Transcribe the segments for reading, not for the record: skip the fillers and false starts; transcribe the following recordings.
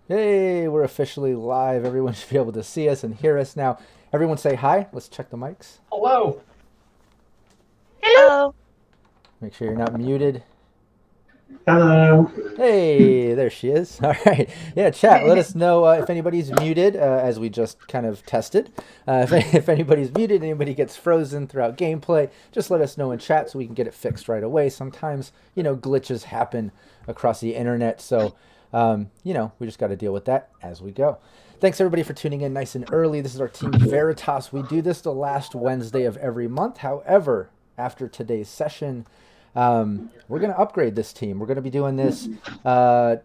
Hey, we're officially live. Everyone should be able to see us and hear us now. Everyone say hi. Let's check the mics. Hello. Hello. Make sure you're not muted. Hello. Hey, there she is. All right. Yeah, chat. Let us know if anybody's muted, as we just kind of tested. If anybody's muted, anybody gets frozen throughout gameplay, just let us know in chat so we can get it fixed right away. Sometimes, glitches happen across the internet. So, we just got to deal with that as we go. Thanks everybody for tuning in nice and early. This is our Team Veritas. We do this the last Wednesday of every month. However, after today's session, we're going to upgrade this team. We're going to be doing this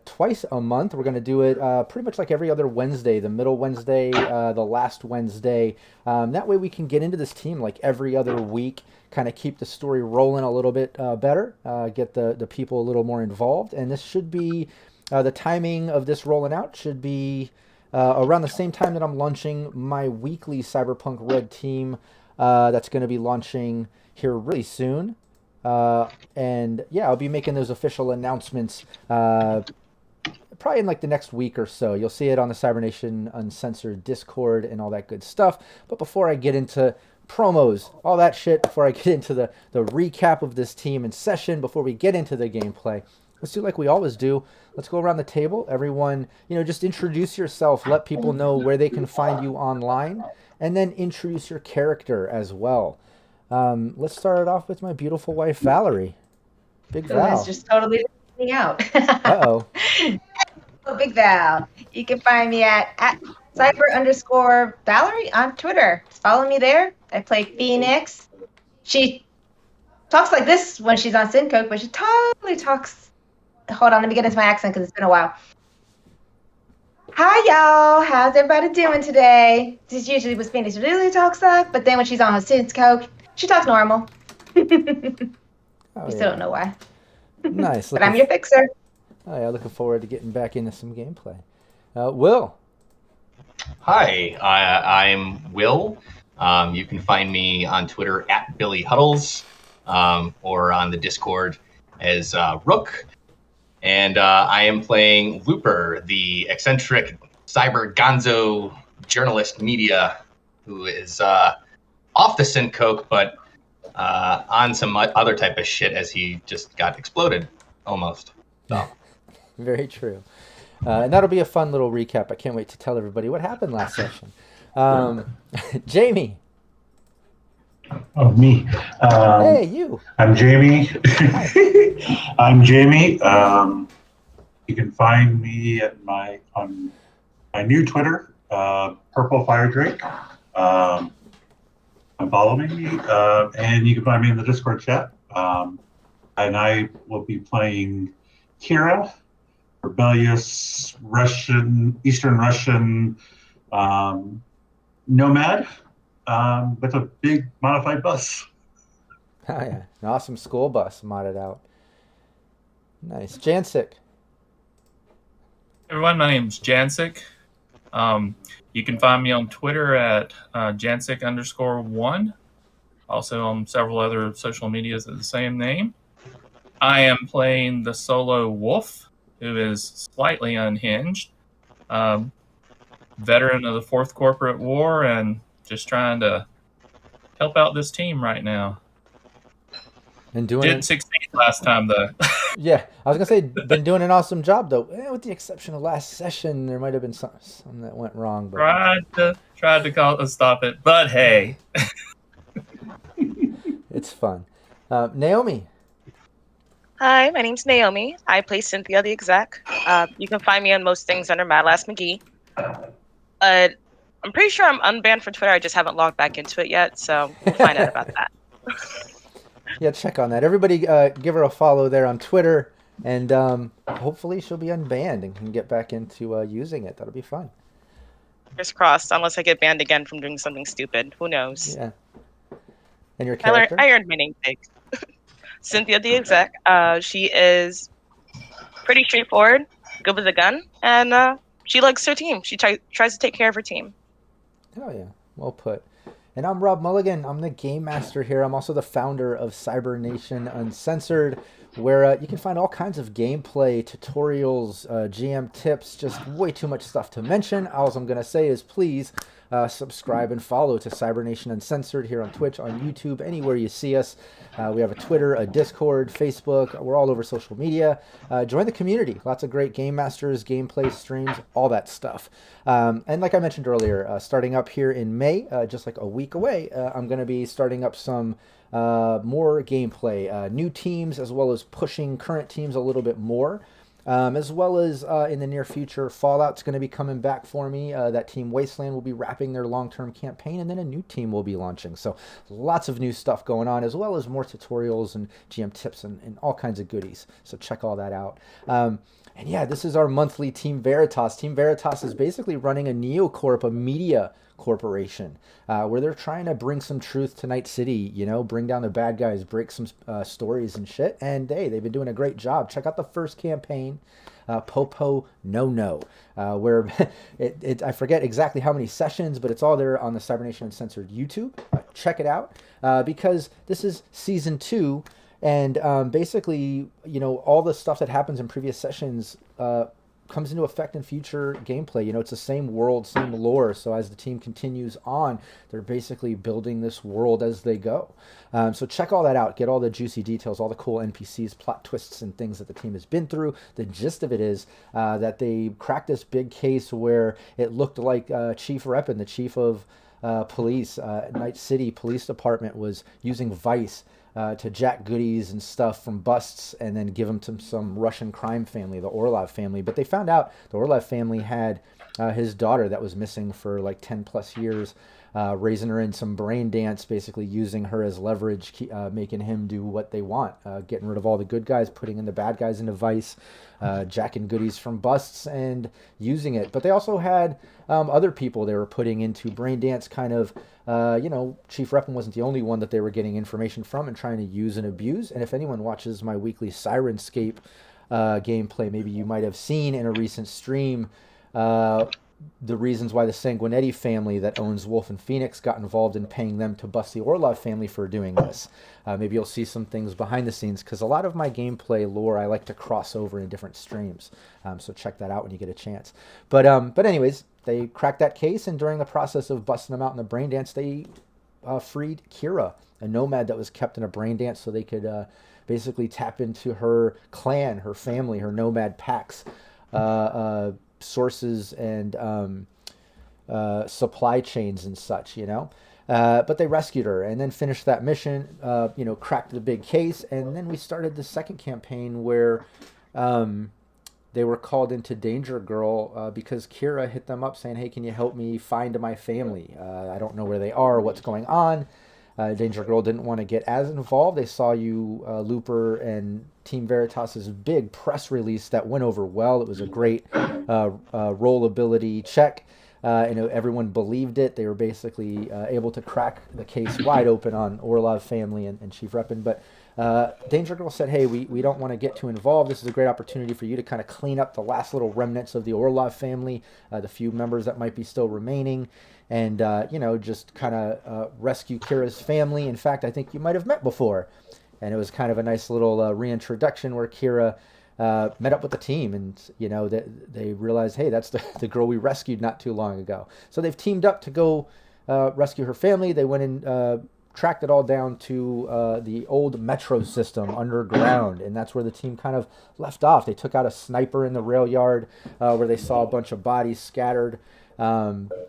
twice a month. We're going to do it pretty much like every other Wednesday, the middle Wednesday, the last Wednesday. That way we can get into this team like every other week, kind of keep the story rolling a little bit better, get the people a little more involved. And this should be, the timing of this rolling out should be around the same time that I'm launching my weekly Cyberpunk RED team that's going to be launching here really soon. And yeah, I'll be making those official announcements probably in like the next week or so. You'll see it on the Cybernation Uncensored Discord and all that good stuff. But before I get into promos, all that shit, before I get into the recap of this team and session, before we get into the gameplay, let's do like we always do. Let's go around the table. Everyone, just introduce yourself. Let people know where they can find you online. And then introduce your character as well. Let's start it off with my beautiful wife, Valerie. Big Val. It's just totally missing out. Uh-oh. Oh, Big Val. You can find me at cyber_Valerie on Twitter. Just follow me there. I play Phoenix. She talks like this when she's on Syncoke, but she totally talks. Hold on, let me get into my accent because it's been a while. Hi, y'all. How's everybody doing today? This is usually what Phoenix really talks like, but then when she's on her Syncoke, she talks normal. You still don't know why. Nice. But I'm your fixer. Oh yeah, looking forward to getting back into some gameplay. Will. Hi, I'm Will. You can find me on Twitter at Billy Huddles, or on the Discord as Rook. And I am playing Looper, the eccentric cyber gonzo journalist media who is off the Syncoke, but on some other type of shit as he just got exploded, almost. So. Very true. And that'll be a fun little recap. I can't wait to tell everybody what happened last session. Jamie. Oh, me. Hey, you. I'm Jamie. I'm Jamie. You can find me at on my new Twitter, Purple Fire Drake. Follow me, and you can find me in the Discord chat. And I will be playing Kira, rebellious Eastern Russian nomad with a big modified bus. Oh yeah, an awesome school bus modded out. Nice. Jancic. Everyone, my name's Jancic. You can find me on Twitter at Jancic_1. Also on several other social medias at the same name. I am playing the solo wolf, who is slightly unhinged. Veteran of the Fourth Corporate War and just trying to help out this team right now. And doing Didn't succeed last time, though. Yeah, I was gonna say, been doing an awesome job though. With the exception of last session, there might have been some that went wrong. But Tried to stop it, but hey, it's fun. Naomi. Hi, my name's Naomi. I play Cynthia the exec. You can find me on most things under Mad Last McGee. But I'm pretty sure I'm unbanned from Twitter. I just haven't logged back into it yet, so we'll find out about that. Yeah, check on that. Everybody give her a follow there on Twitter, and hopefully she'll be unbanned and can get back into using it. That'll be fun. Fingers crossed, unless I get banned again from doing something stupid. Who knows? Yeah. And your character? I earned my namesake. Cynthia the exec. She is pretty straightforward, good with a gun, and she likes her team. She tries to take care of her team. Oh yeah, well put. And I'm Rob Mulligan. I'm the game master here. I'm also the founder of Cybernation Uncensored. where you can find all kinds of gameplay, tutorials, GM tips, just way too much stuff to mention. All I'm going to say is please subscribe and follow to Cybernation Uncensored here on Twitch, on YouTube, anywhere you see us. We have a Twitter, a Discord, Facebook. We're all over social media. Join the community. Lots of great game masters, gameplay streams, all that stuff. And like I mentioned earlier, starting up here in May, just like a week away, I'm going to be starting up some more gameplay, new teams, as well as pushing current teams a little bit more. As well as in the near future, Fallout's going to be coming back for me. That team Wasteland will be wrapping their long-term campaign, and then a new team will be launching. So lots of new stuff going on, as well as more tutorials and GM tips and all kinds of goodies. So check all that out. And yeah, this is our monthly Team Veritas. Team Veritas is basically running a neocorp, a media corporation, where they're trying to bring some truth to Night City, bring down the bad guys, break some stories and shit. And hey, they've been doing a great job. Check out the first campaign, Popo No, where I forget exactly how many sessions, but it's all there on the Cybernation Uncensored YouTube. Check it out, because this is season 2. And basically, all the stuff that happens in previous sessions comes into effect in future gameplay. It's the same world, same lore. So as the team continues on, they're basically building this world as they go. So check all that out. Get all the juicy details, all the cool NPCs, plot twists, and things that the team has been through. The gist of it is that they cracked this big case where it looked like Chief Reppin, the chief of police, Night City Police Department, was using Vice to jack goodies and stuff from busts and then give them to some Russian crime family, the Orlov family. But they found out the Orlov family had his daughter that was missing for like 10 plus years, raising her in some brain dance, basically using her as leverage, making him do what they want, getting rid of all the good guys, putting in the bad guys into Vice, jacking goodies from busts and using it. But they also had other people they were putting into brain dance, kind of, Chief Reppin wasn't the only one that they were getting information from and trying to use and abuse. And if anyone watches my weekly Sirenscape gameplay, maybe you might have seen in a recent stream the reasons why the Sanguinetti family that owns Wolf and Phoenix got involved in paying them to bust the Orlov family for doing this. Maybe you'll see some things behind the scenes, because a lot of my gameplay lore I like to cross over in different streams. So check that out when you get a chance. But anyways, they cracked that case, and during the process of busting them out in the brain dance, they freed Kira, a nomad that was kept in a brain dance, so they could basically tap into her clan, her family, her nomad packs, sources and supply chains and such, but they rescued her and then finished that mission, cracked the big case. And then we started the second campaign where they were called into Danger Girl because Kira hit them up saying, hey, can you help me find my family? I don't know where they are, what's going on. Danger Girl didn't want to get as involved. They saw you, Looper, and Team Veritas's big press release that went over well. It was a great rollability check. Everyone believed it. They were basically able to crack the case wide open on Orlov family and Chief Reppin. But Danger Girl said, hey, we don't want to get too involved. This is a great opportunity for you to kind of clean up the last little remnants of the Orlov family, the few members that might be still remaining, and, just kind of rescue Kira's family. In fact, I think you might have met before. And it was kind of a nice little reintroduction where Kira met up with the team, and they realized, hey, that's the girl we rescued not too long ago. So they've teamed up to go rescue her family. They went and tracked it all down to the old metro system underground, and that's where the team kind of left off. They took out a sniper in the rail yard where they saw a bunch of bodies scattered.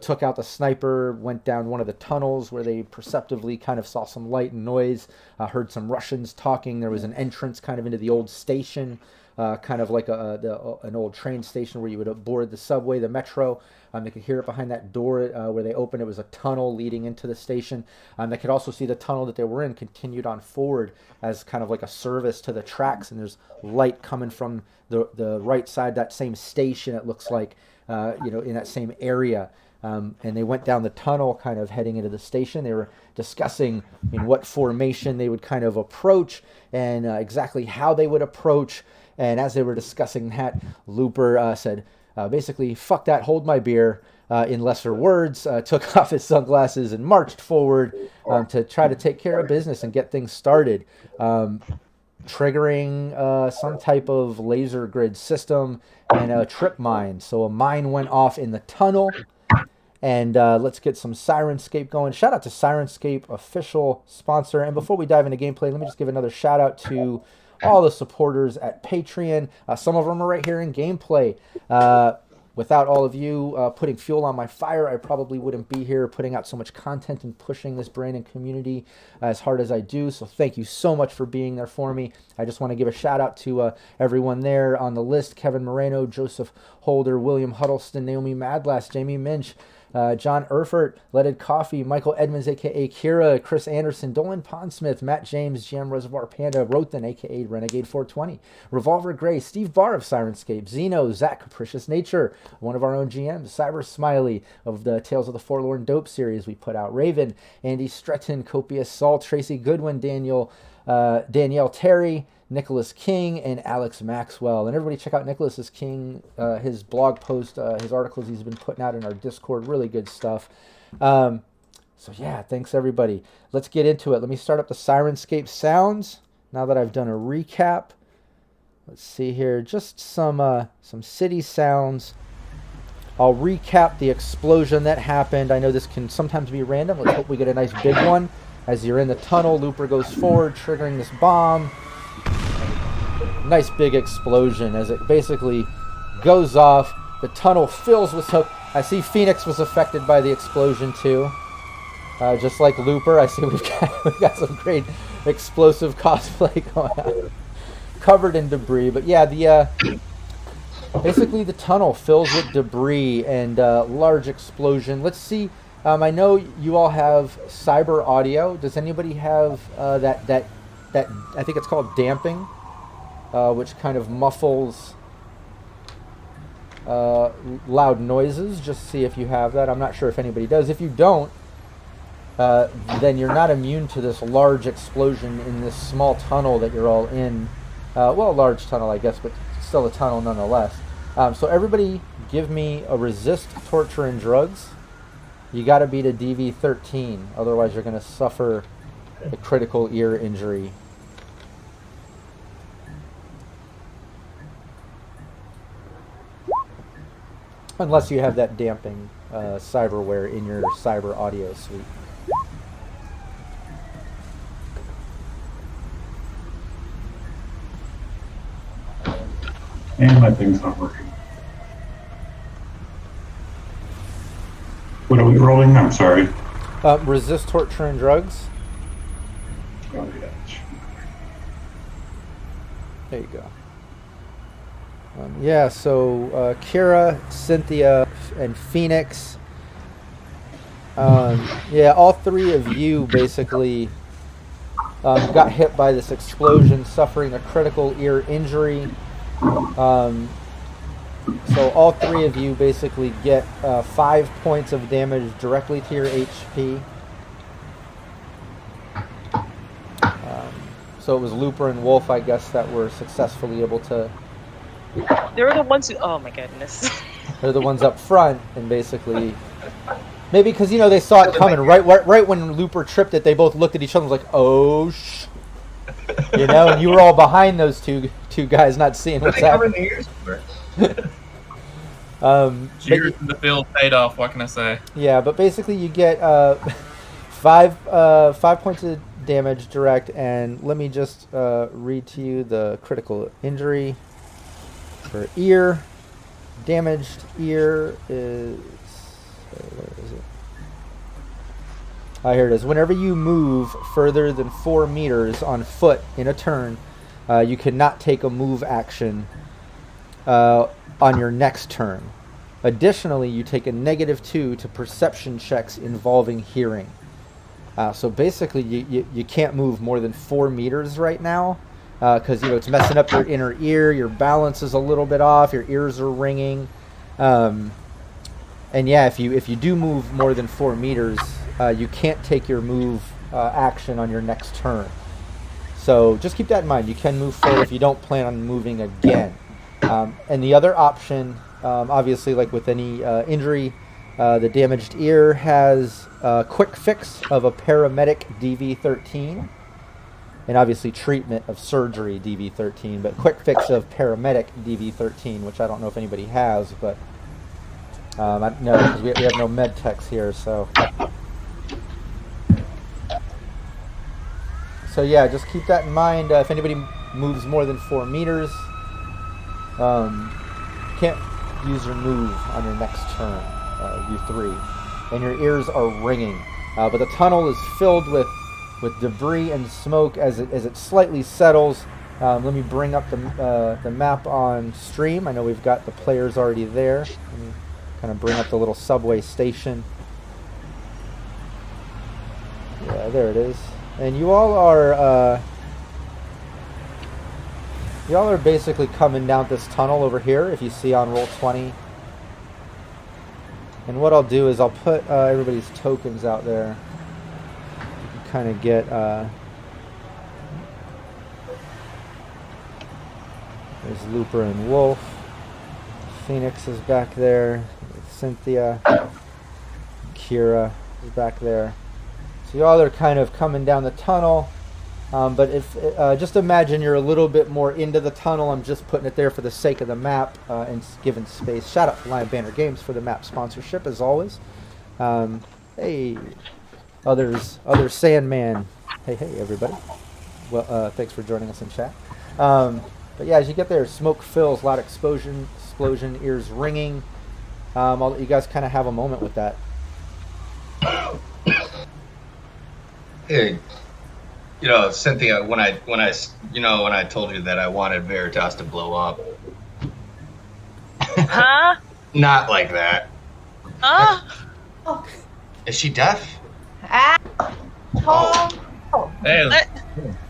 Took out the sniper, went down one of the tunnels where they perceptively kind of saw some light and noise, heard some Russians talking. There was an entrance kind of into the old station, kind of like an old train station where you would board the subway, the metro. They could hear it behind that door where they opened. It was a tunnel leading into the station. They could also see the tunnel that they were in continued on forward as kind of like a service to the tracks, and there's light coming from the right side, that same station, it looks like, in that same area. And they went down the tunnel kind of heading into the station. They were discussing in what formation they would kind of approach and exactly how they would approach. And as they were discussing that, Looper said, basically, fuck that, hold my beer, in lesser words, took off his sunglasses and marched forward to try to take care of business and get things started. triggering some type of laser grid system and a trip mine. So a mine went off in the tunnel. And let's get some Sirenscape going. Shout out to Sirenscape, official sponsor. And before we dive into gameplay, let me just give another shout out to all the supporters at Patreon. Some of them are right here in gameplay. Without all of you putting fuel on my fire, I probably wouldn't be here putting out so much content and pushing this brand and community as hard as I do. So thank you so much for being there for me. I just want to give a shout out to everyone there on the list: Kevin Moreno, Joseph Holder, William Huddleston, Naomi Madlass, Jamie Minch, John Erfurt, Leaded Coffee, Michael Edmonds, a.k.a. Kira, Chris Anderson, Dolan Pondsmith, Matt James, GM Reservoir Panda, Rothan, a.k.a. Renegade 420, Revolver Gray, Steve Barr of Sirenscape, Zeno, Zach, Capricious Nature, one of our own GMs, Cyber Smiley of the Tales of the Forlorn Dope series we put out, Raven, Andy Stretton, Copious Saul, Tracy Goodwin, Danielle Terry, Nicholas King, and Alex Maxwell. And everybody check out Nicholas King, his blog post, his articles he's been putting out in our Discord. Really good stuff. So yeah, thanks everybody. Let's get into it. Let me start up the Sirenscape sounds now that I've done a recap. Let's see here. Just some city sounds. I'll recap the explosion that happened. I know this can sometimes be random. Let's hope we get a nice big one. As you're in the tunnel, Looper goes forward, triggering this bomb. Nice big explosion as it basically goes off. The tunnel fills with smoke. I see Phoenix was affected by the explosion too. Just like Looper, I see we've got some great explosive cosplay going on. Covered in debris. But yeah, basically the tunnel fills with debris and large explosion. Let's see. I know you all have cyber audio. Does anybody have that I think it's called damping, which kind of muffles loud noises? Just see if you have that. I'm not sure if anybody does. If you don't, then you're not immune to this large explosion in this small tunnel that you're all in. Well, a large tunnel, I guess, but still a tunnel nonetheless. So everybody give me a resist, torture, and drugs. You got to beat a DV13, otherwise you're going to suffer a critical ear injury. Unless you have that damping cyberware in your cyber audio suite. And my thing's not working. What are we rolling? I'm sorry. Resist, torture, and drugs. Oh, yeah. There you go. Yeah, so Kira, Cynthia, and Phoenix. Yeah, all three of you basically got hit by this explosion, suffering a critical ear injury. So all three of you basically get 5 points of damage directly to your HP. So it was Looper and Wolf, I guess, that were successfully able to... They were the ones who... Oh my goodness. They're the ones up front, and basically... Maybe because, you know, they saw it coming. Right when Looper tripped it, they both looked at each other and was like, oh, you know, and you were all behind those two guys not seeing what's happening. Cheers in the field paid off, what can I say? Yeah, but basically you get 5 points of damage direct, and let me just read to you the critical injury for ear. Damaged ear is... where is it? Here it is. Whenever you move further than 4 meters on foot in a turn, you cannot take a move action on your next turn. Additionally, you take a -2 to perception checks involving hearing. So basically, you can't move more than 4 meters right now because you know it's messing up your inner ear. Your balance is a little bit off. Your ears are ringing. And yeah, if you do move more than 4 meters, you can't take your move action on your next turn. So just keep that in mind. You can move forward if you don't plan on moving again. And the other option, obviously, like with any injury, the damaged ear has a quick fix of a paramedic DV13. and obviously treatment of surgery DV13, but quick fix of paramedic DV13, which I don't know if anybody has, but no, because we have no med techs here, so. So yeah, just keep that in mind. If anybody moves more than 4 meters, you can't use your move on your next turn, you 3, and your ears are ringing. But the tunnel is filled with debris and smoke as it slightly settles. Let me bring up the map on stream. I know we've got the players already there. Let me kind of bring up the little subway station. Yeah, there it is. And you all are basically coming down this tunnel over here, if you see on roll 20. And what I'll do is I'll put everybody's tokens out there. You can kind of get there's Looper and Wolf. Phoenix is back there. Cynthia. Kira is back there. So y'all are kind of coming down the tunnel, but if just imagine you're a little bit more into the tunnel. I'm just putting it there for the sake of the map and giving space. Shout out to Lion Banner Games for the map sponsorship as always. Hey, others Sandman. Hey everybody. Well, thanks for joining us in chat. But yeah, as you get there, smoke fills, a lot of explosion, ears ringing. I'll let you guys kind of have a moment with that. Hey, Cynthia, when I told you that I wanted Veritas to blow up. Huh? Not like that. Huh? Is she deaf? Oh. Hey,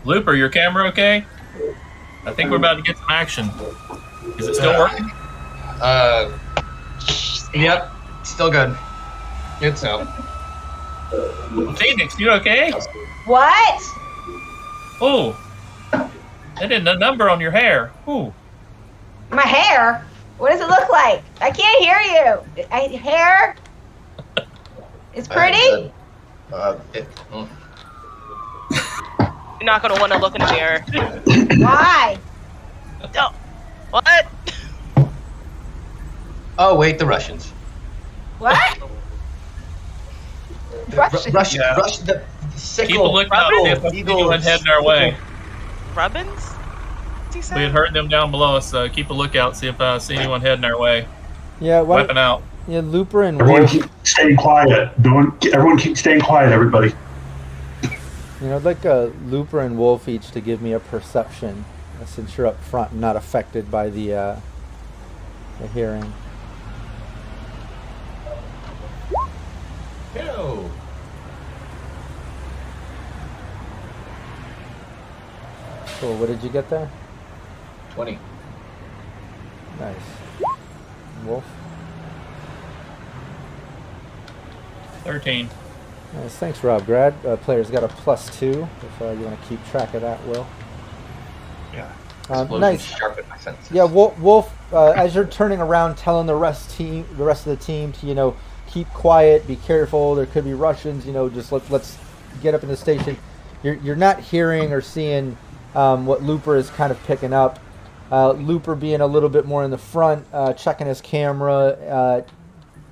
Looper, your camera okay? I think we're about to get some action. Is it still working? Yep, still good. It's out. Phoenix, you okay? What? Oh, that did a number on your hair. Ooh. My hair? What does it look like? I can't hear you. Hair? It's pretty? You're not gonna want to look in the mirror. Why? No. What? Oh wait, the Russians. What? Russian. Yeah. The sickle. Keep a lookout. See if anyone heading our way. Rubbins? What's he We saying? had heard them down below us, so keep a lookout. See if I see anyone heading our way. Yeah, Weapon out. Yeah, Looper and Everyone Wolf. keep staying quiet. Everyone keep staying quiet, everybody. I'd like Looper and Wolf each to give me a perception, since you're up front and not affected by the hearing. Ew. Cool. What did you get there? 20. Nice. Wolf. 13. Nice. Thanks, Rob. Grad. Player's got a +2. If you want to keep track of that, Will. Yeah. Nice. Sharpen my senses. Yeah, Wolf. As you're turning around, telling the rest of the team to keep quiet, be careful. There could be Russians. Just let's get up in the station. You're not hearing or seeing what Looper is kind of picking up. Looper being a little bit more in the front, checking his camera.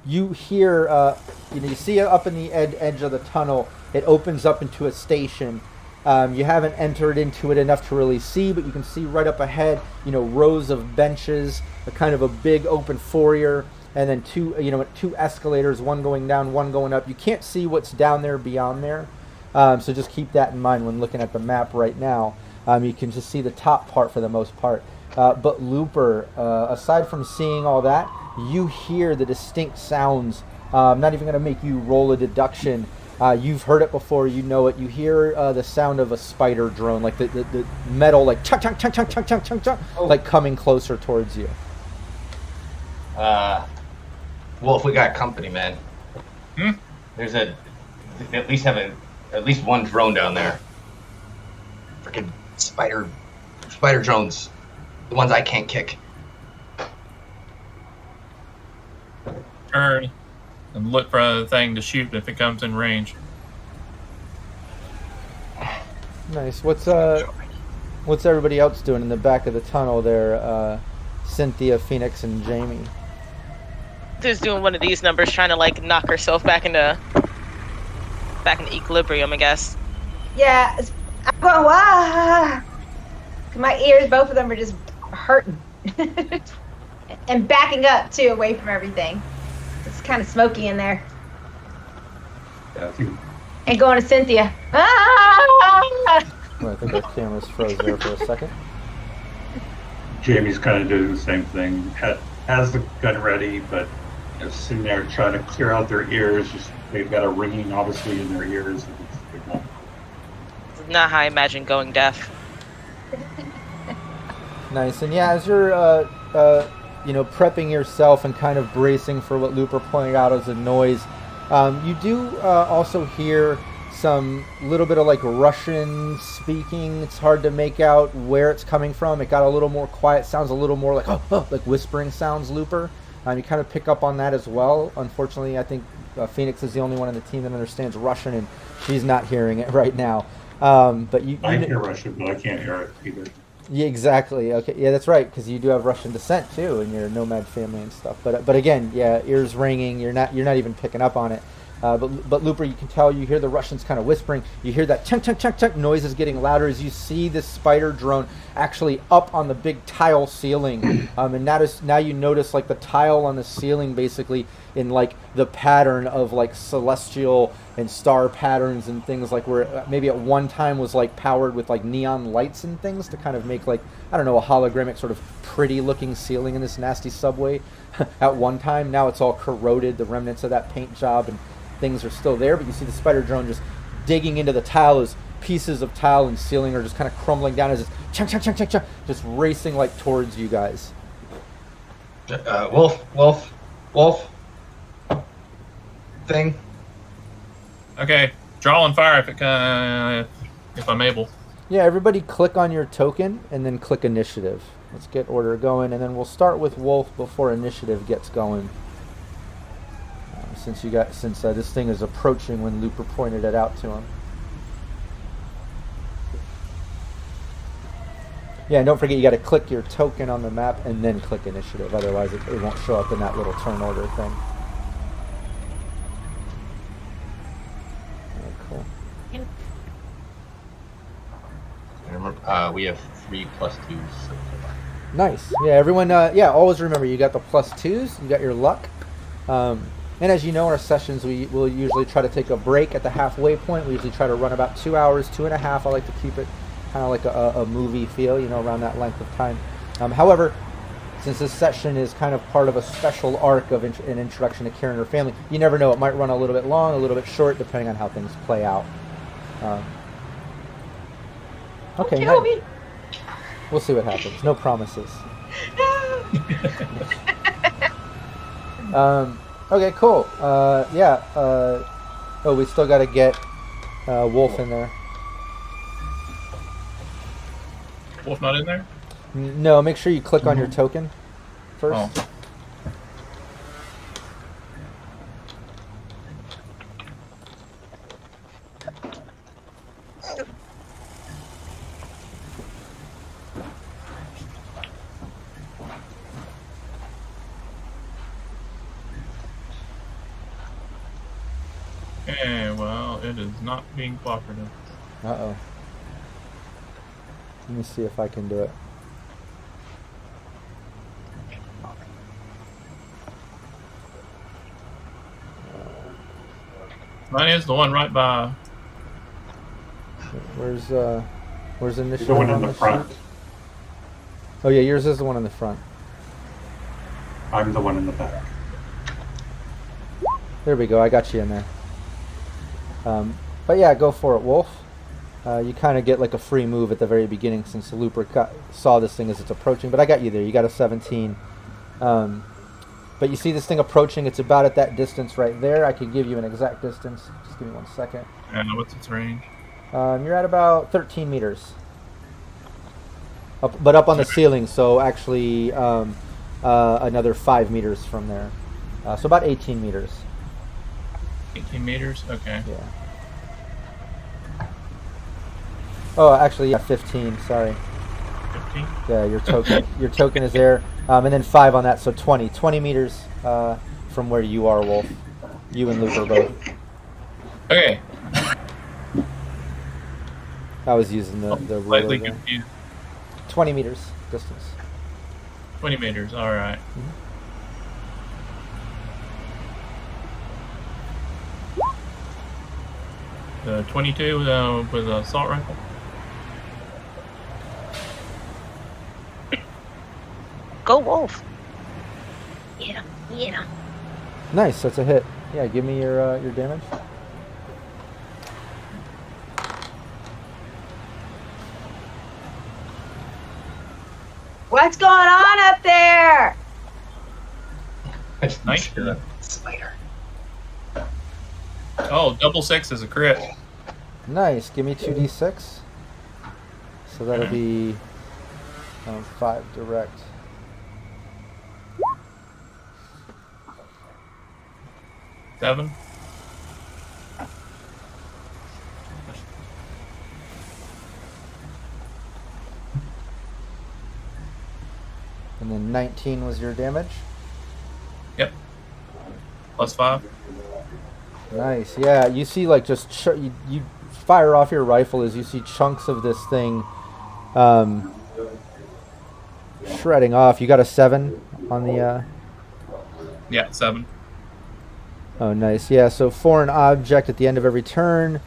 You hear, you see it up in the edge of the tunnel. It opens up into a station. You haven't entered into it enough to really see, but you can see right up ahead, rows of benches, a kind of a big open foyer, and then two escalators, one going down, one going up. You can't see what's down there beyond there, so just keep that in mind when looking at the map right now. You can just see the top part for the most part. But Looper, aside from seeing all that, you hear the distinct sounds. I'm not even going to make you roll a deduction. You've heard it before, you know it. You hear the sound of a spider drone, like the metal, like chunk, chunk, chunk, chunk, chunk, chunk, chunk, chunk, like coming closer towards you. Wolf, we got company, man. Hmm? There's at least one drone down there. Freaking spider drones. The ones I can't kick. Turn and look for the thing to shoot if it comes in range. Nice. What's everybody else doing in the back of the tunnel there? Cynthia, Phoenix, and Jamie. Just doing one of these numbers, trying to like knock herself back into equilibrium, I guess. Yeah, I'm going, wow. My ears, both of them are just hurting. And backing up, too, away from everything. It's kind of smoky in there. Yeah, I think And going to Cynthia. Well, I think our cameras froze there for a second. Jamie's kind of doing the same thing. Has the gun ready, but sitting there trying to clear out their ears. They've got a ringing, obviously, in their ears. Not how I imagine going deaf. Nice. And yeah, as you're, prepping yourself and kind of bracing for what Looper pointed out as a noise, you do also hear some little bit of like Russian speaking. It's hard to make out where it's coming from. It got a little more quiet. Sounds a little more like like whispering sounds. Looper. You kind of pick up on that as well. Unfortunately, I think Phoenix is the only one in the team that understands Russian, and she's not hearing it right now. But I hear Russian, but I can't hear it either. Yeah, exactly. Okay, yeah, that's right, because you do have Russian descent too, in your nomad family and stuff. But again, yeah, ears ringing. You're not even picking up on it. But Looper, you can tell, you hear the Russians kind of whispering. You hear that chunk, chunk, chunk, chunk noise is getting louder as you see this spider drone actually up on the big tile ceiling. And now you notice like the tile on the ceiling basically in like the pattern of like celestial and star patterns and things, like where maybe at one time was like powered with like neon lights and things to kind of make like, I don't know, a hologramic sort of pretty looking ceiling in this nasty subway at one time. Now it's all corroded, the remnants of that paint job, and things are still there, but you see the spider drone just digging into the tile as pieces of tile and ceiling are just kind of crumbling down as it's chunk, chunk, chunk, chunk, chunk, just racing like towards you guys. Wolf. Thing. Okay, draw and fire if I'm able. Yeah, everybody click on your token and then click initiative. Let's get order going, and then we'll start with Wolf before initiative gets going. Since this thing is approaching when Looper pointed it out to him. Yeah, and don't forget you got to click your token on the map and then click initiative. Otherwise, it won't show up in that little turn order thing. Yeah, cool. Remember, we have 3 +2s. So Nice. Yeah, everyone. Always remember you got the +2s. You got your luck. And as you know, our sessions, we will usually try to take a break at the halfway point. We usually try to run about 2 hours, 2.5. I like to keep it kind of like a movie feel, around that length of time. However, since this session is kind of part of a special arc of an introduction to Karen and her family, you never know. It might run a little bit long, a little bit short, depending on how things play out. Okay, nice. We'll see what happens. No promises. Okay, cool. We still got to get Wolf in there. Wolf not in there? No, make sure you click on your token first. Oh. It is not being cooperative. Uh-oh. Let me see if I can do it. Mine is the one right by. Where's initiative? The one in the front. sheet? Oh yeah, yours is the one in the front. I'm the one in the back. There we go. I got you in there. But yeah, go for it, Wolf. You kind of get like a free move at the very beginning since the Looper saw this thing as it's approaching. But I got you there. You got a 17. But you see this thing approaching. It's about at that distance right there. I could give you an exact distance. Just give me 1 second. And what's its range? You're at about 13 meters. But up on the ceiling, so actually another 5 meters from there. So about 18 meters. 18 meters? Okay. Yeah. Oh, actually, yeah, 15. Sorry. 15. Yeah, your token is there, and then 5 on that, so 20. 20 meters from where you are, Wolf. You and Luke are both. Okay. I was using the ruler Slightly there. confused. 20 meters distance. 20 meters. All right. The 22 with a assault rifle. Go Wolf. Yeah, yeah. Nice, that's a hit. Yeah, give me your damage. What's going on up there? Nice. Spider. Oh, double 6 is a crit. Nice, give me 2d6. So that'll be 5 direct. Seven. And then 19 was your damage. Yep. Plus 5. Nice, yeah. You see, like, just you fire off your rifle as you see chunks of this thing shredding off. You got a 7 on the. Yeah, 7. Oh, nice. Yeah. So foreign object at the end of every turn.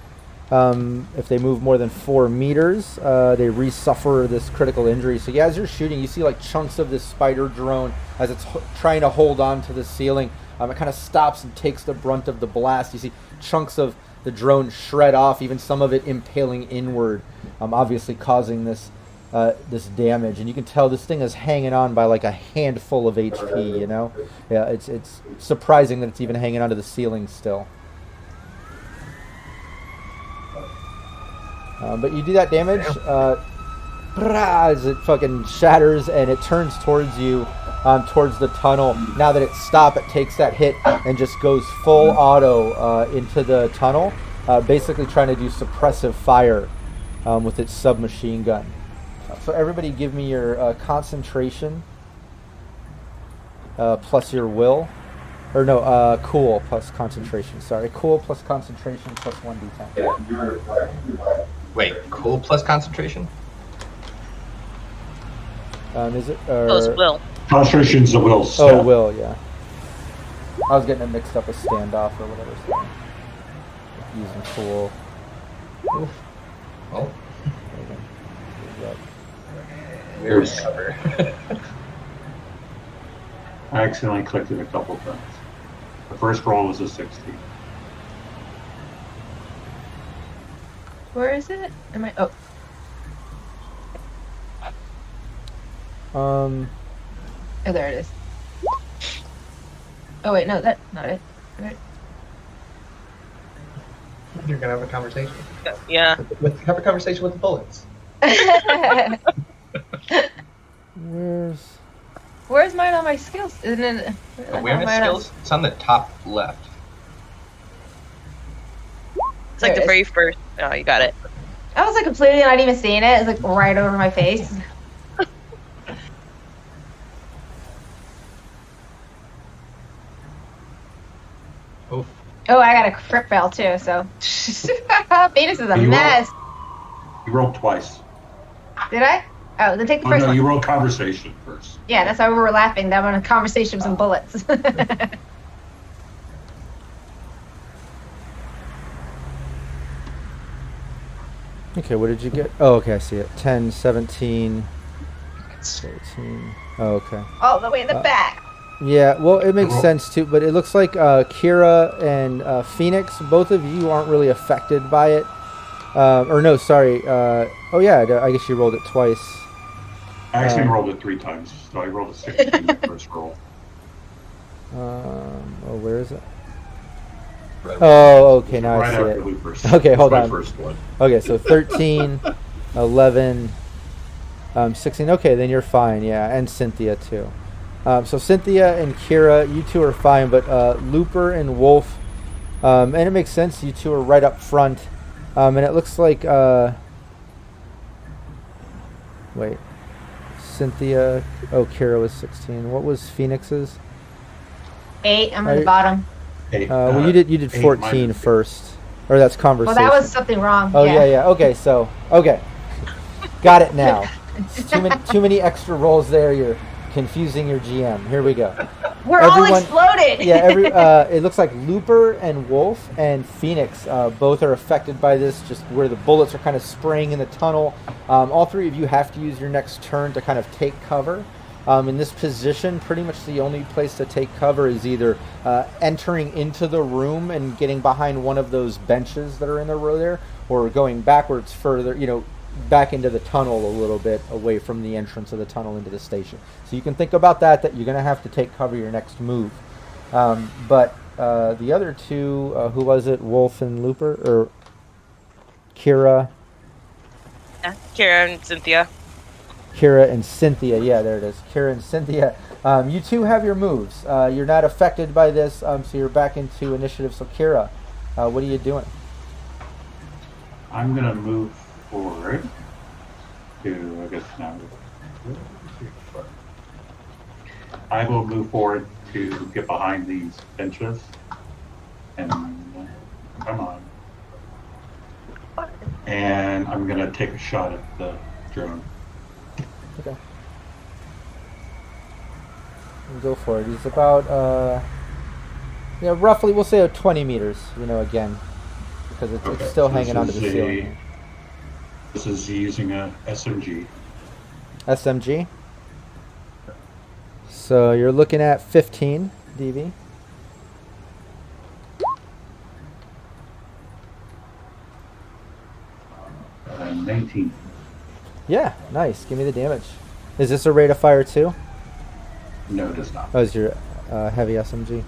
If they move more than 4 meters, they resuffer this critical injury. So yeah, as you're shooting, you see like chunks of this spider drone as it's trying to hold on to the ceiling. It kind of stops and takes the brunt of the blast. You see chunks of the drone shred off, even some of it impaling inward, obviously causing this damage. And you can tell this thing is hanging on by like a handful of HP. You know, yeah, it's surprising that it's even hanging onto the ceiling still. But you do that damage as it fucking shatters and it turns towards you, towards the tunnel. Now that it's stopped, it takes that hit and just goes full auto into the tunnel, basically trying to do suppressive fire with its submachine gun. So everybody give me your concentration plus your will. Or no, cool plus concentration. Sorry, cool plus concentration plus 1d10. Wait, cool plus concentration? Is it? Oh, it's Will. Concentration's a will Oh, stat. will, yeah. I was getting it mixed up with standoff or whatever. So using cool. Oof. Oh, Yep. there's cover. I accidentally clicked it a couple times. The first roll was a 60. Where is it? Am I? Oh, Um. oh, there it is. Oh wait, no, that's not it. Right. You're gonna have a conversation. Yeah. Have a conversation with the bullets. Where's mine on my skills? Isn't it? Awareness skills? It's on the top left. It's like There the it is. very first. Oh, you got it. I was like completely not even seeing it. It's like right over my face. Oof. Oh, I got a crit fail too. So Venus is a You mess. You rolled twice. Did I? Oh, then take the Oh first no, one. you rolled conversation first. Yeah, that's why we were laughing. That one, a conversation with some bullets. Okay, what did you get? Oh, okay, I see it. 10, 17, 13. Oh, okay. All the way in the back. Yeah, well, it makes sense too, but it looks like Kira and Phoenix, both of you aren't really affected by it. Or no, sorry. Oh yeah, I guess you rolled it twice. I actually rolled it 3 times, so I rolled a 16 in the first roll. Oh, where is it? Oh, okay, now Right I see after it. Loopers. Okay, hold That's on. my first one. Okay, so 13, 11, 16. Okay, then you're fine, yeah, and Cynthia too. So Cynthia and Kira, you two are fine, but Looper and Wolf, and it makes sense, you two are right up front. And it looks like Wait. Cynthia. Oh, Kira was 16. What was Phoenix's? 8. I'm at the bottom. Well, you did 14 first. Or that's conversation. Well, that was something wrong. Oh, yeah. Okay, so, okay. Got it now. Too many extra rolls there. You're confusing your GM. Here we go. All exploded. Yeah, it looks like Looper and Wolf and Phoenix both are affected by this, just where the bullets are kind of spraying in the tunnel. All three of you have to use your next turn to kind of take cover. In this position, pretty much the only place to take cover is either entering into the room and getting behind one of those benches that are in the row there, or going backwards further, back into the tunnel a little bit away from the entrance of the tunnel into the station. So you can think about that you're going to have to take cover your next move. But the other two, who was it? Wolf and Looper? Or Kira? Yeah, Kira and Cynthia. Kira and Cynthia. Yeah, there it is. Kira and Cynthia. You two have your moves. You're not affected by this, so you're back into initiative. So Kira, what are you doing? I'm going to move forward to, I guess now, I will move forward to get behind these benches and come on. And I'm going to take a shot at the drone. Okay. Go for it. He's about, roughly, we'll say 20 meters, again, because it's still hanging onto the ceiling. This is using a SMG. SMG? So you're looking at 15 DV. 19. Yeah, nice. Give me the damage. Is this a rate of fire too? No, it is not. Oh, is your heavy SMG?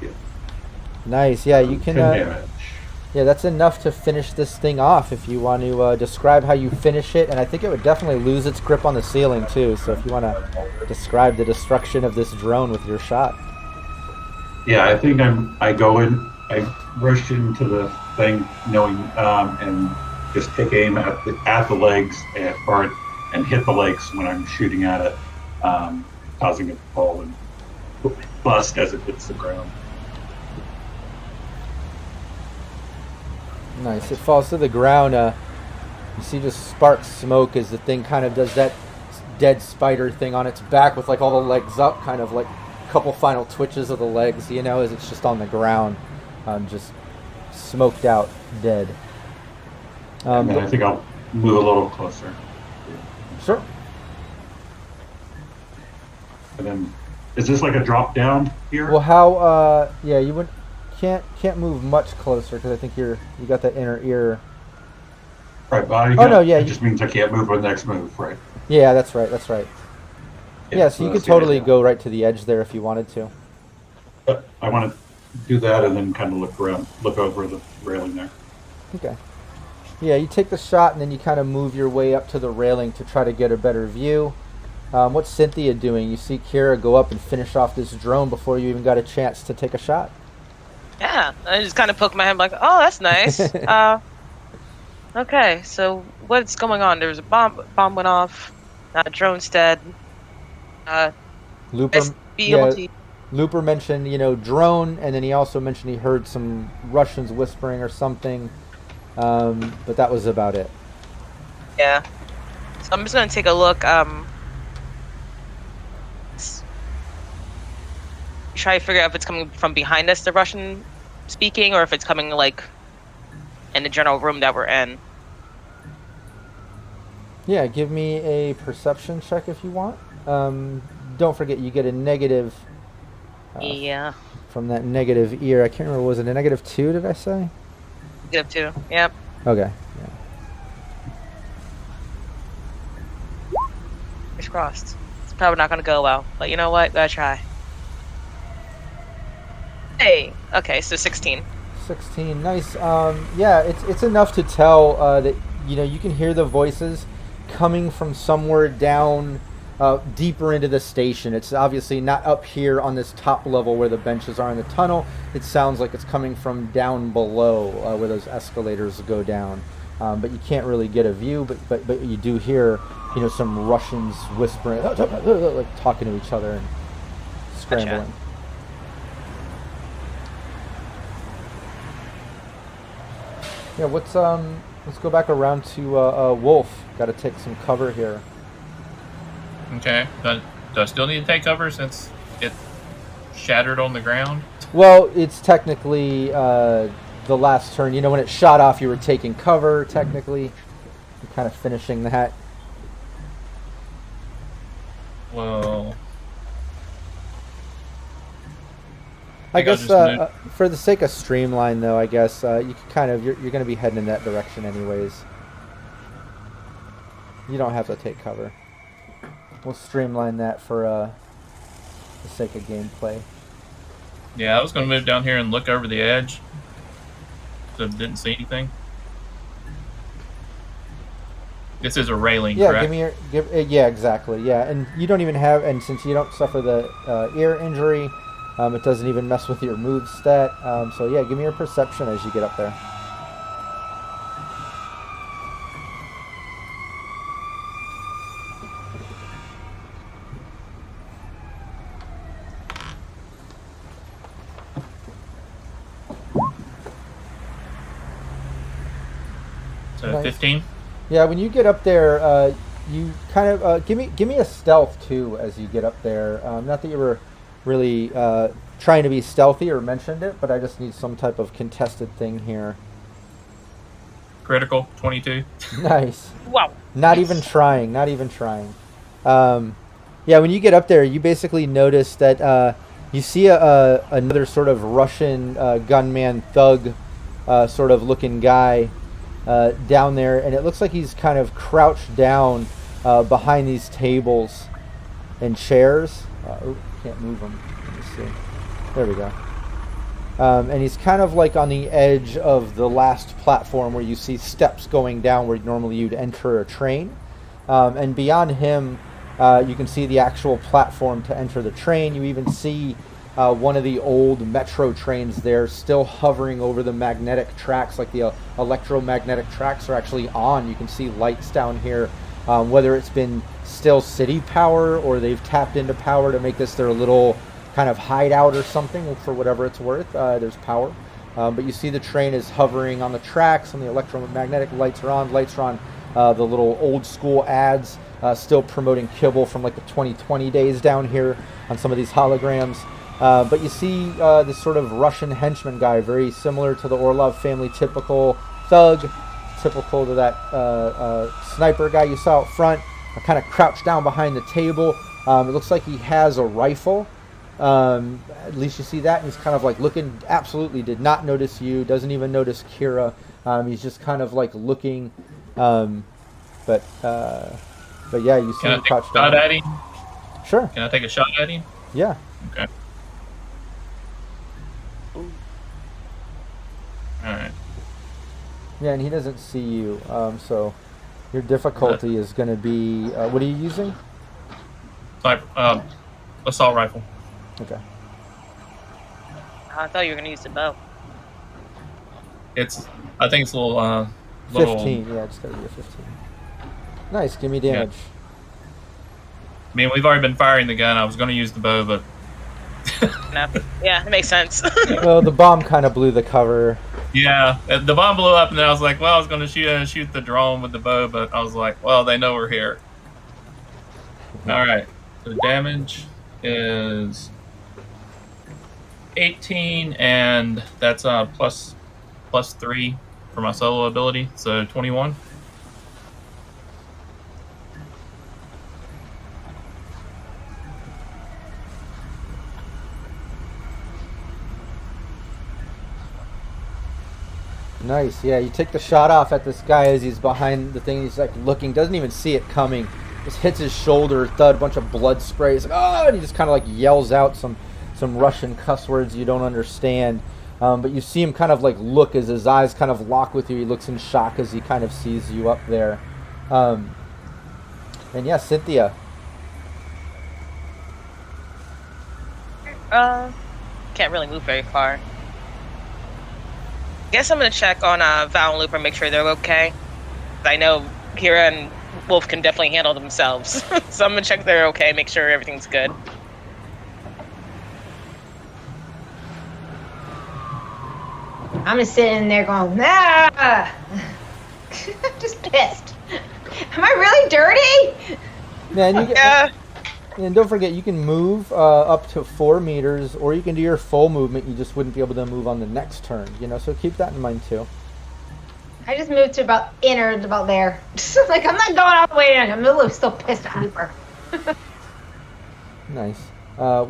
Yeah. Nice. Yeah, you can. 10 damage. Yeah, that's enough to finish this thing off. If you want to describe how you finish it, and I think it would definitely lose its grip on the ceiling too. So if you want to describe the destruction of this drone with your shot. Yeah, I think I go in. I rush into the thing, knowing, and just take aim at the legs and hit the legs when I'm shooting at it, causing it to fall and bust as it hits the ground. Nice. It falls to the ground. You see just sparks smoke as the thing kind of does that dead spider thing on its back with like all the legs up, kind of like a couple final twitches of the legs, as it's just on the ground, just smoked out, dead. And I think I'll move a little closer. Sure. And then, is this like a drop down here? Well, how? You can't move much closer because I think you got that inner ear. Right, but it just means I can't move on the next move, right? Yeah, that's right. Yeah, so you could totally go right to the edge there if you wanted to. But I want to do that and then kind of look over the railing there. Okay. Yeah, you take the shot and then you kind of move your way up to the railing to try to get a better view. What's Cynthia doing? You see Kira go up and finish off this drone before you even got a chance to take a shot. Yeah, I just kind of poke my head like, oh, that's nice. Okay, so what's going on? There was a bomb went off. Drone's dead. Looper mentioned, drone, and then he also mentioned he heard some Russians whispering or something, but that was about it. Yeah. So I'm just gonna take a look. Try to figure out if it's coming from behind us, the Russian speaking, or if it's coming like in the general room that we're in. Yeah, give me a perception check if you want. Don't forget you get a negative. Yeah. From that negative ear, I can't remember. Was it a -2? Did I say? -2. Yep. Okay. Yeah. Fingers crossed. It's probably not gonna go well, but you know what? Gotta try. Hey. Okay, so 16. 16, nice. Yeah, it's enough to tell that you can hear the voices coming from somewhere down deeper into the station. It's obviously not up here on this top level where the benches are in the tunnel. It sounds like it's coming from down below where those escalators go down. but you can't really get a view. But you do hear, some Russians whispering, like talking to each other and scrambling. Gotcha. Yeah, let's go back around to Wolf. Got to take some cover here. Okay. Do I still need to take cover since it shattered on the ground? Well, it's technically the last turn. When it shot off, you were taking cover, technically. You're kind of finishing that. Well, I guess for the sake of streamline, though, I guess you can kind of you're going to be heading in that direction anyways. You don't have to take cover. We'll streamline that for the sake of gameplay. yeah, I was going to move down here and look over the edge, so didn't see anything. This is a railing, Yeah, correct? yeah, exactly. Yeah, and you don't even have, and since you don't suffer the ear injury, it doesn't even mess with your move stat. So yeah, give me your perception as you get up there. So Nice. 15. Yeah, when you get up there, you kind of give me a stealth too as you get up there. Not that you were really trying to be stealthy or mentioned it, but I just need some type of contested thing here. Critical 22. Nice. Wow. Not even trying. Not even trying. Yeah, when you get up there, you basically notice that you see another sort of Russian gunman thug sort of looking guy down there, and it looks like he's kind of crouched down behind these tables and chairs. Can't move him. Let me see. There we go. And he's kind of like on the edge of the last platform where you see steps going down where normally you'd enter a train. And beyond him, you can see the actual platform to enter the train. You even see one of the old metro trains there still hovering over the magnetic tracks, like the electromagnetic tracks are actually on. You can see lights down here, whether it's been still city power or they've tapped into power to make this their little kind of hideout or something for whatever it's worth. There's power. But you see the train is hovering on the tracks and the electromagnetic lights are on. Lights are on the little old school ads, still promoting kibble from like the 2020 days down here on some of these holograms. But you see this sort of Russian henchman guy, very similar to the Orlov family, typical thug, typical to that sniper guy you saw out front, kind of crouched down behind the table. It looks like he has a rifle. At least you see that, and he's kind of like looking, absolutely did not notice you, doesn't even notice Kira. He's just kind of like looking, but yeah, you see him crouched down. Can I take a shot at him? Sure. Can I take a shot at him? Yeah. Okay. Alright. Yeah, and he doesn't see you, so your difficulty is going to be, what are you using? Assault rifle. Okay. I thought you were gonna use the bow. I think it's a little, 15, yeah, it's going to be a 15. Nice, give me damage. I mean, we've already been firing the gun. I was going to use the bow, but... Yeah, it makes sense. Well, the bomb kind of blew the cover. Yeah, the bomb blew up, and then I was like, well, I was going to shoot the drone with the bow, but I was like, well, they know we're here. All right, so damage is 18, and that's plus 3 for my solo ability, so 21. Nice, yeah, you take the shot off at this guy as he's behind the thing. He's like looking, doesn't even see it coming. Just hits his shoulder, thud, a bunch of blood spray. He's like, oh, and he just kind of like yells out some Russian cuss words you don't understand. But you see him kind of like look as his eyes kind of lock with you. He looks in shock as he kind of sees you up there. And yeah, Cynthia. Can't really move very far. Guess I'm gonna check on Val and Looper, make sure they're okay. I know Kira and Wolf can definitely handle themselves. So I'm gonna check they're okay, make sure everything's good. I'm just sitting there going, ah! Just pissed. Am I really dirty? Man, and don't forget, you can move up to 4 meters, or you can do your full movement. You just wouldn't be able to move on the next turn, so keep that in mind too. I just moved to about there. Like, I'm not going all the way in. I'm a little still pissed at Hooper. Nice. Okay,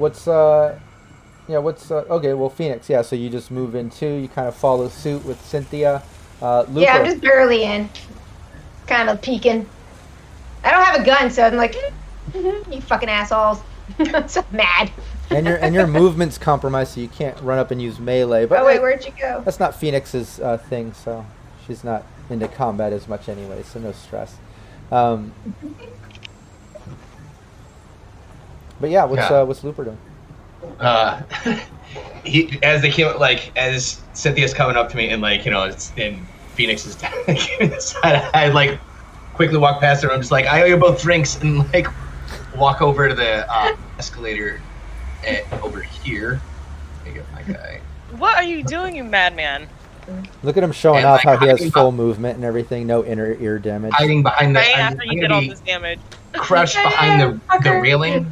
well, Phoenix, yeah, so you just move in too. You kind of follow suit with Cynthia. Luca. Yeah, I'm just barely in. Kind of peeking. I don't have a gun, so I'm like, you fucking assholes. I'm so mad. And your movement's compromised, so you can't run up and use melee. But oh, wait, where'd you go? That's not Phoenix's thing, so she's not into combat as much anyway, so no stress. But yeah, what's Looper doing? As Cynthia's coming up to me and and Phoenix is I quickly walk past her. I'm just like, I owe you both drinks, and walk over to the escalator over here. Let me get my guy. What are you doing, you madman? Look at him showing off how he has full movement and everything, no inner ear damage. Hiding behind the. Right after you did all this damage. Crouched behind the railing.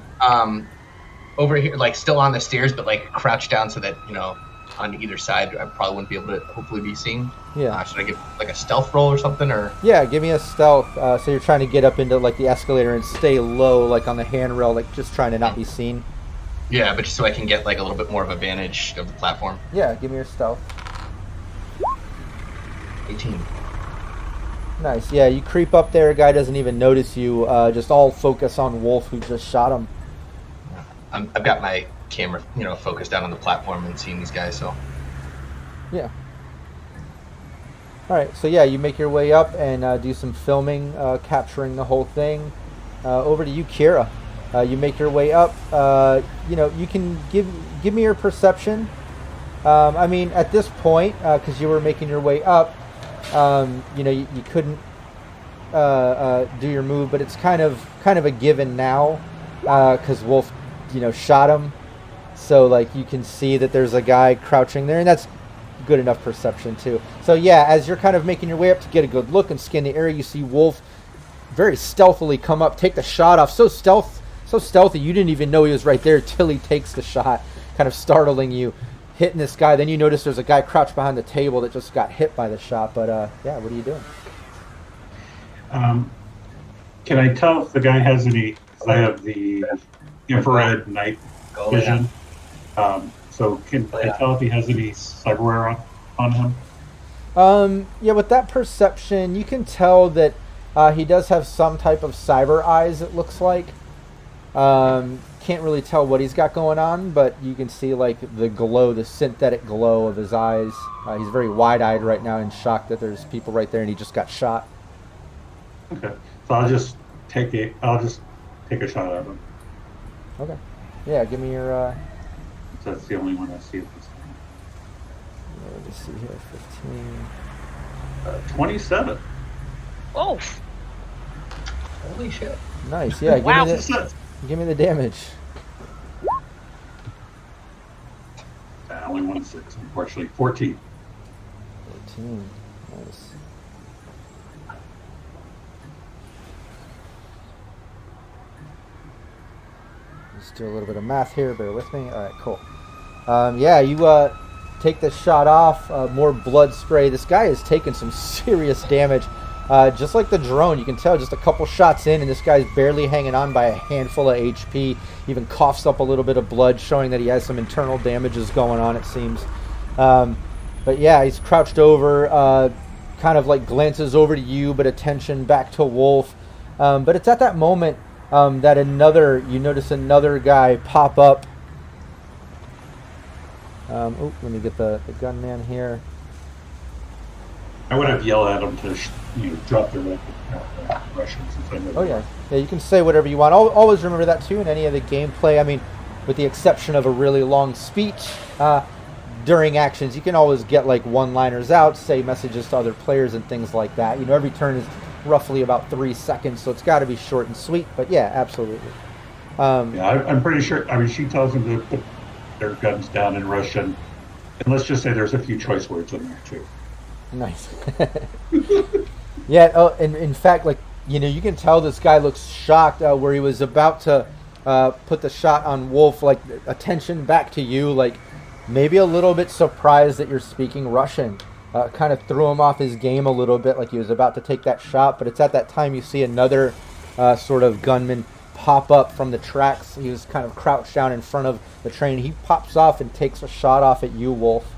Over here, still on the stairs, but crouched down so that on either side, I probably wouldn't be able to hopefully be seen. Yeah. Should I give a stealth roll or something, or? Yeah, give me a stealth. So you're trying to get up into the escalator and stay low, on the handrail, just trying to not be seen. Yeah, but just so I can get a little bit more of a advantage of the platform. Yeah, give me your stealth. 18. Nice. Yeah, you creep up there. A guy doesn't even notice you. Just all focus on Wolf, who just shot him. I've got my camera, focused down on the platform and seeing these guys. So. Yeah. All right. So yeah, you make your way up and do some filming, capturing the whole thing. Over to you, Kira. You make your way up. You can give me your perception. At this point, because you were making your way up, you couldn't do your move, but it's kind of a given now, because Wolf, shot him. So you can see that there's a guy crouching there, and that's good enough perception too. So yeah, as you're kind of making your way up to get a good look and scan the area, you see Wolf very stealthily come up, take the shot off. So stealthy, you didn't even know he was right there till he takes the shot, kind of startling you, hitting this guy. Then you notice there's a guy crouched behind the table that just got hit by the shot. But yeah, what are you doing? Can I tell if the guy has any? I have the infrared night vision. So can I tell if he has any cyberware on him? Yeah, with that perception, you can tell that he does have some type of cyber eyes, it looks like. Can't really tell what he's got going on, but you can see the glow, the synthetic glow of his eyes. He's very wide-eyed right now in shock that there's people right there and he just got shot. Okay, so I'll just take a shot at him. Okay. Yeah, give me your. So that's the only one I see at this time. Let me see here, 15. 27. Oh. Holy shit. Nice. Yeah. Wow. Give me the damage. Only 1 6, unfortunately. 14. 14. Nice. Let's do a little bit of math here. Bear with me. All right, cool. Yeah, you take the shot off. More blood spray. This guy has taken some serious damage. Just like the drone, you can tell just a couple shots in, and this guy's barely hanging on by a handful of HP. Even coughs up a little bit of blood, showing that he has some internal damages going on, it seems. But yeah, he's crouched over, kind of glances over to you, but attention back to Wolf. But it's at that moment that you notice another guy pop up. Let me get the gunman here. I would have yelled at him to drop their weapon Russians. Oh yeah, you can say whatever you want. Always remember that too in any of the gameplay. With the exception of a really long speech during actions, you can always get one-liners out, say messages to other players and things like that. Every turn roughly about 3 seconds, so it's got to be short and sweet. But yeah, absolutely. Yeah, I'm pretty sure. I mean, she tells them to put their guns down in Russian, and let's just say there's a few choice words in there too. Nice. Yeah. Oh, and in fact, like, you know, you can tell this guy looks shocked where he was about to put the shot on Wolf, like attention back to you, like maybe a little bit surprised that you're speaking Russian. Kind of threw him off his game a little bit, like he was about to take that shot. But it's at that time you see another sort of gunman pop up from the tracks. He was kind of crouched down in front of the train. He pops off and takes a shot off at you, Wolf.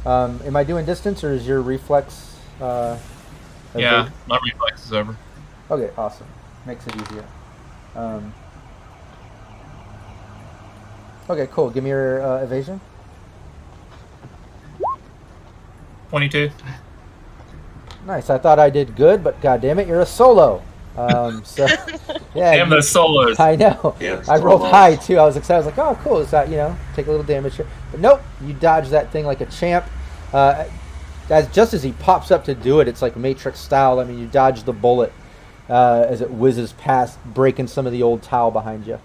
Am I doing distance, or is your reflex? Yeah, my reflex is over. Okay, awesome. Makes it easier. Okay, cool. Give me your evasion. 22. Nice. I thought I did good, but goddammit, you're a solo. So yeah. Damn those solos. I know. Yeah, I rolled solos. high too. I was excited. I was like, oh, cool. Is that, you know, take a little damage here? But nope. You dodge that thing like a champ. Just as he pops up to do it, it's like Matrix style. I mean, you dodge the bullet as it whizzes past, breaking some of the old towel behind you.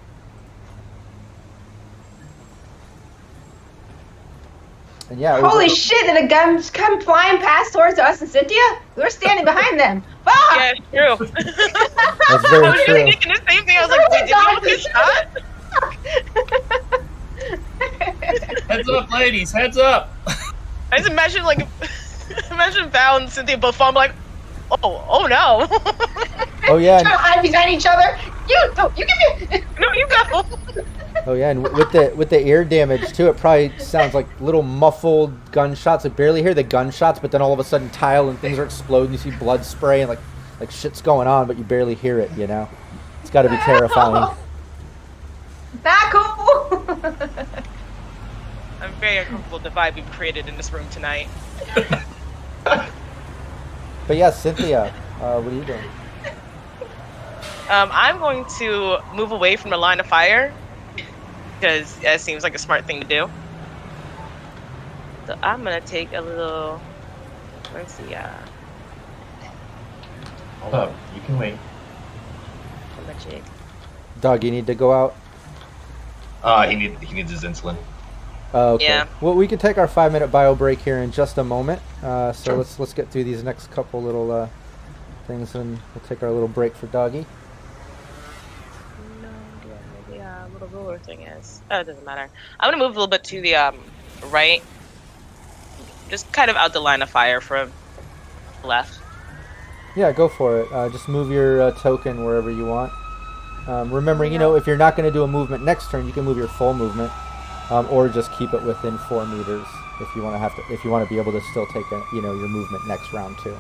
And yeah, Holy shit, did the guns come flying past towards us and Cynthia? We were standing behind them. Fuck! Yeah, it's true. that's I very was true. thinking the same thing. I was like, wait, did we all get shot? Heads up, ladies. Heads up. I just imagine, like, imagine Val and Cynthia both falling, like, oh no. Oh yeah. Trying to hide behind each other. You give me. No, you go. Oh yeah, and with the ear damage too, it probably sounds like little muffled gunshots. I barely hear the gunshots, but then all of a sudden tile and things are exploding. You see blood spray and like shit's going on, but you barely hear it. You know, it's got to be terrifying. Not cool. I'm very uncomfortable with the vibe we've created in this room tonight. But yeah, Cynthia, what are you doing? I'm going to move away from the line of fire because that seems like a smart thing to do. So I'm gonna take a little. Let's see. Hold up. You can wait. Dog, you need to go out. He needs his insulin. Okay. Yeah. Well, we can take our 5-minute bio break here in just a moment. So let's get through these next couple little things, and we'll take our little break for Doggy. Maybe what a roller thing is. Oh, it doesn't matter. I'm gonna move a little bit to the right, just kind of out the line of fire from left. Yeah, go for it. Just move your token wherever you want. Remembering, you know, if you're not going to do a movement next turn, you can move your full movement, or just keep it within 4 meters if you want to if you want to be able to still take your movement next round too.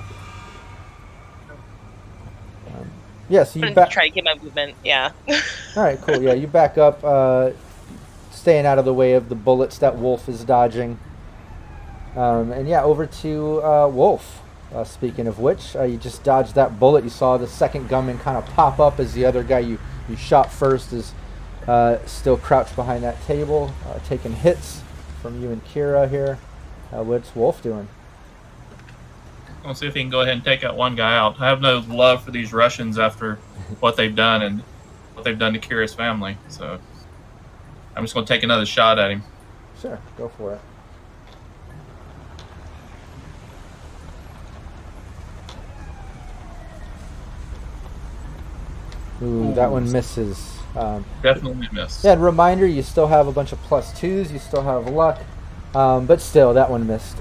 Yeah, so you I'm gonna try to get my movement. Yeah. All right, cool. Yeah, you back up, staying out of the way of the bullets that Wolf is dodging. And yeah, over to Wolf. Speaking of which, you just dodged that bullet. You saw the second gunman kind of pop up as the other guy you shot first is still crouched behind that table, taking hits from you and Kira here. What's Wolf doing? I'll see if he can go ahead and take that one guy out. I have no love for these Russians after what they've done and what they've done to Kira's family. So I'm just going to take another shot at him. Sure, go for it. Ooh, that one misses. Definitely missed. Yeah, and reminder, you still have a bunch of +2s, you still have luck, but still, that one missed.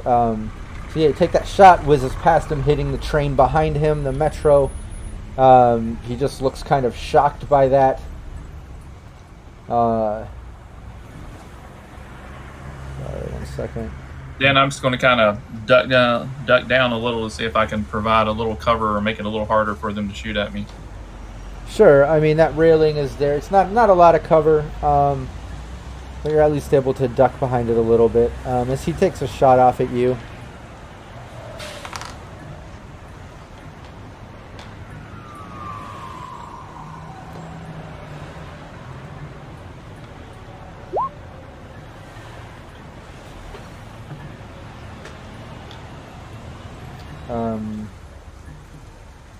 So yeah, take that shot, whizzes past him, hitting the train behind him, the metro. He just looks kind of shocked by that. Sorry, 1 second. Then I'm just going to kind of duck down a little to see if I can provide a little cover or make it a little harder for them to shoot at me. Sure, I mean, that railing is there. It's not a lot of cover, but you're at least able to duck behind it a little bit. As he takes a shot off at you.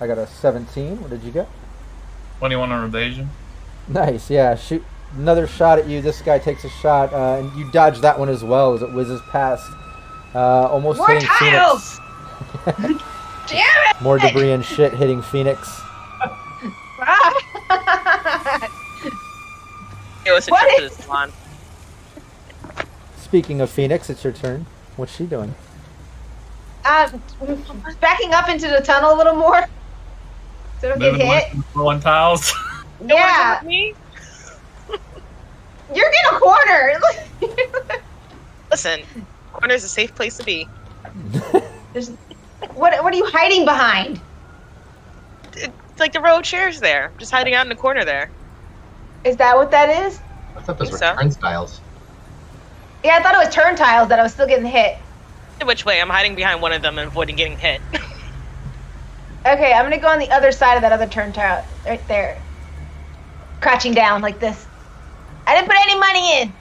I got a 17. What did you get? 21 on evasion. Nice, yeah. Shoot another shot at you. This guy takes a shot, and you dodge that one as well as it whizzes past. Almost More hitting tiles! Phoenix. Damn it! More debris and shit hitting Phoenix. It was a What trip to is- the salon. Speaking of Phoenix, it's your turn. What's she doing? Backing up into the tunnel a little more. So don't get Moving away hit. from throwing tiles. Yeah. Me? You're in a corner. Listen, corner's a safe place to be. What are you hiding behind? It's like the row of chairs there. Just hiding out in the corner there. Is that what that is? I thought those were So? turnstiles. Yeah, I thought it was turn tiles that I was still getting hit. Which way? I'm hiding behind one of them and avoiding getting hit. Okay, I'm gonna go on the other side of that other turn tile, right there. Crouching down like this. I didn't put any money in.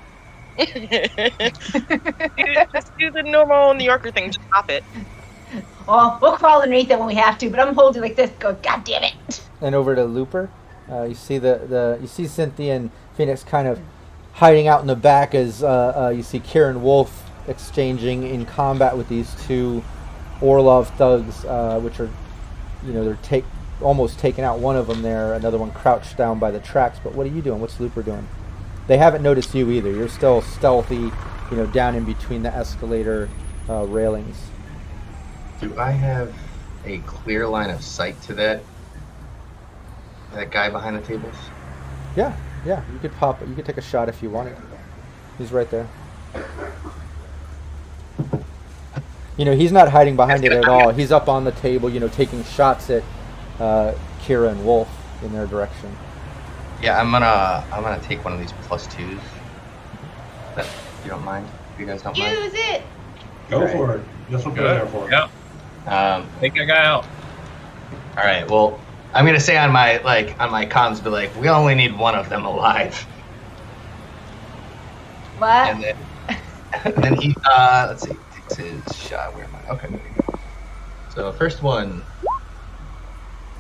Just do the normal New Yorker thing. Just pop it. Well, we'll crawl underneath it when we have to, but I'm holding like this. Go, God damn it! And over to Looper, you see you see Cynthia and Phoenix kind of hiding out in the back as you see Kieran Wolf exchanging in combat with these two Orlov thugs, which are, they're almost taking out one of them there. Another one crouched down by the tracks. But what are you doing? What's Looper doing? They haven't noticed you either. You're still stealthy, down in between the escalator railings. Do I have a clear line of sight to that guy behind the tables? Yeah. You could pop. You could take a shot if you wanted. He's right there. He's not hiding behind it at all. He's up on the table, taking shots at Kira and Wolf in their direction. Yeah, I'm gonna take one of these +2s. If you don't mind, if you guys don't mind. Use it. Go Right. for it. That's what they're there for. Yep. Take that guy out. All right. Well, I'm gonna say on my comms, be like, we only need one of them alive, What? and then he let's see, takes his shot. Where am I? Okay. There we go. So first one,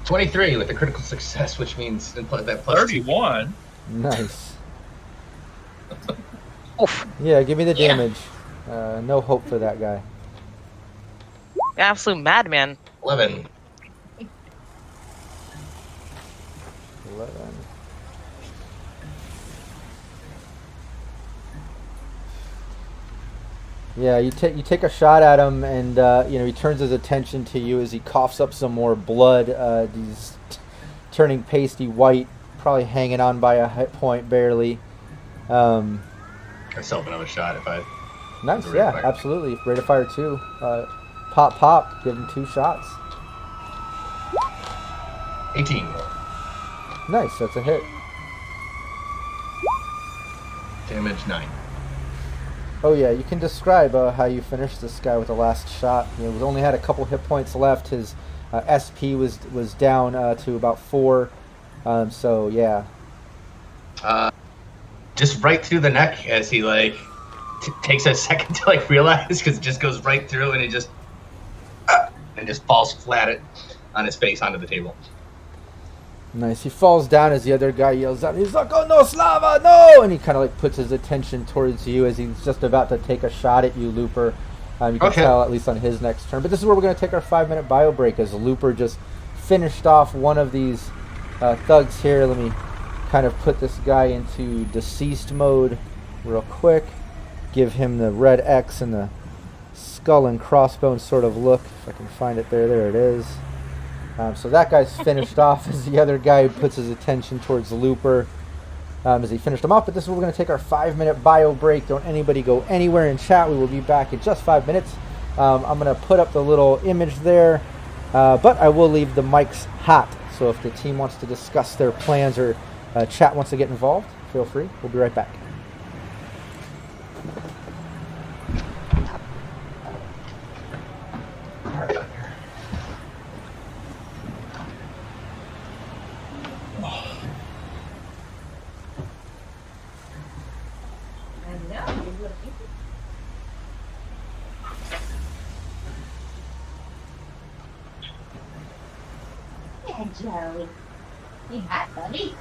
23 with a critical success, which means that +2. 31. Nice. Oof. Yeah, give me the Yeah. damage. No hope for that guy. Absolute madman. 11. 11. Yeah, you take a shot at him, and he turns his attention to you as he coughs up some more blood. He's turning pasty white, probably hanging on by a hit point barely. Myself another shot if I. Nice, Rate of yeah, fire. absolutely. Rate of fire 2. Pop, give him 2 shots. 18. Nice, that's a hit. Damage 9. Oh yeah, you can describe how you finished this guy with the last shot. We only had a couple hit points left. His SP was down to about 4. So yeah. Just right through the neck as he takes a second to realize, because it just goes right through and it just falls flat on his face onto the table. Nice. He falls down as the other guy yells out, he's like, "Oh no, Slava, no!" And he kind of puts his attention towards you as he's just about to take a shot at you, Looper. You can Okay. tell at least on his next turn. But this is where we're going to take our 5-minute bio break as Looper just finished off one of these thugs here. Let me kind of put this guy into deceased mode real quick. Give him the red X and the skull and crossbones sort of look. If I can find it there. There it is. So that guy's finished off as the other guy puts his attention towards Looper as he finished him off. But this is where we're going to take our 5-minute bio break. Don't anybody go anywhere in chat. We will be back in just 5 minutes. I'm going to put up the little image there, but I will leave the mics hot. So if the team wants to discuss their plans or chat wants to get involved, feel free. We'll be right back. Joey. You hot, buddy.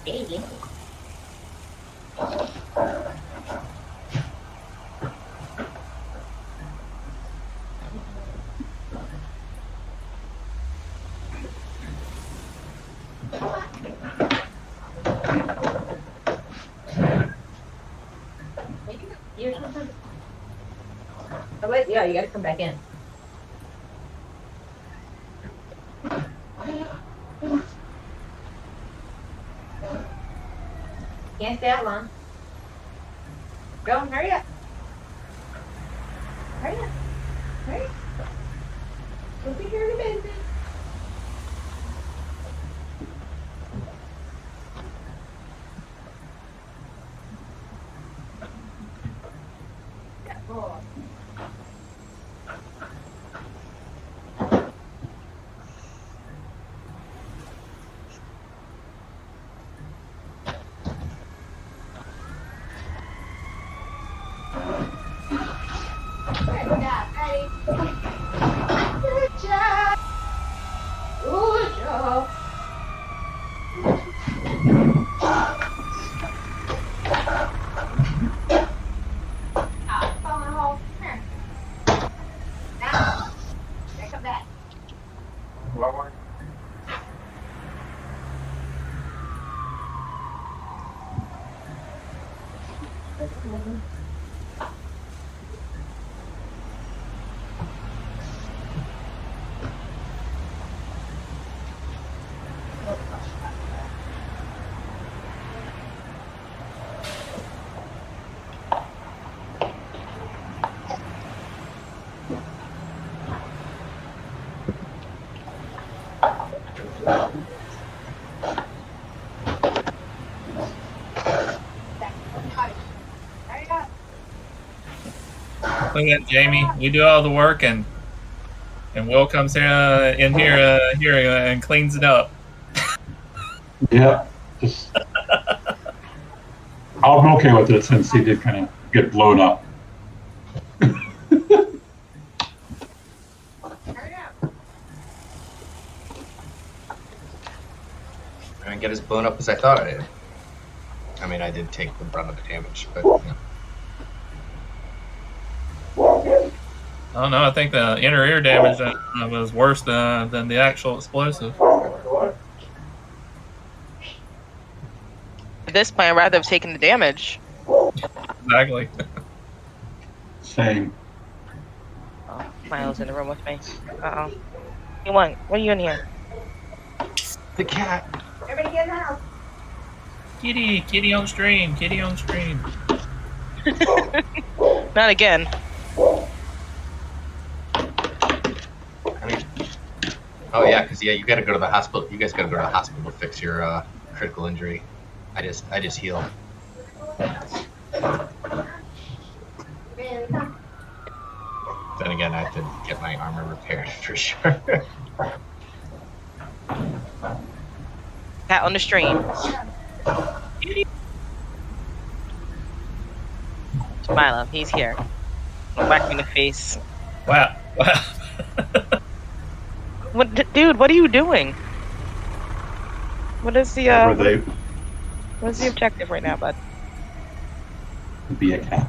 Baby. Oh, wait, yeah, you gotta come back in. Can't stay out long. Go, hurry up. Hurry up. Hurry up. Go take care of your business. Oh. Good job, ready? Good job. Good job. Ah, fall in the hole. Come here. Now, here, come back. Hurry up. Look at Jamie. We do all the work, and Will comes in here and cleans it up. Yeah, just I'm okay with it since he did kind of get blown up. Hurry up. blown up as I thought I did. I mean, I did take the brunt of the damage, but you know. I don't know. I think the inner ear damage was worse than the actual explosive. At this point, I'd rather have taken the damage. Exactly. Same. Oh, Milo's in the room with me. Uh-oh. You want? What are you in here? The cat. Everybody get in the house. Kitty on stream. Kitty on stream. Not again. I mean, oh yeah, because you got to go to the hospital. You guys got to go to the hospital to fix your critical injury. I just heal. Then again, I have to get my armor repaired for sure. Cat on the stream. Milo, he's here. Whack me in the face. Wow. What, dude? What are you doing? What is the Were they what's the objective right now, bud? be a cat?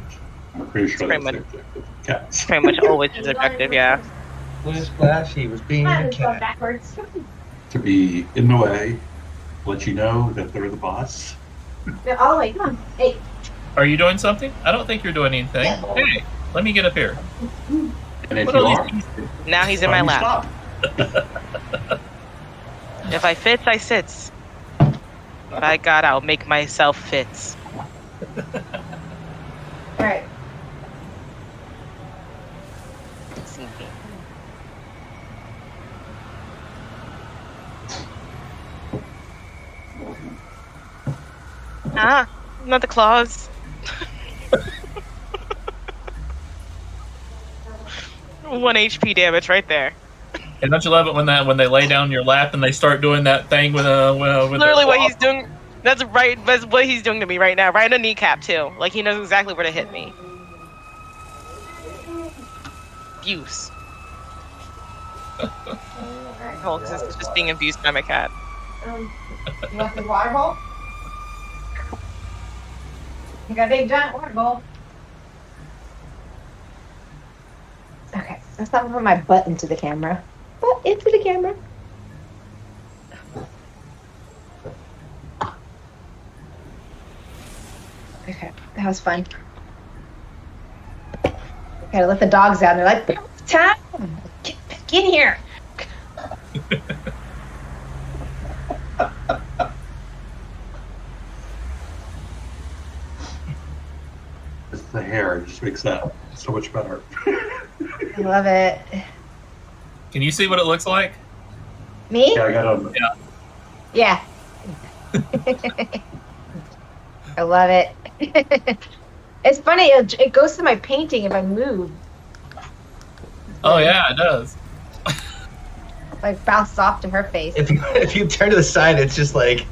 I'm pretty sure Pretty that's the much. objective. Cats. Pretty much always his objective, yeah. Newsflash, he was being a cat. Backwards. To be in the way, let you know that they're the boss. No, all the way. Come on. Hey. Are you doing something? I don't think you're doing anything. Hey, let me get up here. And if What you are are, these- Now he's in my you lap. stop. If I fits, I sits. By God, I'll make myself fits. All right. Ah, not the claws. One HP damage right there. And don't you love it when they lay down in your lap and they start doing that thing with Literally what he's doing. That's right. That's what he's doing to me right now. Right in the kneecap too. Like he knows exactly where to hit me. Abuse. Oh, this is just being abused by my cat. You want the water bowl? You got a big giant water bowl. Okay, let's not put my butt into the camera. Butt into the camera. Okay, that was fun. Gotta let the dogs out. And they're like, time, get back in here. It's the hair. It just makes that so much better. I love it. Can you see what it looks like? Me? Yeah, I got on. Yeah. I love it. It's funny. It goes to my painting if I move. Oh yeah, it does. Like bounce off to her face. If you turn to the side, it's just like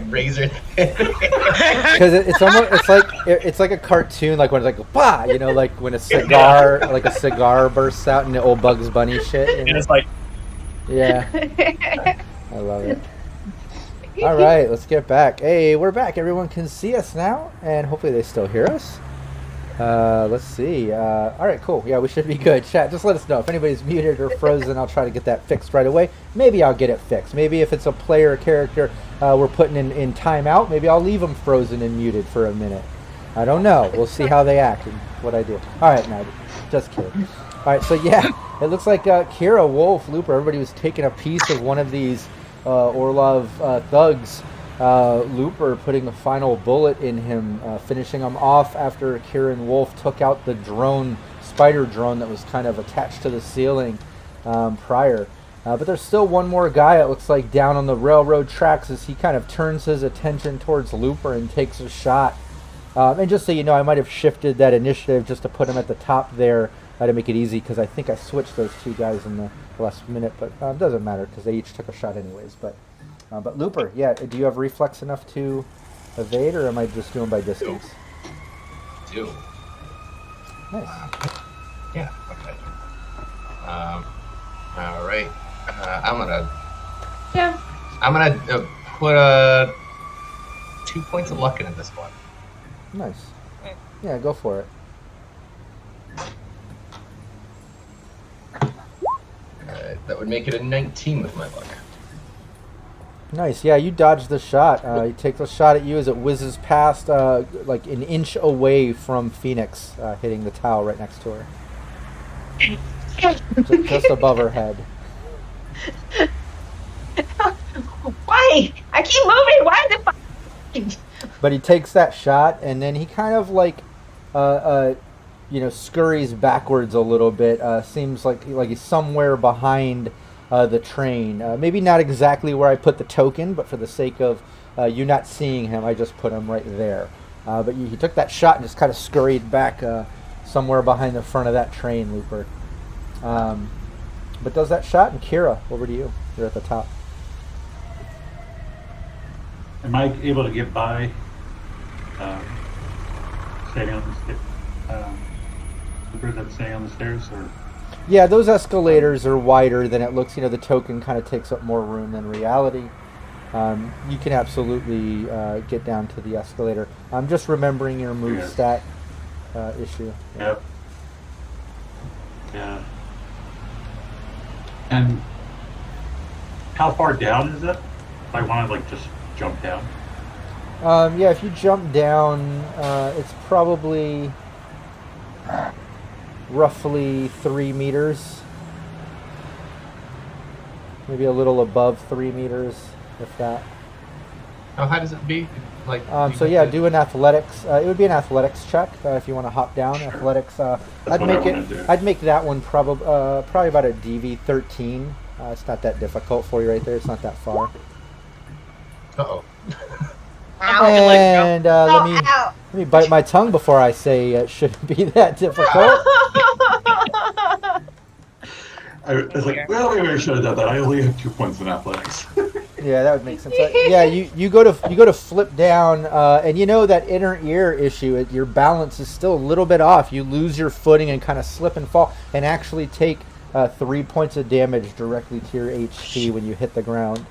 razor thin. Because it's like a cartoon, like when it's like bah, you know, like when a cigar bursts out in the old Bugs Bunny shit. You And know? it's like Yeah, I love it. All right, let's get back. Hey, we're back. Everyone can see us now, and hopefully they still hear us. Let's see. All right, cool. Yeah, we should be good. Chat, just let us know if anybody's muted or frozen. I'll try to get that fixed right away. Maybe I'll get it fixed. Maybe if it's a player or character we're putting in timeout, maybe I'll leave them frozen and muted for a minute. I don't know. We'll see how they act and what I do. All right, no, just kidding. All right, so yeah, it looks like Kira, Wolf, Looper, everybody was taking a piece of one of these Orlov thugs. Looper putting a final bullet in him, finishing him off after Kira and Wolf took out the spider drone that was kind of attached to the ceiling prior. But there's still one more guy, it looks like, down on the railroad tracks as he kind of turns his attention towards Looper and takes a shot. And just so you know, I might have shifted that initiative just to put him at the top there to make it easy, because I think I switched those two guys in the last minute, but it doesn't matter because they each took a shot anyways. But Looper, yeah, do you have reflex enough to evade, or am I just doing by distance? Do. Nice. Yeah. Okay. All right. I'm gonna put 2 points of luck into this one. Nice. Yeah, go for it. That would make it a 19 with my luck. Nice. Yeah, you dodged the shot. He takes a shot at you as it whizzes past, like an inch away from Phoenix, hitting the towel right next to her. Just above her head. Why? I keep moving. Why is it? But he takes that shot, and then he kind of like, scurries backwards a little bit. Seems like he's somewhere behind the train. Maybe not exactly where I put the token, but for the sake of you not seeing him, I just put him right there. But he took that shot and just kind of scurried back somewhere behind the front of that train, Looper. But does that shot, and Kira, over to you. You're at the top. Am I able to get by staying on the stairs? That's staying on the stairs, or? Yeah, those escalators are wider than it looks. The token kind of takes up more room than reality. You can absolutely get down to the escalator. I'm just remembering your move stat issue. Yep. Yeah. And how far down is it? If I want to just jump down. Yeah, if you jump down, it's probably roughly 3 meters. Maybe a little above 3 meters, if that. How high does it be? So yeah, do an athletics. It would be an athletics check if you want to hop down. Athletics. I'd make that one probably about a DV 13. It's not that difficult for you right there. It's not that far. Uh-oh. And let me bite my tongue before I say it shouldn't be that difficult. I was like, well, maybe I should have done that. I only have 2 points in athletics. Yeah, that would make sense. Yeah, you go to flip down, and that inner ear issue. Your balance is still a little bit off. You lose your footing and kind of slip and fall, and actually take 3 points of damage directly to your HP when you hit the ground.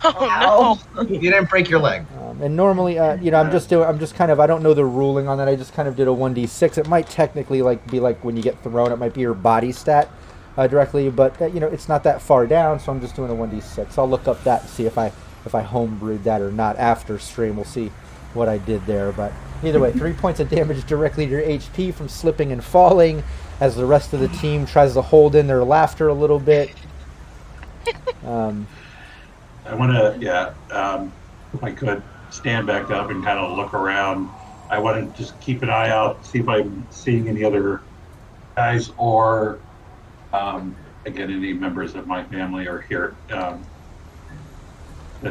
Oh no! You didn't break your leg. And normally, I don't know the ruling on that. I just kind of did a 1d6. It might technically be like when you get thrown. It might be your body stat directly, but it's not that far down. So I'm just doing a 1d6. I'll look up that and see if I homebrewed that or not after stream. We'll see what I did there. But either way, 3 points of damage directly to your HP from slipping and falling, as the rest of the team tries to hold in their laughter a little bit. I want to, if I could, stand back up and kind of look around. I want to just keep an eye out, see if I'm seeing any other guys or, again, any members of my family are here. Then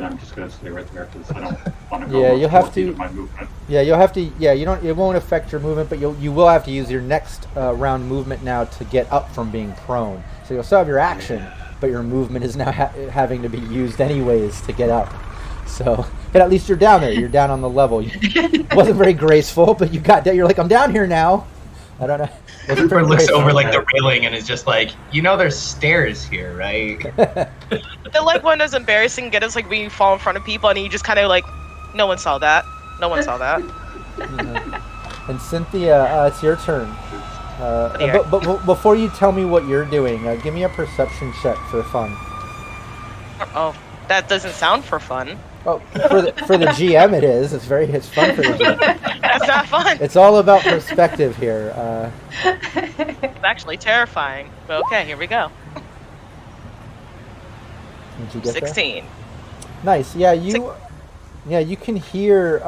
I'm just going to stay right there because I don't want to go. Yeah, you'll have to. My movement. Yeah, you'll have to. Yeah, you don't. It won't affect your movement, but you will have to use your next round movement now to get up from being prone. So you'll still have your action, but your movement is now having to be used anyways to get up. So, but at least you're down there. You're down on the level. It wasn't very graceful, but you got down. You're like, I'm down here now. I don't know. Cooper looks over the railing and is just like, there's stairs here, right? The one that's embarrassing get us when you fall in front of people and you just kind of no one saw that. No one saw that. And Cynthia, it's your turn. But before you tell me what you're doing, give me a perception check for fun. Oh, that doesn't sound for fun. Oh, for the GM it is. It's fun for the GM. That's not fun. It's all about perspective here. It's actually terrifying. But okay, here we go. Did you get 16. There? Nice. Yeah, you can hear.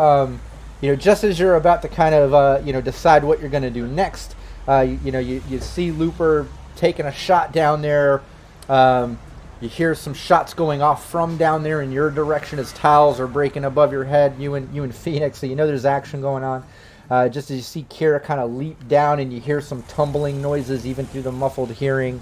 Just as you're about to kind of decide what you're going to do next. You see Looper taking a shot down there. You hear some shots going off from down there in your direction as tiles are breaking above your head. You and Phoenix, so there's action going on. Just as you see Kira kind of leap down, and you hear some tumbling noises even through the muffled hearing.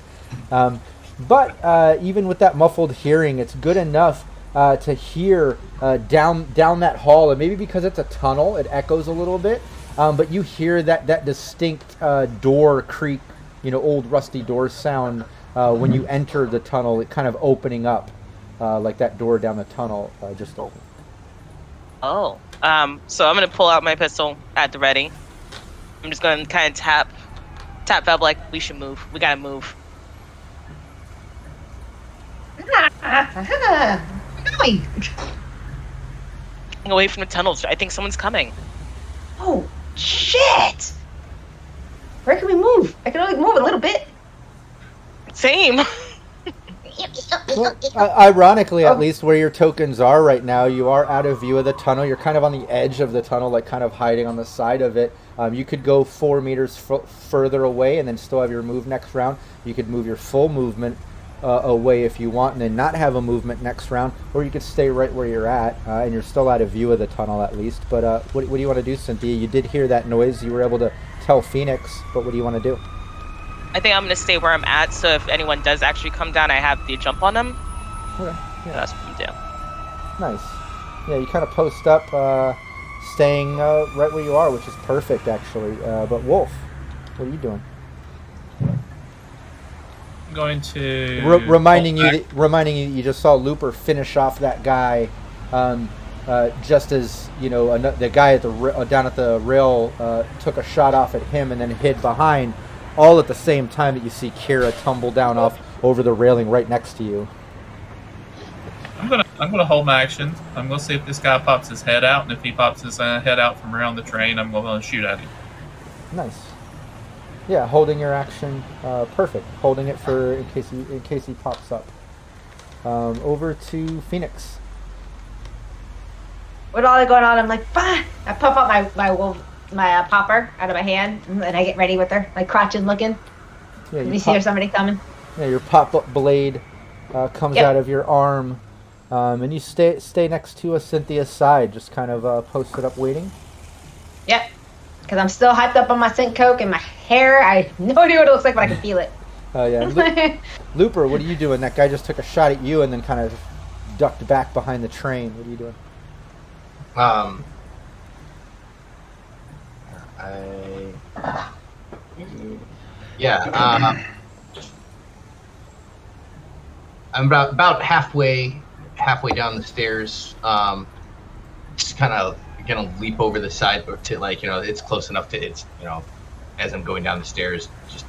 But even with that muffled hearing, it's good enough to hear down that hall, and maybe because it's a tunnel, it echoes a little bit. But you hear that distinct door creak, old rusty door sound when you enter the tunnel, it kind of opening up like that door down the tunnel just opened. Oh. So I'm gonna pull out my pistol at the ready. I'm just gonna kind of tap Val like, we should move. We gotta move. Going. Away from the tunnels. I think someone's coming. Oh shit! Where can we move? I can only move a little bit. Same. Well, ironically, at least where your tokens are right now, you are out of view of the tunnel. You're kind of on the edge of the tunnel, like kind of hiding on the side of it. You could go 4 meters further away and then still have your move next round. You could move your full movement away if you want and then not have a movement next round, or you could stay right where you're at and you're still out of view of the tunnel at least. But what do you want to do, Cynthia? You did hear that noise. You were able to tell Phoenix, but what do you want to do? I think I'm gonna stay where I'm at, so if anyone does actually come down, I have the jump on them. Okay. Yeah. That's what I'm doing. Nice. Yeah, you kind of post up, staying right where you are, which is perfect, actually. But Wolf, what are you doing? I'm going to reminding you you just saw Looper finish off that guy, just as the guy at the down at the rail took a shot off at him and then hid behind. All at the same time that you see Kira tumble down off over the railing right next to you. I'm gonna hold my action. I'm gonna see if this guy pops his head out, and if he pops his head out from around the train, I'm gonna shoot at him. Nice. Yeah, holding your action, perfect. Holding it for in case he pops up. Over to Phoenix. With all that going on, I'm like, bah! I puff out my popper out of my hand, and I get ready with her, like crouching, looking. Yeah, Let me see if somebody coming. Yeah, your pop-up blade comes out of your arm, and you stay next to Cynthia's side, just kind of posted up waiting. Yep, because I'm still hyped up on my scent coke and my hair. I have no idea what it looks like, but I can feel it. Oh yeah, Looper, what are you doing? That guy just took a shot at you and then kind of ducked back behind the train. What are you doing? I'm about halfway down the stairs. Just kind of gonna leap over the side to it's close enough to as I'm going down the stairs, just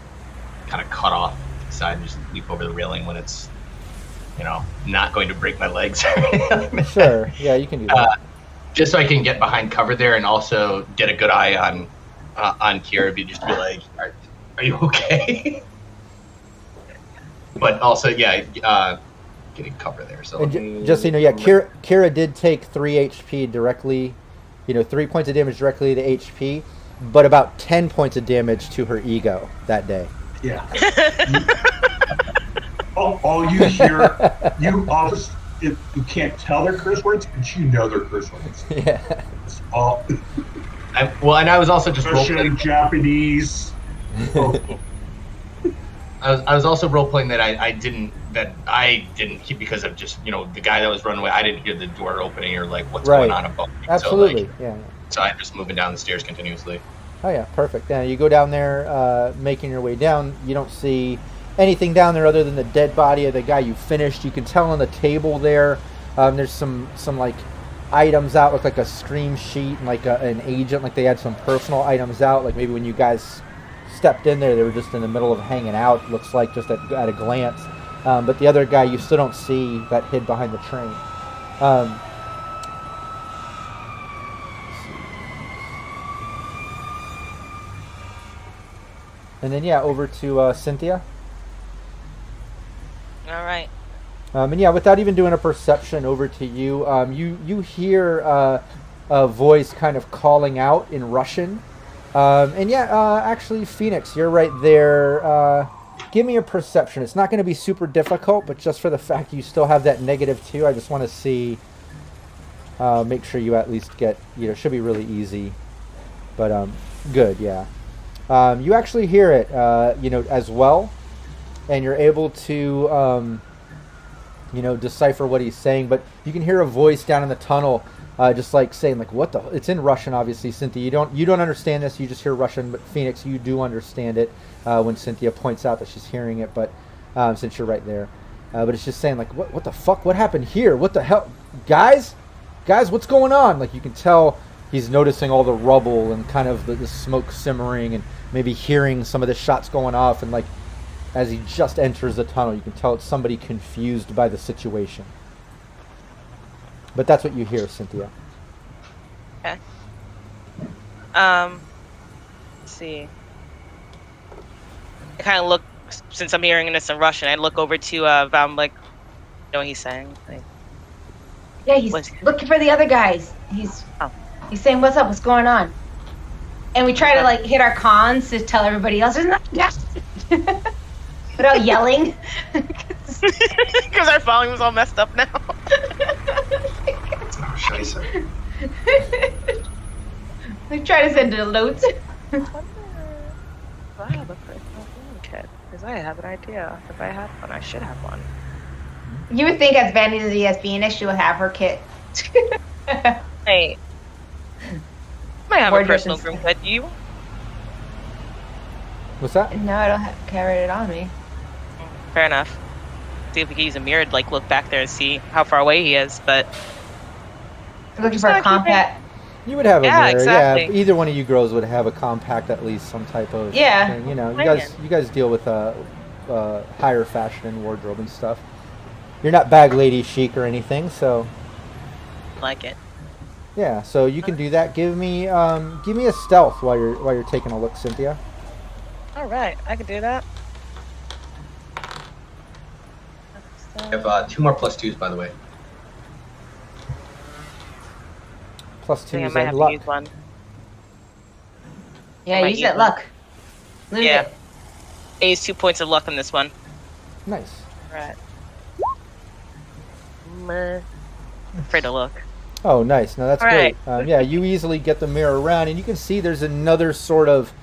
kind of cut off the side and just leap over the railing when it's not going to break my legs. Sure, yeah, you can do that. Just so I can get behind cover there and also get a good eye on Kira, just be like, are you okay? But also, getting cover there. So just so you know, Kira did take 3 HP directly, 3 points of damage directly to HP, but about 10 points of damage to her ego that day. Yeah. all you hear, you can't tell they're curse words, but you know they're curse words. Yeah. It's all. And I was also just Russian, Japanese. I was also role playing that I didn't keep because of just the guy that was running away. I didn't hear the door opening or like what's going on above me. Absolutely, So I'm just moving down the stairs continuously. Oh yeah, perfect. Yeah, you go down there, making your way down. You don't see anything down there other than the dead body of the guy you finished. You can tell on the table there, there's some like items out, look like a scream sheet and like an agent, like they had some personal items out, like maybe when you guys stepped in there, they were just in the middle of hanging out, looks like just at a glance. But the other guy you still don't see that hid behind the train. And then over to Cynthia. All right. And without even doing a perception, over to you. You hear a voice kind of calling out in Russian. Actually, Phoenix, you're right there. Give me a perception. It's not going to be super difficult, but just for the fact you still have that -2, I just want to see. Make sure you at least get. Should be really easy, but good, yeah. You actually hear it, as well, and you're able to. Decipher what he's saying, but you can hear a voice down in the tunnel, just like saying, like, what the? It's in Russian, obviously, Cynthia. You don't understand this. You just hear Russian, but Phoenix, you do understand it when Cynthia points out that she's hearing it. But since you're right there, but it's just saying like, what the fuck? What happened here? What the hell, guys? What's going on? Like you can tell he's noticing all the rubble and kind of the smoke simmering and maybe hearing some of the shots going off, and like as he just enters the tunnel, you can tell it's somebody confused by the situation. But that's what you hear, Cynthia. Okay. Let's see. I kind of look, since I'm hearing this in Russian, I look over to Vam, like, you know what he's saying? Like, Yeah, he's looking for the other guys. He's saying, "What's up? What's going on?" And we try to like hit our cons to tell everybody else, without yelling, because our volume's all messed up now. Oh, scheiße. We try to send notes. I have a personal healing kit, because I have an idea. If I had one, I should have one. You would think as vanity as Phoenix, she would have her kit. Hey, I have a Wardress personal and room kit. You? What's that? No, I don't carry it on me. Fair enough. See if we can use a mirror to like look back there and see how far away he is, but I'm looking for a compact. You would have a mirror, exactly. yeah. Either one of you girls would have a compact, at least some type of thing. You know, you guys deal with higher fashion and wardrobe and stuff. You're not bag lady chic or anything, so like it. yeah. So you can do that. Give me a stealth while you're taking a look, Cynthia. All right, I can do that. I have 2 more +2s, by the way. +2 I think I is might in have luck. to use one. Yeah, might use use that one. luck. Lose Yeah. it. I used 2 points of luck on this one. Nice. Right. Afraid to look. Oh, nice. No, that's All great. right. Yeah, you easily get the mirror around, and you can see there's another sort of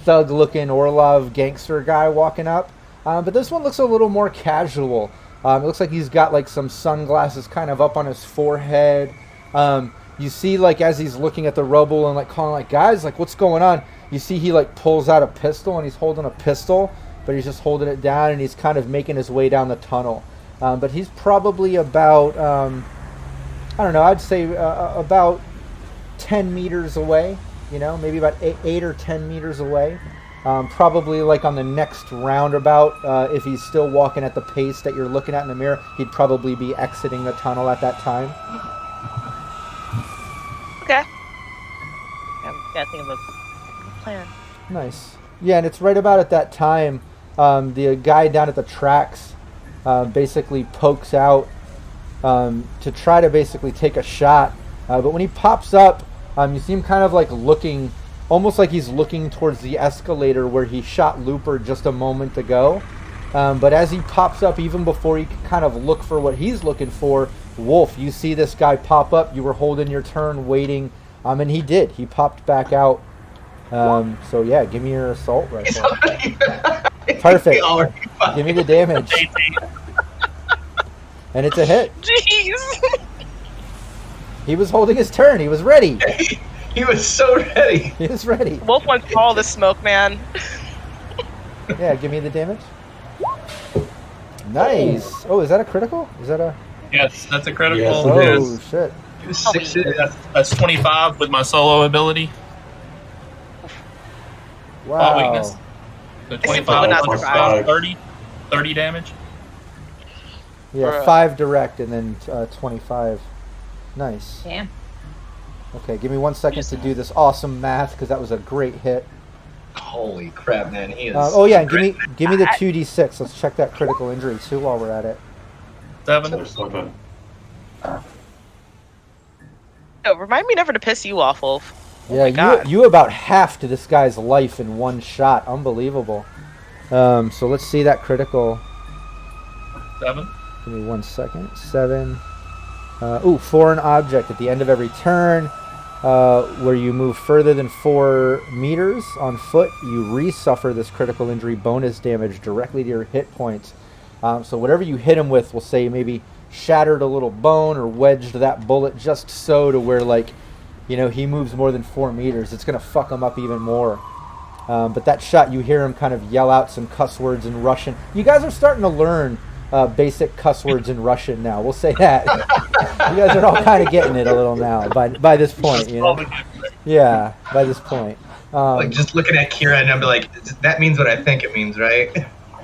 thug-looking Orlov gangster guy walking up. But this one looks a little more casual. It looks like he's got like some sunglasses kind of up on his forehead. You see, like, as he's looking at the rubble and like calling, like, guys, like, what's going on? You see he like pulls out a pistol, and he's holding a pistol, but he's just holding it down, and he's kind of making his way down the tunnel. But he's probably about, I don't know, I'd say about 10 meters away, you know, maybe about 8 or 10 meters away. Probably like on the next roundabout, if he's still walking at the pace that you're looking at in the mirror, he'd probably be exiting the tunnel at that time. Okay. I'm gonna think of a plan. Nice. Yeah, and it's right about at that time, the guy down at the tracks basically pokes out to try to basically take a shot. But when he pops up, you see him kind of like looking, almost like he's looking towards the escalator where he shot Looper just a moment ago. But as he pops up, even before he can kind of look for what he's looking for, Wolf, you see this guy pop up. You were holding your turn, waiting, and he did. He popped back out. So yeah, give me your assault rifle. Perfect. Give me the damage. And it's a hit. Jeez. He was holding his turn. He was ready. He was so ready. He was ready. Wolf wants all the smoke, man. Yeah, give me the damage. Nice. Oh, is that a critical? Is that a... Yes, that's a critical. Yes, Oh, it is. shit. He was 6 That's 25 with my solo ability. Wow. Weakness. So 25 not plus surprised. 30 damage. Yeah, 5 direct and then 25. Nice. Damn. Okay, give me 1 second to do this awesome math, because that was a great hit. Holy crap, man. He is. Oh yeah, and give me the 2d6. Let's check that critical injury too while we're at it. 7. They're slipping. Oh, remind me never to piss you off, Wolf. Oh Yeah, my God. you about halved this guy's life in one shot. Unbelievable. So let's see that critical. 7. Give me 1 second. 7. Foreign object at the end of every turn. Where you move further than 4 meters on foot, you re-suffer this critical injury bonus damage directly to your hit points. So whatever you hit him with, we'll say maybe shattered a little bone or wedged that bullet just so to where, like, you know, he moves more than 4 meters. It's going to fuck him up even more. But that shot, you hear him kind of yell out some cuss words in Russian. You guys are starting to learn basic cuss words in Russian now. We'll say that. You guys are all kind of getting it a little now by this point, you know? Yeah, by this point. Like just looking at Kira and I'm like, that means what I think it means, right?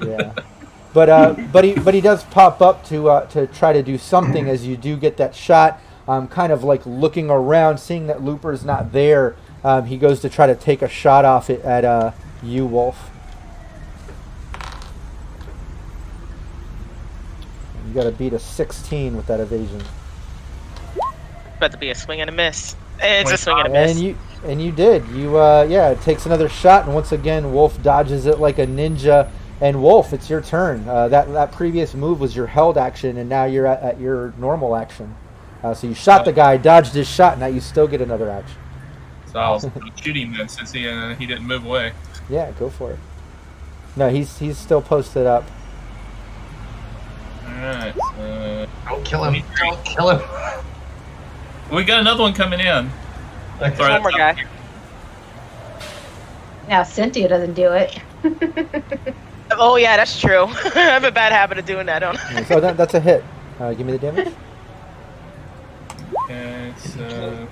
Yeah, but he does pop up to try to do something as you do get that shot. Kind of like looking around, seeing that Looper's not there. He goes to try to take a shot off it at you, Wolf. You got to beat a 16 with that evasion. About to be a swing and a miss. It's a swing and a miss. And you did. It takes another shot, and once again, Wolf dodges it like a ninja. And Wolf, it's your turn. That previous move was your held action, and now you're at your normal action. So you shot the guy, dodged his shot, now you still get another action. So I'll shoot him then, since he didn't move away. Yeah, go for it. No, he's still posted up. Alright, Don't kill him. Don't kill him. we got another one coming in. There's one more guy. Now Cynthia doesn't do it. Oh yeah, that's true. I have a bad habit of doing that, don't I? So that's a hit. Give me the damage. Okay, so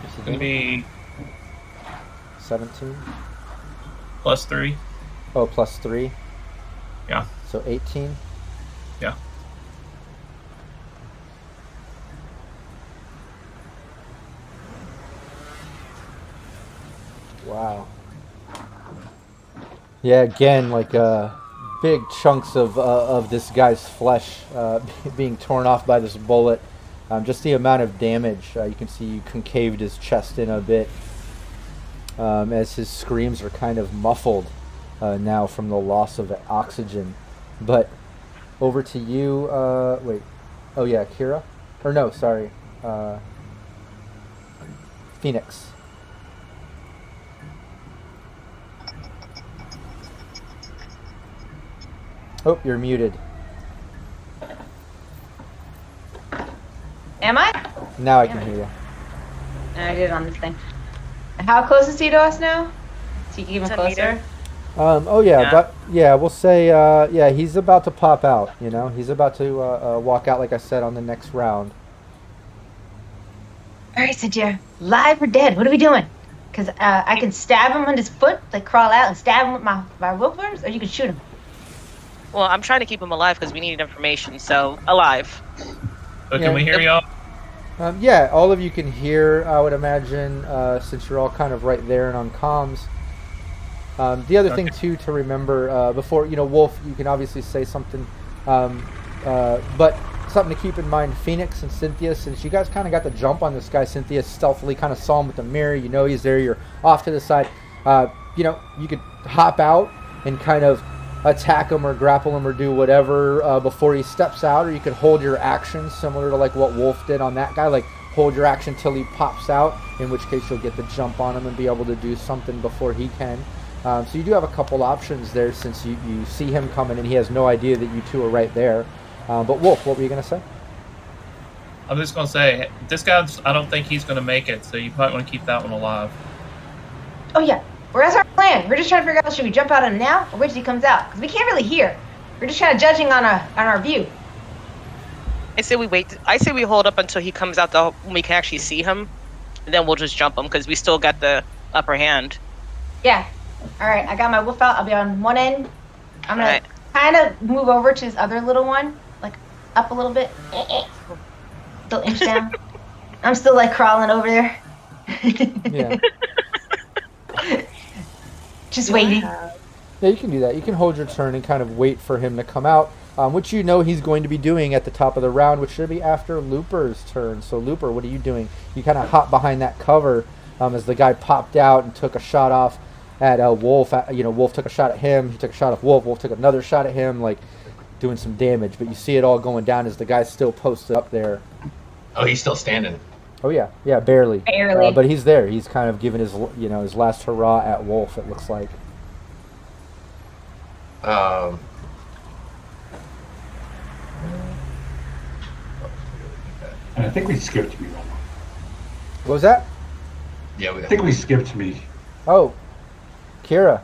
it's gonna be 17. +3. Oh, +3. Yeah. So 18. Yeah. Wow. Yeah, again, like big chunks of this guy's flesh being torn off by this bullet. Just the amount of damage. You can see you concaved his chest in a bit as his screams are kind of muffled now from the loss of oxygen. But over to you. Wait. Oh, yeah, Kira? Or no, sorry. Phoenix. Oh, you're muted. Am I? Now I can hear you. I did it on this thing. How close is he to us now? So you can even 10 closer? meter. Oh yeah, Yeah. but yeah, we'll say yeah, he's about to pop out. You know, he's about to walk out, like I said, on the next round. All right, Cynthia. Live or dead? What are we doing? Because I can stab him on his foot, like crawl out and stab him with my whippers, or you can shoot him. Well, I'm trying to keep him alive because we need information. So alive. So Yeah. can we hear y'all? Yeah, all of you can hear, I would imagine, since you're all kind of right there and on comms. The other thing, too, to remember, before, you know, Wolf, you can obviously say something, but something to keep in mind, Phoenix and Cynthia, since you guys kind of got the jump on this guy, Cynthia stealthily kind of saw him with the mirror, you know he's there, you're off to the side, you know, you could hop out and kind of attack him or grapple him or do whatever before he steps out, or you could hold your action similar to like what Wolf did on that guy, like hold your action till he pops out, in which case you'll get the jump on him and be able to do something before he can. So you do have a couple options there, since you see him coming and he has no idea that you two are right there. But Wolf, what were you going to say? I'm just gonna say this guy. I don't think he's gonna make it, so you probably want to keep that one alive. Oh, yeah. Well, that's our plan. We're just trying to figure out, should we jump out on him now or wait till he comes out? Because we can't really hear. We're just kind of judging on our view. I say we wait. I say we hold up until he comes out when we can actually see him, and then we'll just jump him because we still got the upper hand. Yeah. All right, I got my wolf out. I'll be on one end. I'm going Right. to kind of move over to this other little one, like up a little bit. Still inch down. I'm still like crawling over there. Yeah. Just waiting. Yeah, you can do that. You can hold your turn and kind of wait for him to come out, which you know he's going to be doing at the top of the round, which should be after Looper's turn. So, Looper, what are you doing? You kind of hop behind that cover as the guy popped out and took a shot off at Wolf. You know, Wolf took a shot at him. He took a shot at Wolf. Wolf took another shot at him, like doing some damage. But you see it all going down as the guy's still posted up there. Oh, he's still standing. Oh yeah, yeah, barely. Barely. But he's there. He's kind of giving his, you know, his last hurrah at Wolf. It looks like. And I think we skipped me one. What was that? yeah, I think we skipped me. Oh, Kira.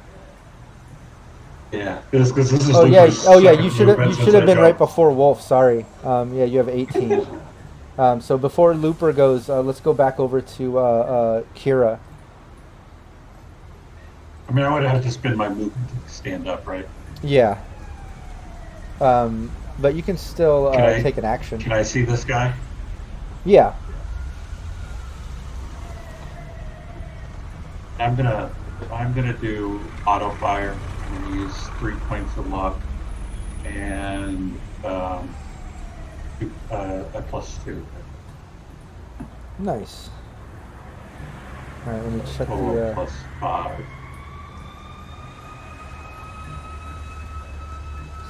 Yeah, because this is. Oh yeah, Looper's oh yeah. second You should have movement since been I right jumped. before Wolf. Sorry. Yeah, you have 18. So before Looper goes, let's go back over to Kira. I mean, I would have to spend my movement to stand up, right? Yeah. But you can still Can I- take an action. Can I see this guy? Yeah. I'm gonna do auto fire. I'm gonna use 3 points of luck and a +2. Nice. All right, let me check Total the. +5.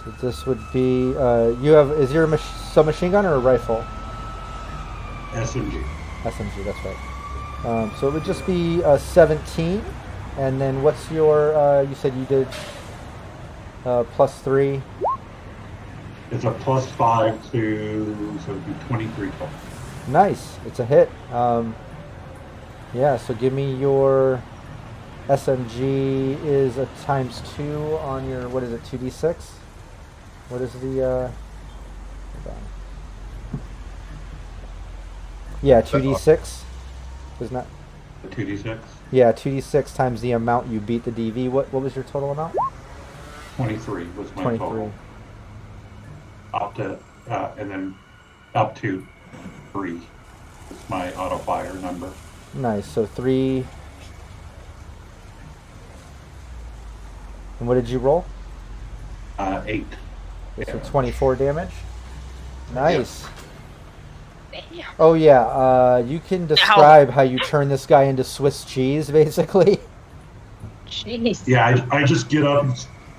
So this would be. You have. Is your submachine gun or a rifle? SMG. SMG. That's right. So it would just be 17, and then what's your? You said you did +3. It's a +5 to, so it'd be 23 total. Nice. It's a hit. Yeah. So give me your SMG is a ×2 on your. What is it? 2d6. What is the? Hold on. Yeah, 2d6. Isn't that? The 2d6. Yeah, 2d6 times the amount you beat the DV. What was your total amount? 23 was my 23. total. Up to, and then up to 3 is my auto fire number. Nice. So 3. And what did you roll? 8. So 24 damage. Nice. Damn. Oh yeah. You can describe how you turn this guy into Swiss cheese, basically. Jeez. Yeah, I just get up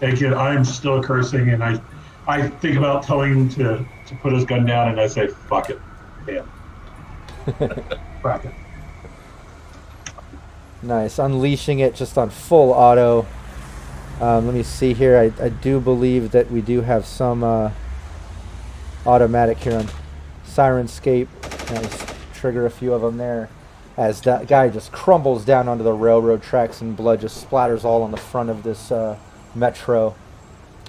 and I'm still cursing, and I think about telling him to put his gun down, and I say, fuck it. Damn. Crack it. Nice. Unleashing it just on full auto. Let me see here. I do believe that we do have some automatic here on Sirenscape. Nice. Trigger a few of them there. As that guy just crumbles down onto the railroad tracks and blood just splatters all on the front of this metro.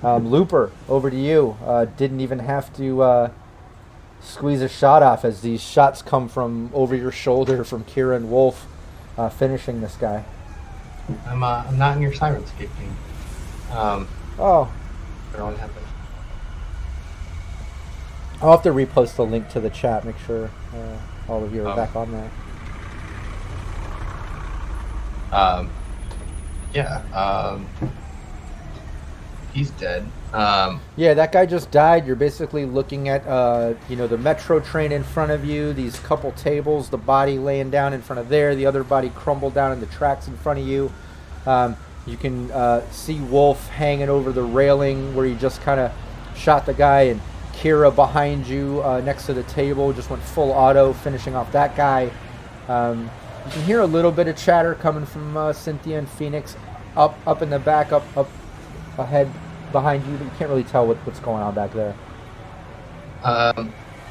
Looper, over to you. Didn't even have to squeeze a shot off as these shots come from over your shoulder from Kira and Wolf, finishing this guy. I'm not in your Sirenscape game. Oh, I don't know what happened. I'll have to repost the link to the chat. Make sure all of you are back on there. He's dead. Yeah, that guy just died. You're basically looking at, the metro train in front of you, these couple tables, the body laying down in front of there, the other body crumbled down in the tracks in front of you. You can see Wolf hanging over the railing where you just kind of shot the guy, and Kira behind you next to the table just went full auto, finishing off that guy. You can hear a little bit of chatter coming from Cynthia and Phoenix up in the back, up ahead behind you. But you can't really tell what's going on back there.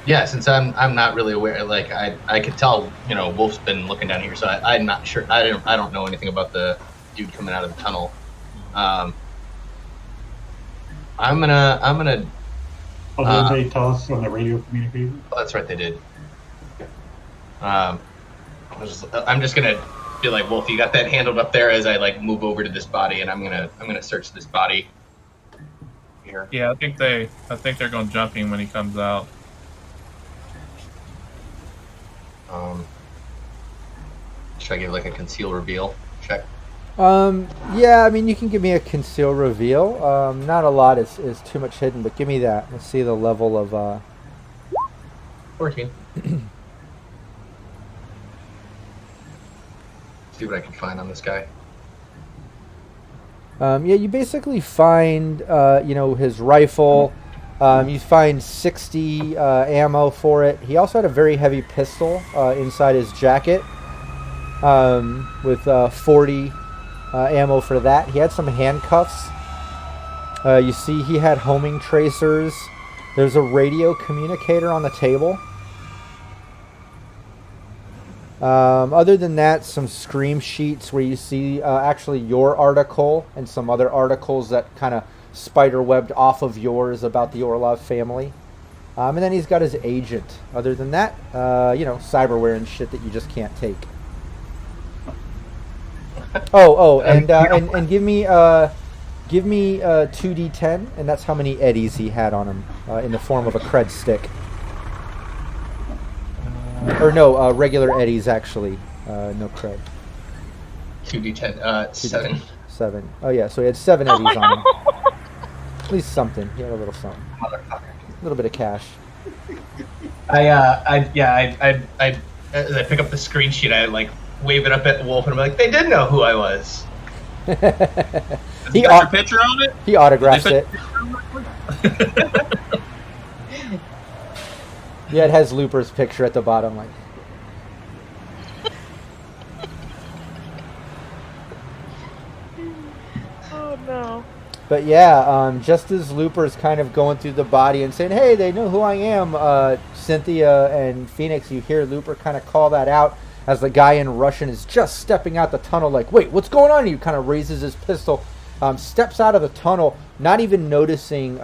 Yeah, since I'm not really aware. Like I could tell, Wolf's been looking down here, so I'm not sure. I don't know anything about the dude coming out of the tunnel. I'm gonna. Oh, did they tell us on the radio communication? Oh, that's right, they did. I'm just gonna be like, Wolf, you got that handled up there as I move over to this body, and I'm gonna search this body here. Yeah, I think they're going to jump him when he comes out. Should I give a conceal reveal check? Yeah, I mean, you can give me a conceal reveal. Not a lot is too much hidden, but give me that. Let's see the level of 14. See what I can find on this guy. Yeah, you basically find his rifle. You find 60 ammo for it. He also had a very heavy pistol inside his jacket with 40 ammo for that. He had some handcuffs. You see he had homing tracers. There's a radio communicator on the table. Other than that, some scream sheets where you see actually your article and some other articles that kind of spider-webbed off of yours about the Orlov family. And then he's got his agent. Other than that, cyberware and shit that you just can't take. And give me 2d10, and that's how many eddies he had on him in the form of a cred stick. Regular eddies actually, no cred. 2d10, 7. 7. Oh yeah, so he had 7 eddies on him. At least something. He had a little something. Motherfucker. A little bit of cash. I pick up the screen sheet. I like wave it up at Wolf, and I'm like, they did know who I was. You got your picture on it? He autographs it. Yeah, it has Looper's picture at the bottom, like. Oh no. But yeah, just as Looper's kind of going through the body and saying, "Hey, they know who I am," Cynthia and Phoenix, you hear Looper kind of call that out as the guy in Russian is just stepping out the tunnel, like, "Wait, what's going on?" He kind of raises his pistol, steps out of the tunnel, not even noticing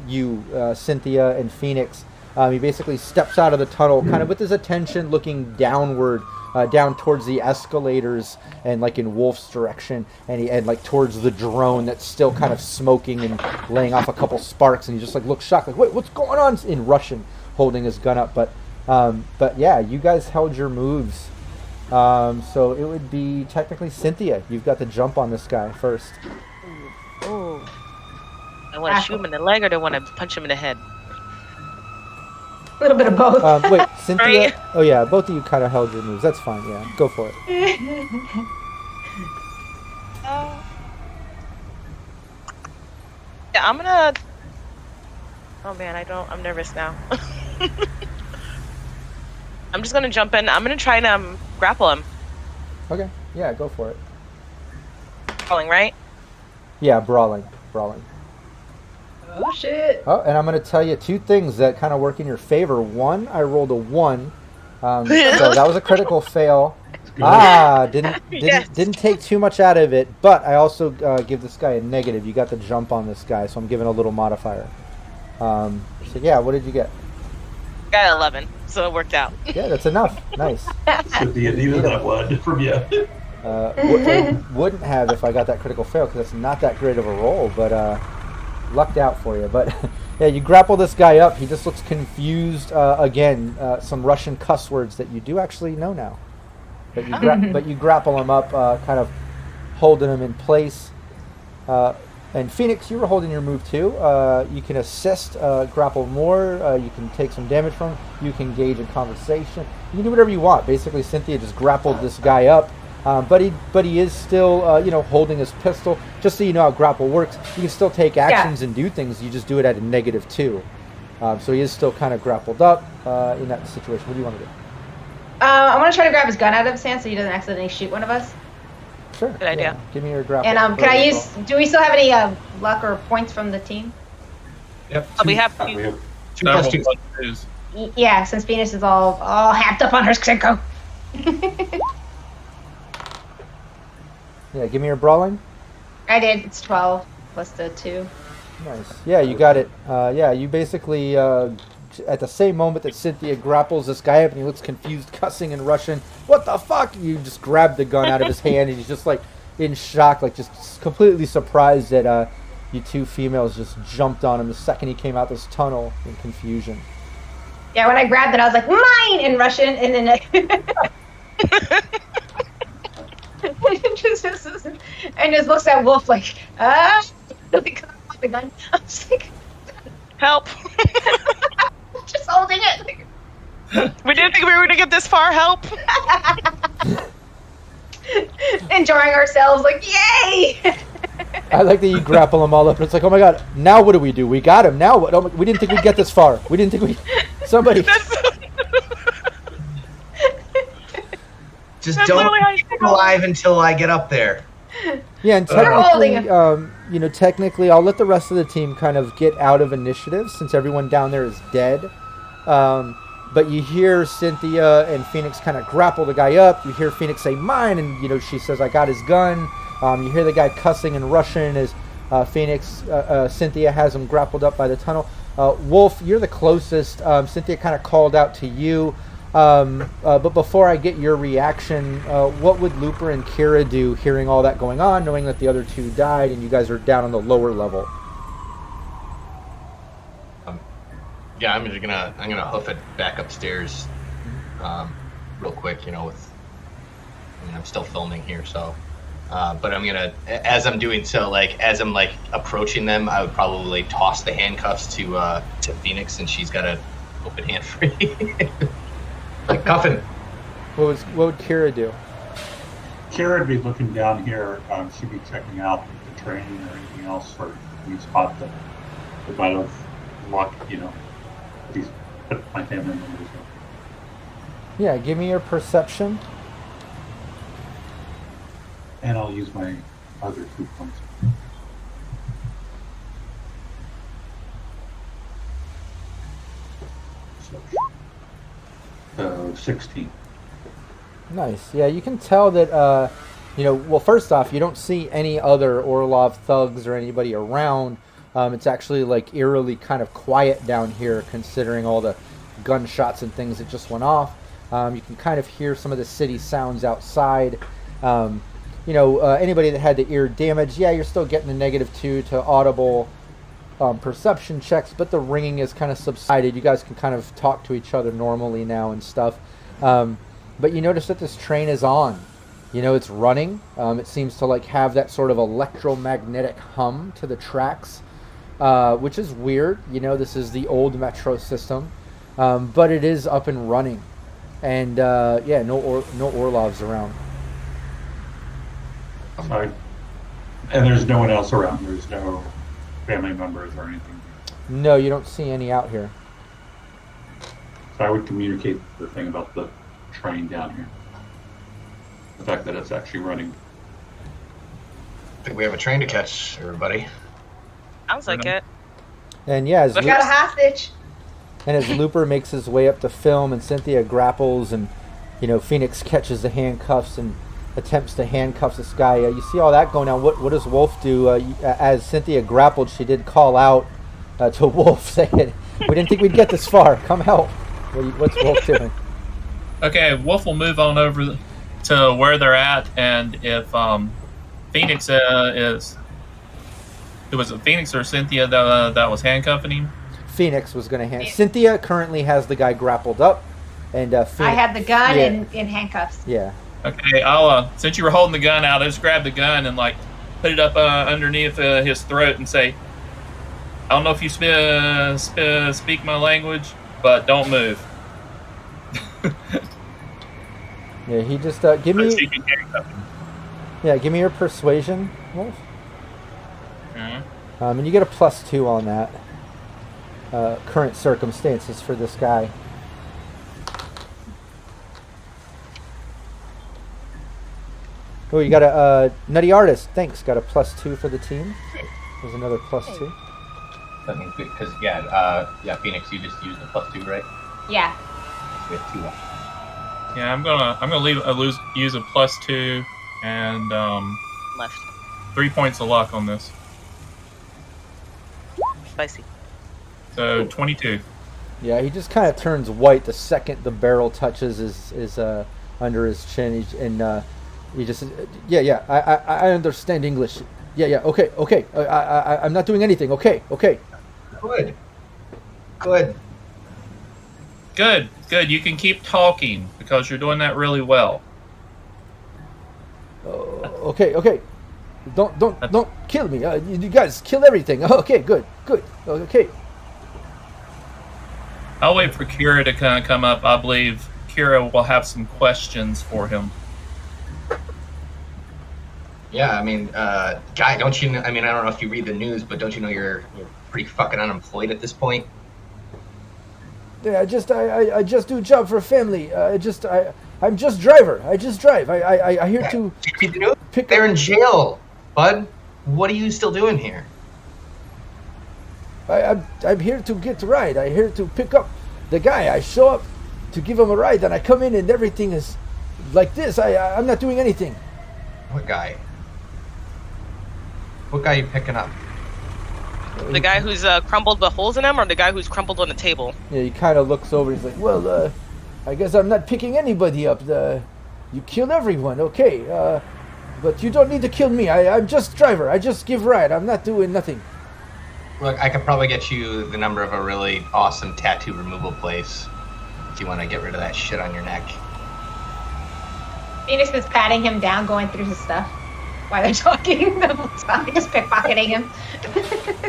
you, Cynthia and Phoenix. He basically steps out of the tunnel, kind of with his attention looking downward, down towards the escalators and like in Wolf's direction, and like towards the drone that's still kind of smoking and laying off a couple sparks, and he just like looks shocked, like, "Wait, what's going on?" in Russian, holding his gun up. But yeah, you guys held your moves, so it would be technically Cynthia. You've got the jump on this guy first. Ooh. I want to shoot him in the leg, or do I want to punch him in the head? A little bit of both. Wait, Cynthia? Right. Oh yeah, both of you kind of held your moves. That's fine. Yeah, go for it. Yeah, I'm gonna. Oh man, I'm nervous now. I'm just gonna jump in. I'm gonna try and grapple him. Okay. Yeah, go for it. Falling, right? Yeah, brawling. Oh shit. Oh, and I'm going to tell you 2 things that kind of work in your favor. One, I rolled a 1, so that was a critical fail. Didn't take too much out of it, but I also give this guy a negative. You got the jump on this guy, so I'm giving a little modifier. So yeah, what did you get? Got 11, so it worked out. Yeah, that's enough. Nice. Cynthia needed that one from you. Wouldn't have if I got that critical fail, because that's not that great of a roll, but lucked out for you. But yeah, you grapple this guy up. He just looks confused again. Some Russian cuss words that you do actually know now. But you grapple him up, kind of holding him in place. And Phoenix, you were holding your move too. You can assist, grapple more. You can take some damage from him. You can engage in conversation. You can do whatever you want. Basically, Cynthia just grappled this guy up. But he is still, holding his pistol. Just so you know how grapple works, you can still take actions and do things. You just do it at a -2. So he is still kind of grappled up in that situation. What do you want to do? I want to try to grab his gun out of his hand so he doesn't accidentally shoot one of us. Sure. Good idea. Yeah. Give me your grapple. And can I use? Do we still have any luck or points from the team? Yep. We have We have 2 plus 2. Twos. Yeah, since Venus is all happed up on her Xenko. Yeah, give me your brawling. I did. It's 12 plus the 2. Nice. Yeah, you got it. You basically, at the same moment that Cynthia grapples this guy up and he looks confused, cussing in Russian, "What the fuck?" You just grab the gun out of his hand and he's just like in shock, like just completely surprised that you 2 females just jumped on him the second he came out this tunnel in confusion. Yeah, when I grabbed it, I was like, "Mine!" in Russian, and then and just looks at Wolf like, like the gun. I'm just like, help. just holding it. Like, We didn't think we were gonna get this far. Help. enjoying ourselves, like, yay! I like that you grapple them all up and it's like, oh my god, now what do? We got him, now what? Oh, we didn't think we'd get this far. We didn't think somebody... Just That's don't literally how you keep feel. him alive until I get up there. Yeah, and technically, technically, I'll let the rest of the team kind of get out of initiative since everyone down there is dead. But you hear Cynthia and Phoenix kind of grapple the guy up. You hear Phoenix say, "Mine," and she says, "I got his gun." You hear the guy cussing and Russian as Cynthia has him grappled up by the tunnel. Wolf, you're the closest. Cynthia kind of called out to you. But before I get your reaction, what would Looper and Kira do hearing all that going on, knowing that the other two died and you guys are down on the lower level? Yeah, I'm gonna hoof it back upstairs, real quick. I'm still filming here, so. But I'm gonna, as I'm doing so, as I'm approaching them, I would probably toss the handcuffs to Phoenix, and she's got an open hand free, like cuffing. What would Kira do? Kira would be looking down here. She'd be checking out the train or anything else, or we spot that we might have luck, These put my family members. Yeah, give me your perception. And I'll use my other 2 points. So 16. Nice. Yeah, you can tell that, well, first off, you don't see any other Orlov thugs or anybody around. It's actually eerily kind of quiet down here considering all the gunshots and things that just went off. You can kind of hear some of the city sounds outside. Anybody that had the ear damage, yeah, you're still getting the -2 to audible perception checks, but the ringing is kind of subsided. You guys can kind of talk to each other normally now and stuff. But you notice that this train is on. It's running. It seems to have that sort of electromagnetic hum to the tracks, which is weird. This is the old metro system, but it is up and running. And no Orlovs around. Sorry. And there's no one else around. There's no family members or anything. No, you don't see any out here. So I would communicate the thing about the train down here. The fact that it's actually running. I think we have a train to catch, everybody. Sounds like it. And yeah, We got a hostage. And as Looper makes his way up to film and Cynthia grapples and, Phoenix catches the handcuffs and attempts to handcuff this guy, you see all that going on. What does Wolf do? As Cynthia grappled, she did call out to Wolf saying, "We didn't think we'd get this far. Come help." What's Wolf doing? Okay, Wolf will move on over to where they're at, and if Phoenix it was Phoenix or Cynthia that was handcuffing him? Phoenix was going to Cynthia currently has the guy grappled up, and Phoenix, I had the gun in handcuffs. Yeah. Okay, I'll since you were holding the gun out, I'll just grab the gun and put it up underneath his throat and say, "I don't know if you speak my language, but don't move." Yeah, he just give me. Yeah, give me your persuasion, Wolf. Mm-hmm. And you get a +2 on that. Current circumstances for this guy. Oh, you got a Nutty Artist. Thanks. Got a +2 for the team. There's another +2. That means because Phoenix, you just used the +2, right? Yeah. We have 2 left. Yeah, I'm gonna use a +2 and Left. 3 points of luck on this. Spicy. Cool. So 22. Yeah, he just kind of turns white the second the barrel touches his under his chin, he just I understand English. Yeah, okay. I'm not doing anything. Okay. Good. You can keep talking because you're doing that really well. Okay. Don't kill me. You guys kill everything. Okay, good. Okay. I'll wait for Kira to kind of come up. I believe Kira will have some questions for him. Yeah, I mean, Guy, don't you know, I mean, I don't know if you read the news, but don't you know you're pretty fucking unemployed at this point? Yeah, I just do job for family. I'm just driver. I just drive. I here to pick They're up. in jail, bud. What are you still doing here? I'm here to get right. I'm here to pick up the guy. I show up to give him a ride, and I come in and everything is like this. I'm not doing anything. What guy? What guy are you picking up? The guy who's crumbled with holes in him, or the guy who's crumbled on the table? Yeah, he kind of looks over. He's like, well, I guess I'm not picking anybody up. You killed everyone, okay. But you don't need to kill me. I'm just driver. I just give ride. I'm not doing nothing. Look, I could probably get you the number of a really awesome tattoo removal place if you want to get rid of that shit on your neck. Phoenix is patting him down, going through his stuff while they're talking the whole time, just pickpocketing him.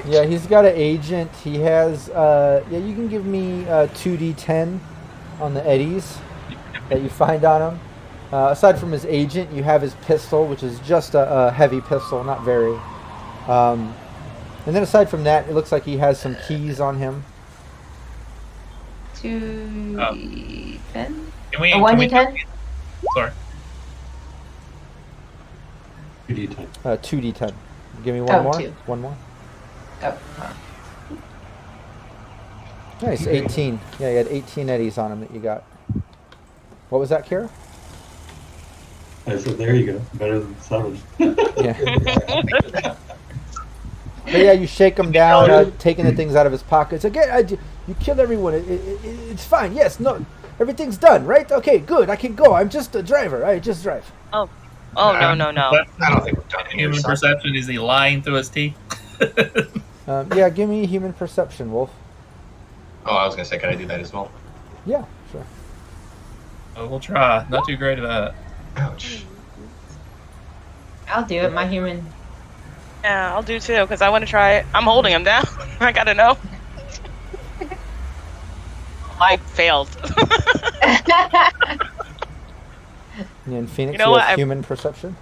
Yeah, he's got an agent. He has, you can give me 2d10 on the eddies that you find on him. Aside from his agent, you have his pistol, which is just a heavy pistol, not very. And then aside from that, it looks like he has some keys on him. 2d10? Can we, A 1d10? Sorry. 2d10. 2d10. Give me one more. 2. One more. Oh. Nice, 18. Yeah, you had 18 eddies on him that you got. What was that, Kara? I said, there you go. Better than 7. Yeah. But yeah, you shake him down, taking the things out of his pockets. Again, you killed everyone. It's fine. Yes, no, everything's done, right? Okay, good. I can go. I'm just a driver. I just drive. Oh, no. I don't think we're done here. Human perception, is he lying through his teeth? Yeah, give me human perception, Wolf. Oh, I was going to say, can I do that as well? Yeah, sure. Oh, we'll try. Not too great at that. Ouch. I'll do it, my human. Yeah, I'll do too, because I want to try it. I'm holding him down. I gotta know. I failed. And Phoenix, You know what? have human perception?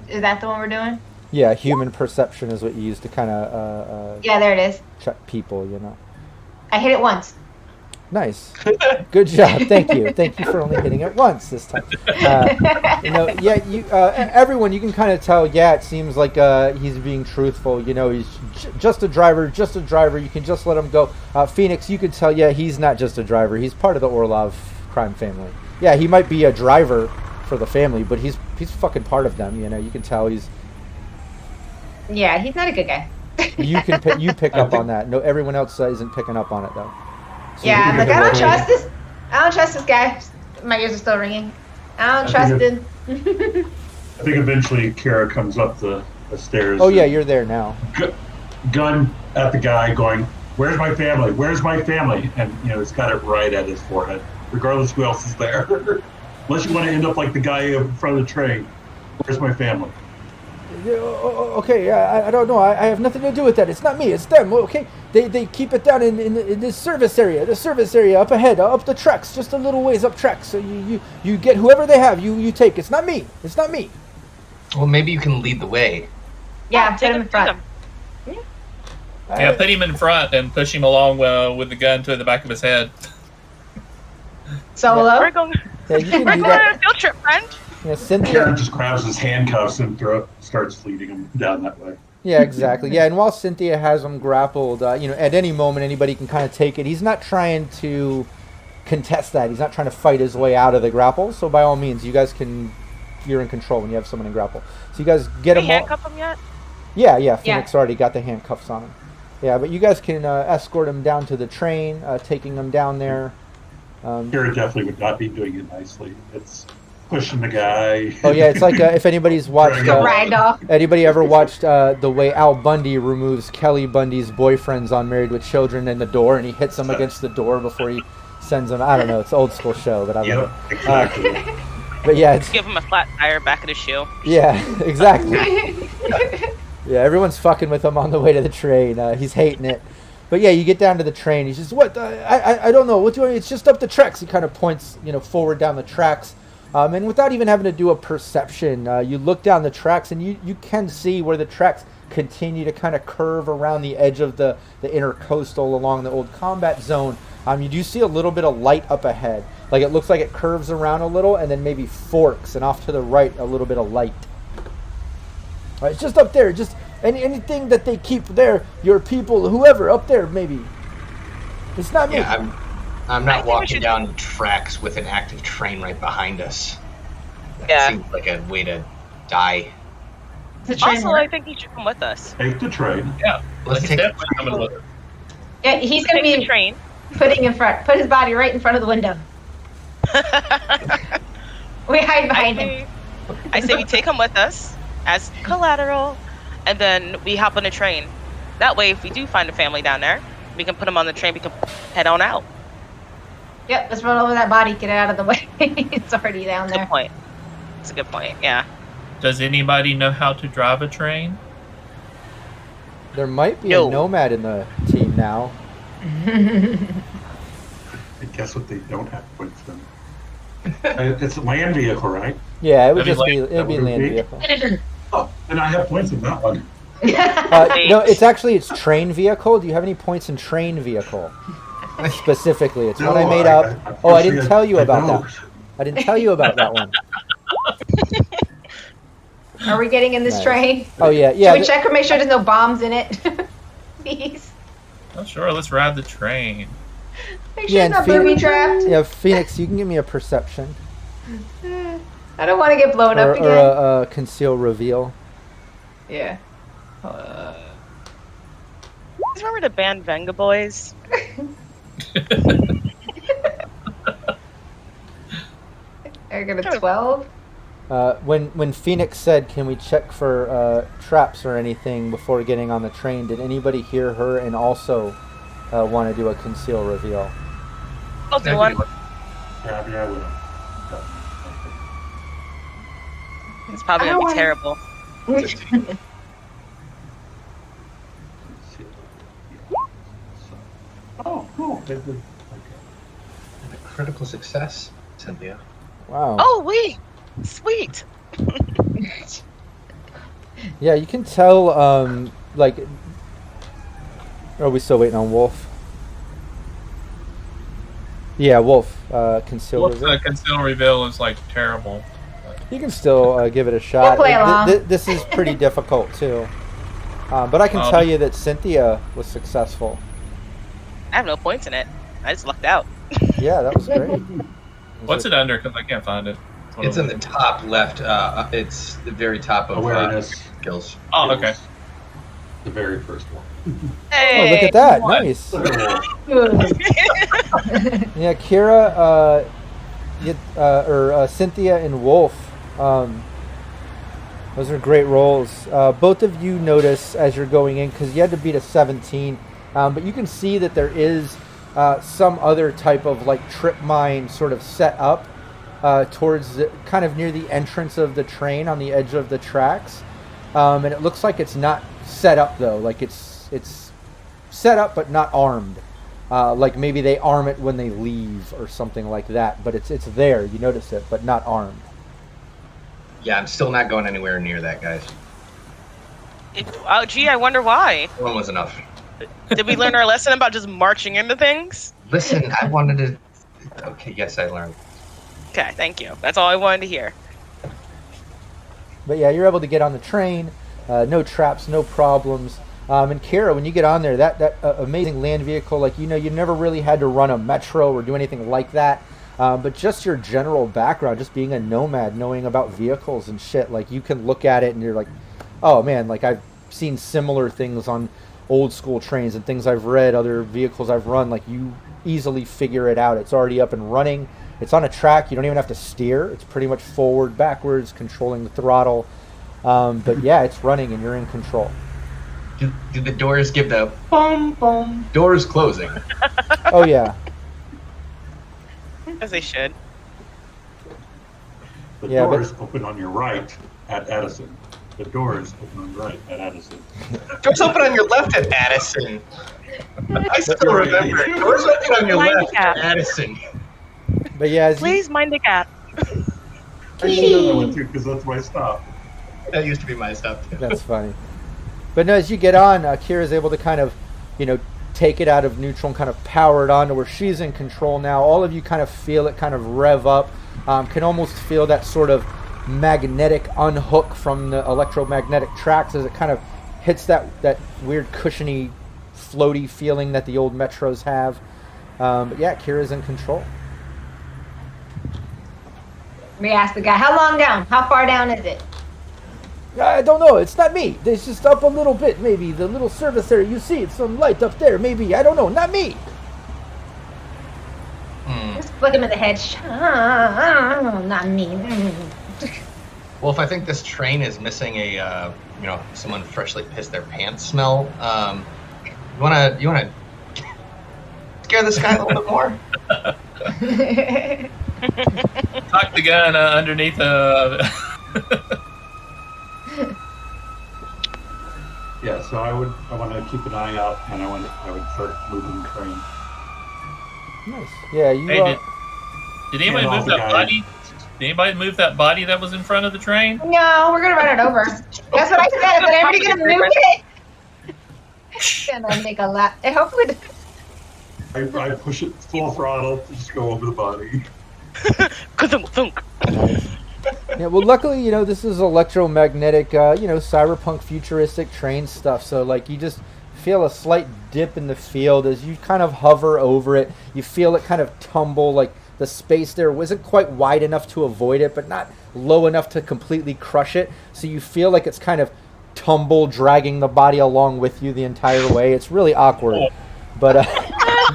Is that the one we're doing? Yeah, human perception is what you use to kind of Yeah, there it is. check people, you know. I hit it once. Nice. Good job. Thank you. Thank you for only hitting it once this time. Everyone, you can kind of tell, it seems like he's being truthful. You know, he's just a driver. You can just let him go. Phoenix, you can tell, he's not just a driver. He's part of the Orlov crime family. Yeah, he might be a driver for the family, but he's fucking part of them, you know. You can tell he's... Yeah, he's not a good guy. You pick up on that. No, everyone else isn't picking up on it, though. So Yeah, I'm like, I don't trust this. I don't trust this guy. My ears are still ringing. I don't trust him. I think eventually Kara comes up the stairs. Oh, yeah, you're there now. Gun at the guy going, where's my family? Where's my family? And, you know, he's got it right at his forehead, regardless who else is there. Unless you want to end up like the guy in front of the train. Where's my family? Okay, I don't know. I have nothing to do with that. It's not me. It's them. Okay, they keep it down in this service area. The service area up ahead, up the tracks, just a little ways up tracks. So you get whoever they have. You take. It's not me. It's not me. Well, maybe you can lead the way. Yeah, put him in front. Yeah, put him in front and push him along with the gun to the back of his head. Solo? We're going, Yeah, you can we're do going on that. a field trip, friend. Yeah, Cynthia. Kara just grabs his handcuffs and starts leading him down that way. Yeah, exactly. Yeah, and while Cynthia has him grappled, at any moment anybody can kind of take it. He's not trying to contest that. He's not trying to fight his way out of the grapple. So by all means, you guys you're in control when you have someone in grapple. So you guys get Did him. we handcuff him yet? Yeah. Phoenix already got the handcuffs on him. Yeah, but you guys can escort him down to the train, taking him down there. Kara definitely would not be doing it nicely. It's pushing the guy. Oh yeah, it's like if anybody's watched, Rag doll. anybody ever watched the way Al Bundy removes Kelly Bundy's boyfriends on Married with Children in the door, and he hits them against the door before he sends them. I don't know. It's an old school show, but I love it. Exactly. But yeah, it's Give him a flat tire back of the shoe. yeah, exactly. Yeah, everyone's fucking with him on the way to the train. He's hating it. But yeah, you get down to the train. He says, "What? I don't know. What do you want? It's just up the tracks." He kind of points, forward down the tracks. And without even having to do a perception, you look down the tracks and you can see where the tracks continue to kind of curve around the edge of the intercoastal along the old combat zone. You do see a little bit of light up ahead. Like it looks like it curves around a little and then maybe forks, and off to the right a little bit of light. All right, it's just up there. Just anything that they keep there, your people, whoever up there maybe. It's not me. Yeah, I'm I not think we walking should- down tracks with an active train right behind us. That Yeah. seems like a way to die. The train Also, work. I think you should come with us. Take the train. Yeah, Let's he's take definitely coming with us. Yeah, he's gonna Take the be train. put his body right in front of the window. We hide behind him. I say we take him with us as collateral, and then we hop on a train. That way, if we do find a family down there, we can put them on the train. We can head on out. Yep, let's run over that body. Get it out of the way. It's already down Good there. point. That's a good point. Yeah. Does anybody know how to drive a train? There might be No. a nomad in the team now. And guess what? They don't have points in. It's a land vehicle, right? Yeah, it would That'd just be be like- it'd be that would land be- vehicle. Oh, and I have points in that one. No, it's train vehicle. Do you have any points in train vehicle? Specifically, it's No, one I made up. I didn't unfortunately, tell you I about don't. that. I didn't tell you about that one. Are we getting in this Nice. train? Oh yeah, Should yeah. we check or make sure there's no bombs in it? Please. Oh, sure, let's ride the train. Make Yeah, sure and it's not booby Phoenix- trapped. Yeah, Phoenix, you can give me a perception I don't want to get blown or, up or again. a conceal reveal. Yeah. Remember the band Venga Boys? I got a 12. When Phoenix said, "Can we check for traps or anything before getting on the train?" Did anybody hear her and also want to do a conceal reveal? I'll do one. Yeah, I will. It's probably I gonna be don't terrible. Oh, cool. And a critical success, Cynthia. Wow. Oh, wait. Sweet. Yeah, you can tell. Like, are we still waiting on Wolf? Yeah, Wolf. Conceal What's reveal. the conceal reveal is like terrible. You can still give it a shot. play along. This is pretty difficult too. But I can tell you that Cynthia was successful. I have no points in it. I just lucked out. Yeah, that was great. What's it under? Because I can't find it. It's in the top left. It's the very top of Awareness. skills. Oh, okay. The very first one. Oh, look at that! What? Nice. Look at Wolf. Yeah, Kira, Cynthia and Wolf. Those are great rolls. Both of you notice as you're going in, because you had to beat a 17, but you can see that there is some other type of like trip mine sort of set up towards kind of near the entrance of the train on the edge of the tracks. And it looks like it's not set up though, like it's set up but not armed. Like maybe they arm it when they leave or something like that, but it's there. You notice it, but not armed. Yeah, I'm still not going anywhere near that, guys. Oh, gee, I wonder why. One was enough. Did we learn our lesson about just marching into things? Listen, I wanted to. Okay, yes, I learned. Okay, thank you. That's all I wanted to hear. But yeah, you're able to get on the train. No traps, no problems. And Kara, when you get on there, that amazing land vehicle, like, you never really had to run a metro or do anything like that. But just your general background, just being a nomad, knowing about vehicles and shit, like, you can look at it and you're like, oh man, like, I've seen similar things on old school trains and things I've read, other vehicles I've run, like, you easily figure it out. It's already up and running. It's on a track. You don't even have to steer. It's pretty much forward, backwards, controlling the throttle. But yeah, it's running and you're in control. Do the doors give the boom boom? Doors closing. Oh yeah. As they should. The Yeah, but- doors open on your right at Addison. The doors open on your right at Addison. Doors open on your left at Addison. I still remember. Doors open on your Mind left the gap. at Addison. But yeah, as you, Please mind the gap. I should know that one too, because that's my stop. That used to be my stuff. that's funny. But no, as you get on, Kira's able to kind of, take it out of neutral and kind of power it on to where she's in control now. All of you kind of feel it kind of rev up. Can almost feel that sort of magnetic unhook from the electromagnetic tracks as it kind of hits that weird cushiony, floaty feeling that the old metros have. But yeah, Kira's in control. Let me ask the guy, how long down? How far down is it? I don't know. It's not me. It's just up a little bit, maybe. The little service area you see, it's some light up there, maybe. I don't know. Not me. Just flick him in the head. Not me. Wolf, I think this train is missing a, someone freshly pissed their pants smell. You wanna scare this guy a little bit more? Tuck the gun underneath Yeah, so I want to keep an eye out, and I would start moving the train. Nice. Yeah, you. Hey, did anybody And move all the that guys- body? Did anybody move that body that was in front of the train? No, we're gonna run it over. That's what I said. But everybody gonna move it. Gonna make a lap. I hope we. I push it full throttle, just go over the body. Thunk. Yeah, well, luckily, this is electromagnetic, cyberpunk futuristic train stuff. So, like, you just feel a slight dip in the field as you kind of hover over it. You feel it kind of tumble, like the space there wasn't quite wide enough to avoid it, but not low enough to completely crush it. So you feel like it's kind of dragging the body along with you the entire way. It's really awkward, but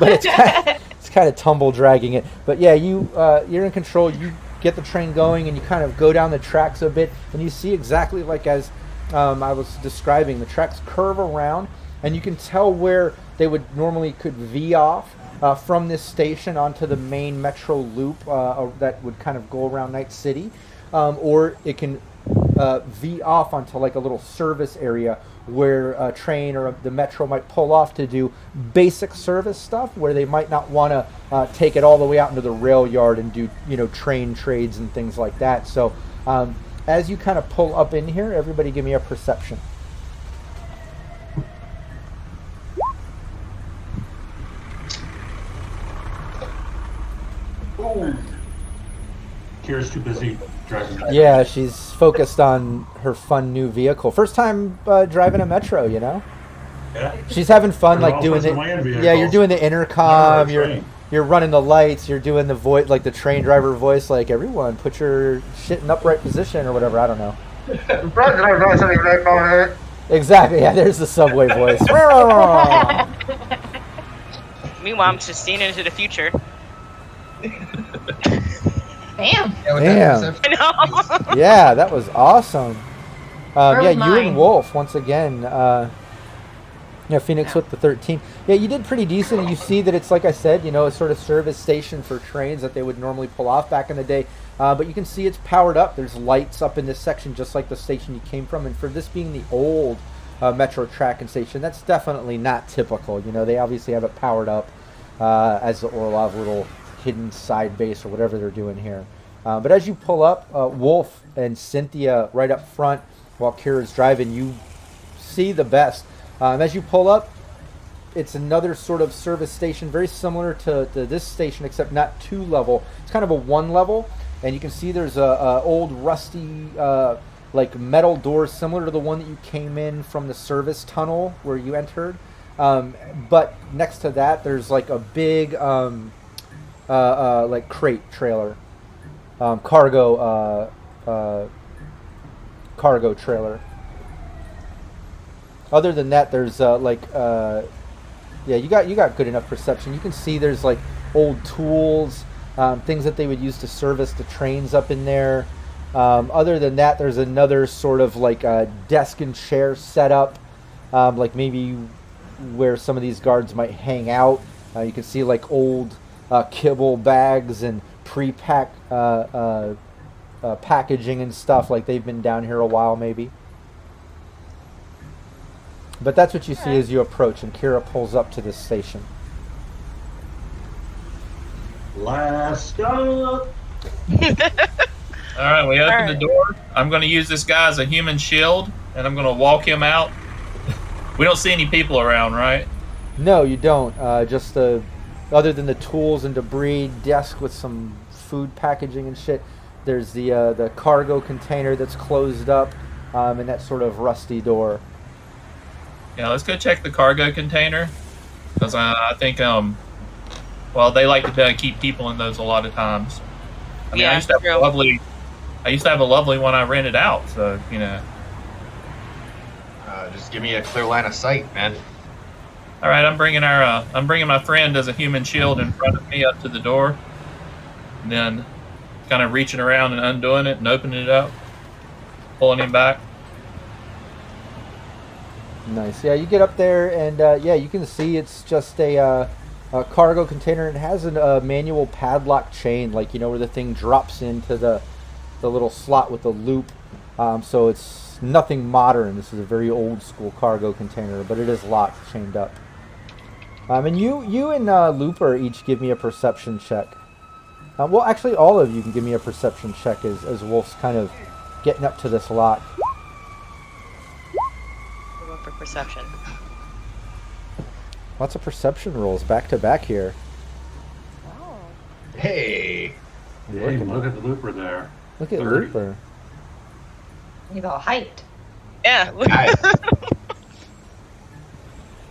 it's kind of tumble dragging it. But yeah, you're in control. You get the train going, and you kind of go down the tracks a bit, and you see exactly like as I was describing, the tracks curve around, and you can tell where they would normally could V off from this station onto the main metro loop that would kind of go around Night City, or it can V off onto like a little service area where a train or the metro might pull off to do basic service stuff where they might not want to take it all the way out into the rail yard and do train trades and things like that. So as you kind of pull up in here, everybody give me a perception. Kira's too busy driving. Yeah, she's focused on her fun new vehicle. First time driving a metro, Yeah. She's having fun, They're like all doing first the land vehicles. yeah. You're doing the intercom. Never a You're train. you're running the lights. You're doing the voice, like the train driver voice, like everyone put your shit in upright position or whatever. I don't know. Exactly. Yeah. There's the subway voice. Meanwhile, I'm just seeing into the future. Damn. Yeah, with Damn. that perception. I know. Yeah, that was awesome. Where Yeah, was you and mine? Wolf once again. Phoenix with the 13. Yeah, you did pretty decent. You see that it's like I said, a sort of service station for trains that they would normally pull off back in the day. But you can see it's powered up. There's lights up in this section, just like the station you came from. And for this being the old metro track and station, that's definitely not typical. They obviously have it powered up as the Orlov little hidden side base or whatever they're doing here. But as you pull up, Wolf and Cynthia right up front while Kira's driving, you see the best. As you pull up, it's another sort of service station, very similar to this station, except not 2-level. It's kind of a 1-level, and you can see there's a old rusty like metal door similar to the one that you came in from the service tunnel where you entered. But next to that, there's like a big like crate trailer, cargo trailer. Other than that, there's yeah, you got good enough perception. You can see there's like old tools, things that they would use to service the trains up in there. Other than that, there's another sort of like a desk and chair setup, like maybe where some of these guards might hang out. You can see like old kibble bags and pre-pack packaging and stuff, like they've been down here a while maybe. But that's what you see as you approach, and Kira pulls up to this station. Last stop. All right, we open the door. I'm going to use this guy as a human shield, and I'm going to walk him out. We don't see any people around, right? No, you don't. Just other than the tools and debris, desk with some food packaging and shit. There's the cargo container that's closed up, and that sort of rusty door. Yeah, let's go check the cargo container, because I think Well, they like to keep people in those a lot of times. I mean, Yeah, I used to have true. a lovely one I rented out. So Just give me a clear line of sight, man. All right, I'm bringing my friend as a human shield in front of me up to the door, and then kind of reaching around and undoing it and opening it up, pulling him back. Nice. Yeah, you get up there, and yeah, you can see it's just a cargo container. It has a manual padlock chain, like where the thing drops into the little slot with the loop. So it's nothing modern. This is a very old school cargo container, but it is locked, chained up. And you and Looper each give me a perception check. Well, actually, all of you can give me a perception check as Wolf's kind of getting up to this lock. Roll for perception. Lots of perception rolls back to back here. Oh. Hey. Hey, look at the Looper there. Look at 30. Looper. He's all hyped. Yeah.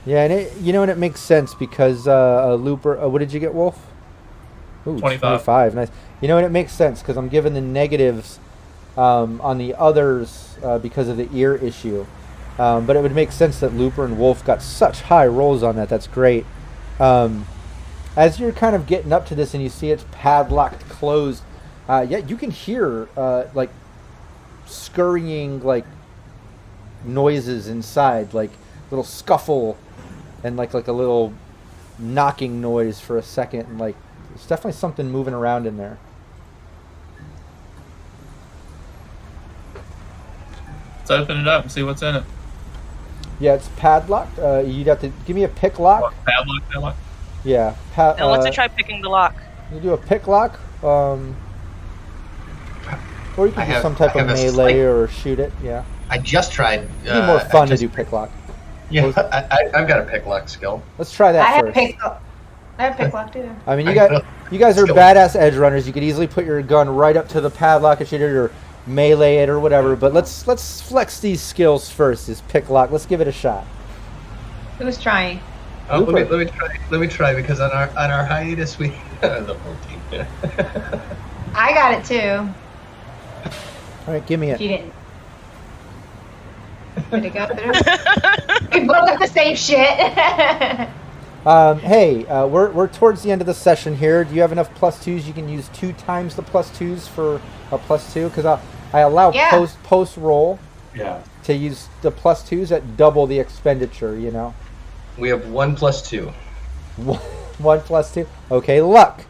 Yeah, and and it makes sense because Looper. What did you get, Wolf? Ooh, 25. Nice. And it makes sense because I'm given the negatives on the others because of the ear issue. But it would make sense that Looper and Wolf got such high rolls on that. That's great. As you're kind of getting up to this and you see it's padlocked closed, yeah, you can hear like scurrying like noises inside, like little scuffle and like a little knocking noise for a second, and like there's definitely something moving around in there. Let's open it up and see what's in it. Yeah, it's padlocked. You'd have to give me a pick lock. Padlock. Yeah. Now let's try picking the lock. You do a pick lock, or you can do some type of melee or shoot it. Yeah. I just tried. It'd be more fun to do pick lock. Yeah, I've got a pick lock skill. Let's try that first. I have pick lock too. I mean, you guys are badass edge runners. You could easily put your gun right up to the padlock and shoot it, or melee it, or whatever. But let's flex these skills first. Is pick lock. Let's give it a shot. Who's trying? Oh, let me try because on our hiatus we the whole team. I got it too. All right, give me it. You didn't. Did it go through? We both got the same shit. Hey, we're towards the end of the session here. Do you have enough +2s? You can use 2 times the +2s for a +2 because I allow post roll. Yeah. To use the +2s at double the expenditure. We have 1 + 2. 1 + 2. Okay, luck.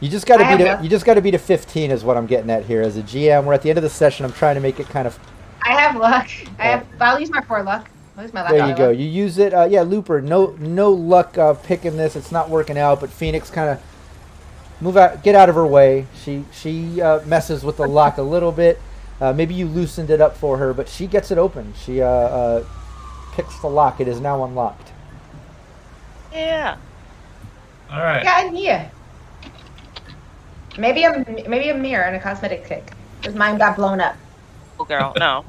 You just got to beat a 15 is what I'm getting at here. As a GM, we're at the end of the session. I'm trying to make it kind of. I have luck. I'll use my 4 luck. I'll use my luck. There you go. You use it. Yeah, Looper. No luck picking this. It's not working out. But Phoenix kind of move out, get out of her way. She messes with the lock a little bit. Maybe you loosened it up for her, but she gets it open. She picks the lock. It is now unlocked. Yeah. All right. Yeah, I'm here. Maybe a mirror and a cosmetic kick. Because mine got blown up. Oh, girl, no.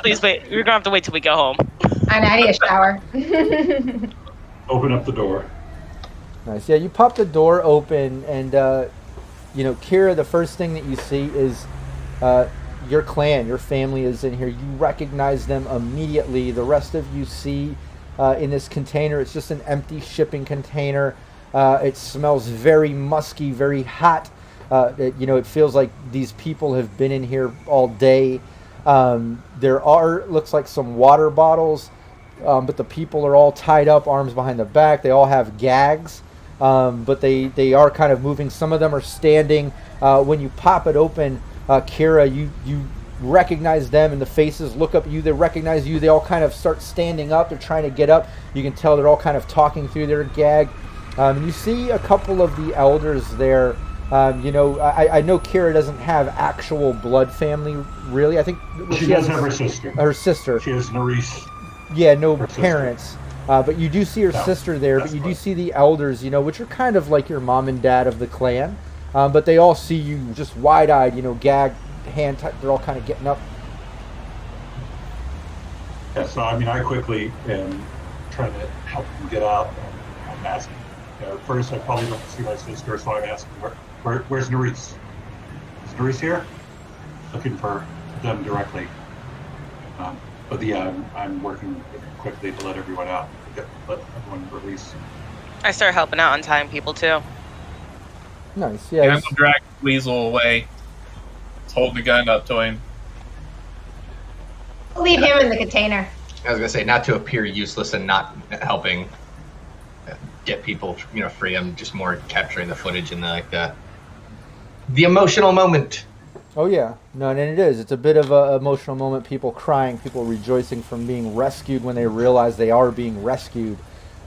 Please wait. We're gonna have to wait till we go home. I need a shower. Open up the door. Nice. Yeah, you pop the door open, and Kira, the first thing that you see is your clan, your family is in here. You recognize them immediately. The rest of you see in this container, it's just an empty shipping container. It smells very musky, very hot. It feels like these people have been in here all day. There looks like some water bottles, but the people are all tied up, arms behind the back. They all have gags, but they are kind of moving. Some of them are standing. When you pop it open, Kira, you recognize them, and the faces look up at you. They recognize you. They all kind of start standing up. They're trying to get up. You can tell they're all kind of talking through their gag. You see a couple of the elders there. I know Kira doesn't have actual blood family, really. I think she does have her sister. Her sister. She has Nerys. Yeah, no parents. But you do see her sister there. But you do see the elders, which are kind of like your mom and dad of the clan. But they all see you just wide-eyed, gag, hand. They're all kind of getting up. Yeah, so I quickly am trying to help them get out. I'm asking, first I probably don't see my sister, so I'm asking, where's Nerys? Is Nerys here? Looking for them directly. But yeah, I'm working quickly to let everyone out, let everyone release. I start helping out on time people too. Nice. Yeah, Yeah. I'm gonna drag Weasel away. Hold the gun up to him. I'll leave him in the container. I was gonna say, not to appear useless and not helping get people, free. I'm just more capturing the footage and the emotional moment. Oh yeah, no, and it is. It's a bit of an emotional moment. People crying, people rejoicing from being rescued when they realize they are being rescued.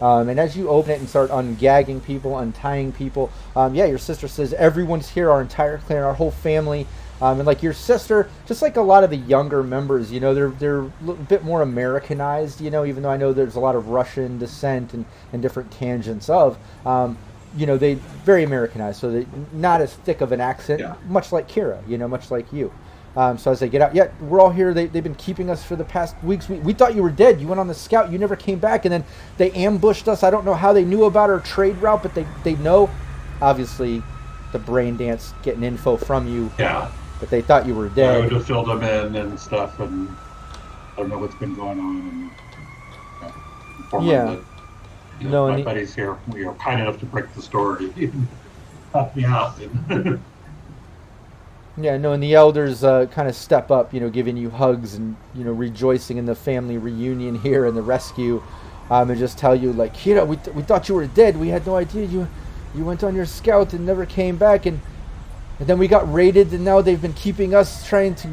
And as you open it and start ungagging people, untying people, your sister says everyone's here, our entire clan, our whole family. And like your sister, just like a lot of the younger members, they're a little bit more Americanized, even though I know there's a lot of Russian descent and different tangents of. They very Americanized, so they not as thick of an accent, much like Kira, much like you. So as they get out, we're all here. They've been keeping us for the past weeks. We thought you were dead. You went on the scout. You never came back, and then they ambushed us. I don't know how they knew about our trade route, but they know, obviously, the brain dance getting info from you. Yeah. But they thought you were I dead. would have filled them in and stuff, and I don't know what's been going on. And, inform them that, my buddies here, we are kind enough to break the story. Help me out. Yeah, no, and the elders kind of step up, giving you hugs and, rejoicing in the family reunion here and the rescue, and just tell you, like, Kira, we thought you were dead. We had no idea you went on your scout and never came back, and then we got raided, and now they've been keeping us, trying to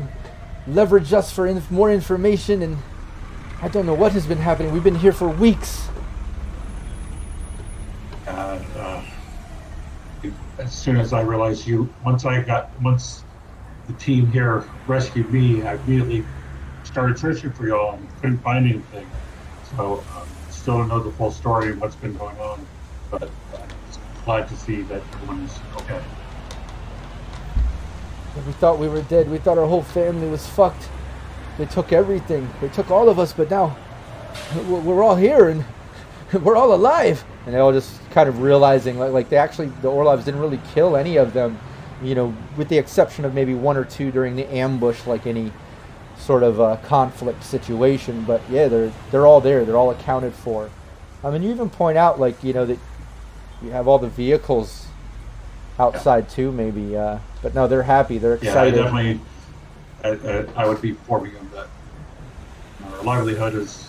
leverage us for more information, and I don't know what has been happening. We've been here for weeks. As soon as I realized once the team here rescued me, I immediately started searching for y'all and couldn't find anything. So still don't know the full story of what's been going on, but I'm glad to see that everyone's okay. We thought we were dead. We thought our whole family was fucked. They took everything. They took all of us, but now we're all here and we're all alive. And they all just kind of realizing, like the Orlovs didn't really kill any of them, with the exception of maybe one or two during the ambush, like any sort of conflict situation. But yeah, they're all there. They're all accounted for. I mean, you even point out, that you have all the vehicles outside too, maybe. But no, they're happy. They're excited. Yeah, definitely. I would be forming them that our livelihood is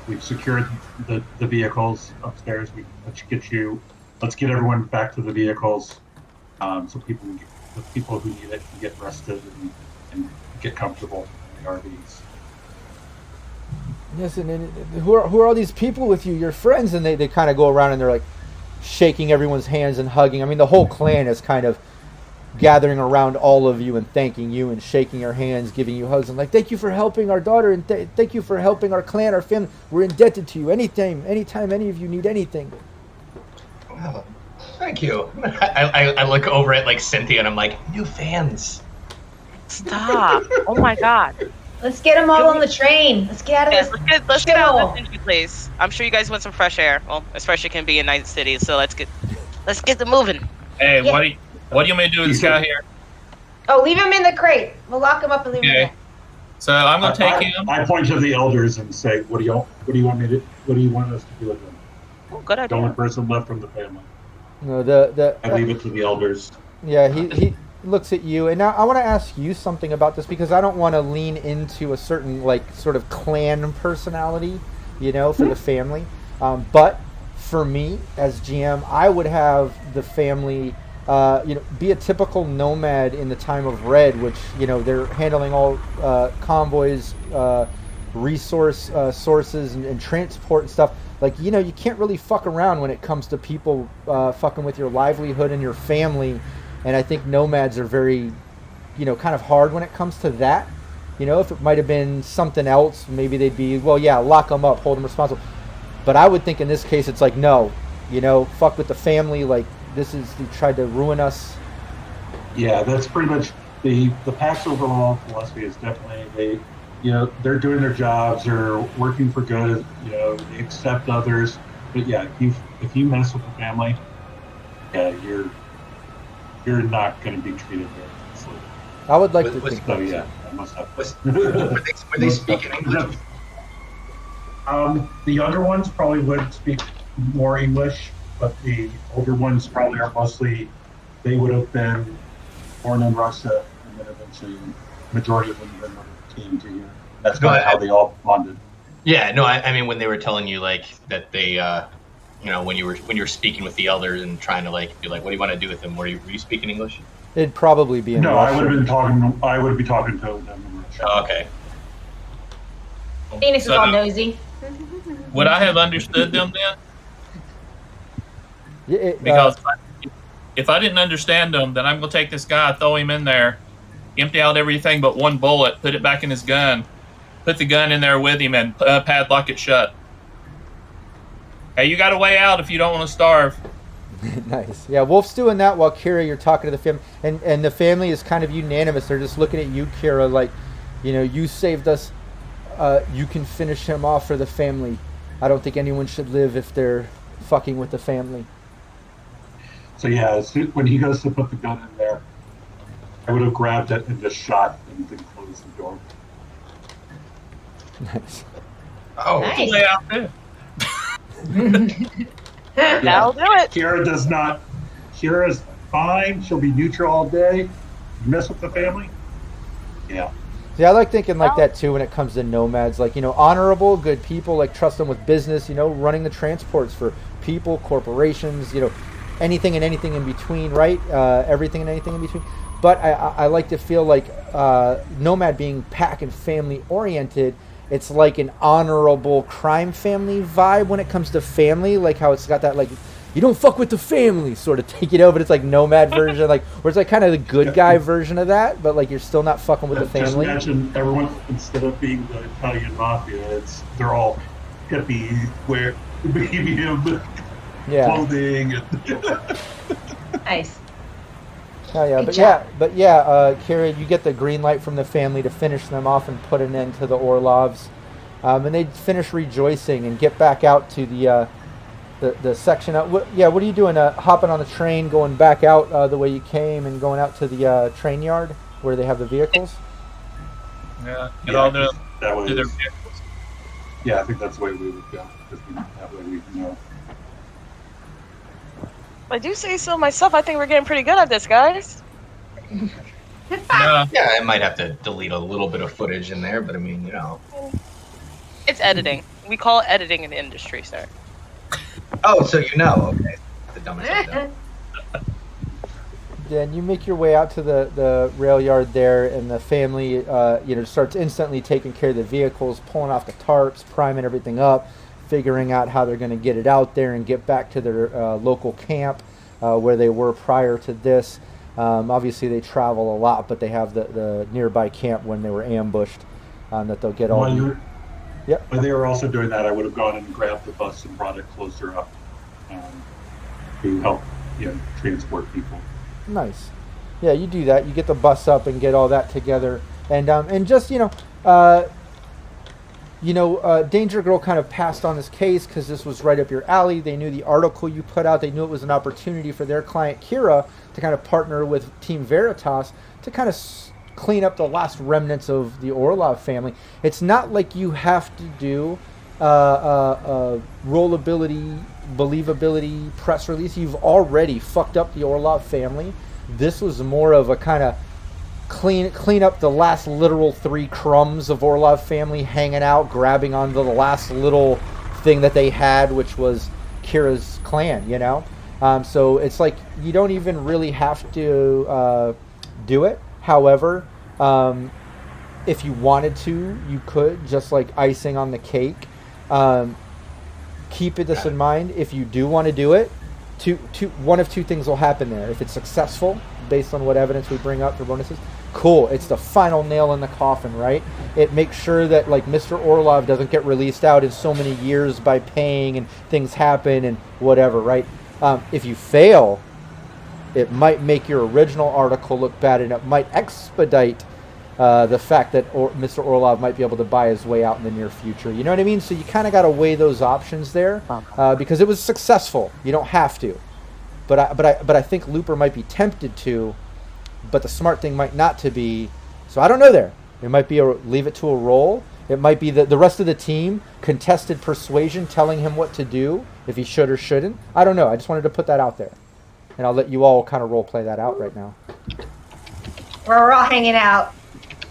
we've secured the vehicles upstairs. Let's get everyone back to the vehicles, so the people who need it can get rested and get comfortable in the RVs. Yes, and who are all these people with you? Your friends? And they kind of go around and they're like shaking everyone's hands and hugging. I mean, the whole clan is kind of gathering around all of you and thanking you and shaking your hands, giving you hugs and thank you for helping our daughter and thank you for helping our clan, our family. We're indebted to you. Anytime any of you need anything. Well, thank you. I look over at Cynthia and I'm like, new fans. Stop! Oh my god. Let's get them all on the train. Let's get out of this. Let's get out of this dingy place. I'm sure you guys want some fresh air. Well, as fresh as it can be in Night City. So let's get them moving. Hey, what do you want me to do with this guy here? Oh, leave him in the crate. We'll lock him up and leave him there. So I'm gonna take him. I point to the elders and say, what do you want us to do with him? Oh, good idea. The only person left from the family. No, I leave it to the elders. Yeah, he looks at you, and now I want to ask you something about this because I don't want to lean into a certain sort of clan personality, for the family. But for me as GM, I would have the family, be a typical nomad in the time of Red, which they're handling all convoys, resource sources, and transport and stuff. You can't really fuck around when it comes to people fucking with your livelihood and your family. And I think nomads are very, kind of hard when it comes to that. If it might have been something else, maybe they'd be, lock them up, hold them responsible. But I would think in this case, it's no, fuck with the family. They tried to ruin us. Yeah, that's pretty much the PAC's overall philosophy is definitely they're doing their jobs, they're working for good, they accept others, But yeah, if you mess with the family, yeah, you're not going to be treated very nicely. I would like to Was- think So that. yeah, I must have. Were they speaking English? The younger ones probably would speak more English, but the older ones probably are mostly. They would have been born in Russia, and then eventually, majority of them then would have came to here. That's kind of how they all bonded. Yeah, no, I mean when they were telling you like that they, when you were speaking with the elders and trying to like be like, what do you want to do with them? Were you speaking English? It'd probably be in No, Russian. I would be talking to them in Russian. Oh, okay. Phoenix is So, all nosy. would I have understood them then? Yeah, Because if I didn't understand them, then I'm going to take this guy, throw him in there, empty out everything but one bullet, put it back in his gun, put the gun in there with him, and padlock it shut. Hey, you got a way out if you don't want to starve. nice. Yeah, Wolf's doing that while Kira, you're talking to the family, and the family is kind of unanimous. They're just looking at you, Kira, like, you saved us. You can finish him off for the family. I don't think anyone should live if they're fucking with the family. So yeah, when he goes to put the gun in there, I would have grabbed it and just shot and then closed the door. Nice. Oh, Nice. Way out there. That'll do it. Kira's fine. She'll be neutral all day. You mess with the family? Yeah. Yeah, I like thinking like that too when it comes to nomads. Like, honorable, good people, like trust them with business, running the transports for people, corporations, anything and anything in between, right? Everything and anything in between. But I like to feel like nomad being pack and family oriented, it's like an honorable crime family vibe when it comes to family, like how it's got that like, you don't fuck with the family sort of take it over. It's like nomad version, like where it's like kind of the good guy version of that, but like you're still not fucking with the family. Just imagine everyone, instead of being the Italian mafia, they're all hippie, wear medium Yeah. clothing. Nice. Oh yeah, Good but job. Kira, you get the green light from the family to finish them off and put an end to the Orlovs, and they finish rejoicing and get back out to the section. What are you doing? Hopping on the train, going back out the way you came, and going out to the train yard where they have the vehicles. Yeah, get all the That way, to their vehicles. yeah, I think that's the way we would go. That way we know. I do say so myself. I think we're getting pretty good at this, guys. Yeah, yeah, I might have to delete a little bit of footage in there, but I mean, It's editing. We call it editing in the industry, sir. Oh, so okay. The dumbest I've done. Then you make your way out to the rail yard there, and the family, starts instantly taking care of the vehicles, pulling off the tarps, priming everything up, figuring out how they're going to get it out there and get back to their local camp where they were prior to this. Obviously, they travel a lot, but they have the nearby camp when they were ambushed that they'll get all. Yep. When they were also doing that, I would have gone and grabbed the bus and brought it closer up to help, transport people. Nice. Yeah, you do that. You get the bus up and get all that together, and just Danger Girl kind of passed on this case because this was right up your alley. They knew the article you put out. They knew it was an opportunity for their client Kira to kind of partner with Team Veritas to kind of clean up the last remnants of the Orlov family. It's not like you have to do rollability, believability press release. You've already fucked up the Orlov family. This was more of a kind of clean up the last literal 3 crumbs of Orlov family hanging out, grabbing onto the last little thing that they had, which was Kira's clan, so it's like you don't even really have to do it. However, if you wanted to, you could, just like icing on the cake. Keep this in mind. If you do want to do it, one of two things will happen there. If it's successful, based on what evidence we bring up for bonuses, cool. It's the final nail in the coffin, right? It makes sure that like Mr. Orlov doesn't get released out in so many years by paying and things happen and whatever, right? If you fail, it might make your original article look bad, and it might expedite the fact that Mr. Orlov might be able to buy his way out in the near future. You know what I mean? So you kind of got to weigh those options there, because it was successful. You don't have to, but I think Looper might be tempted to, but the smart thing might not to be. So I don't know there. It might be leave it to a roll. It might be the rest of the team contested persuasion, telling him what to do if he should or shouldn't. I don't know. I just wanted to put that out there, and I'll let you all kind of role play that out right now. We're all hanging out.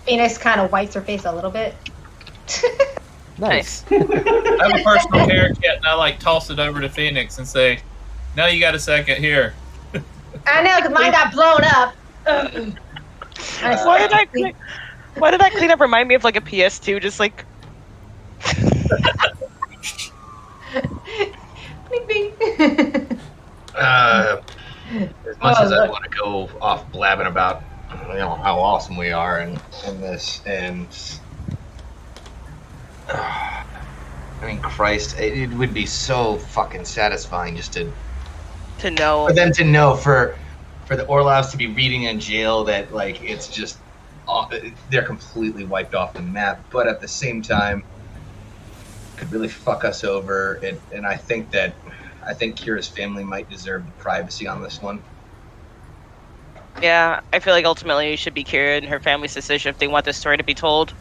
Phoenix kind of wipes her face a little bit. Nice. I have a personal hair kit, and I toss it over to Phoenix and say, "Now you got a second here." I know, because mine got blown up. Why did that cleanup remind me of a PS2? Just Bing, bing. As much as I want to go off blabbing about how awesome we are in this, and I mean, Christ, it would be so fucking satisfying just to know. For them to know, for the Orlovs to be reading in jail that it's just they're completely wiped off the map, but at the same time could really fuck us over. And I think Kira's family might deserve the privacy on this one. Yeah, I feel like ultimately it should be Kira and her family's decision if they want this story to be told.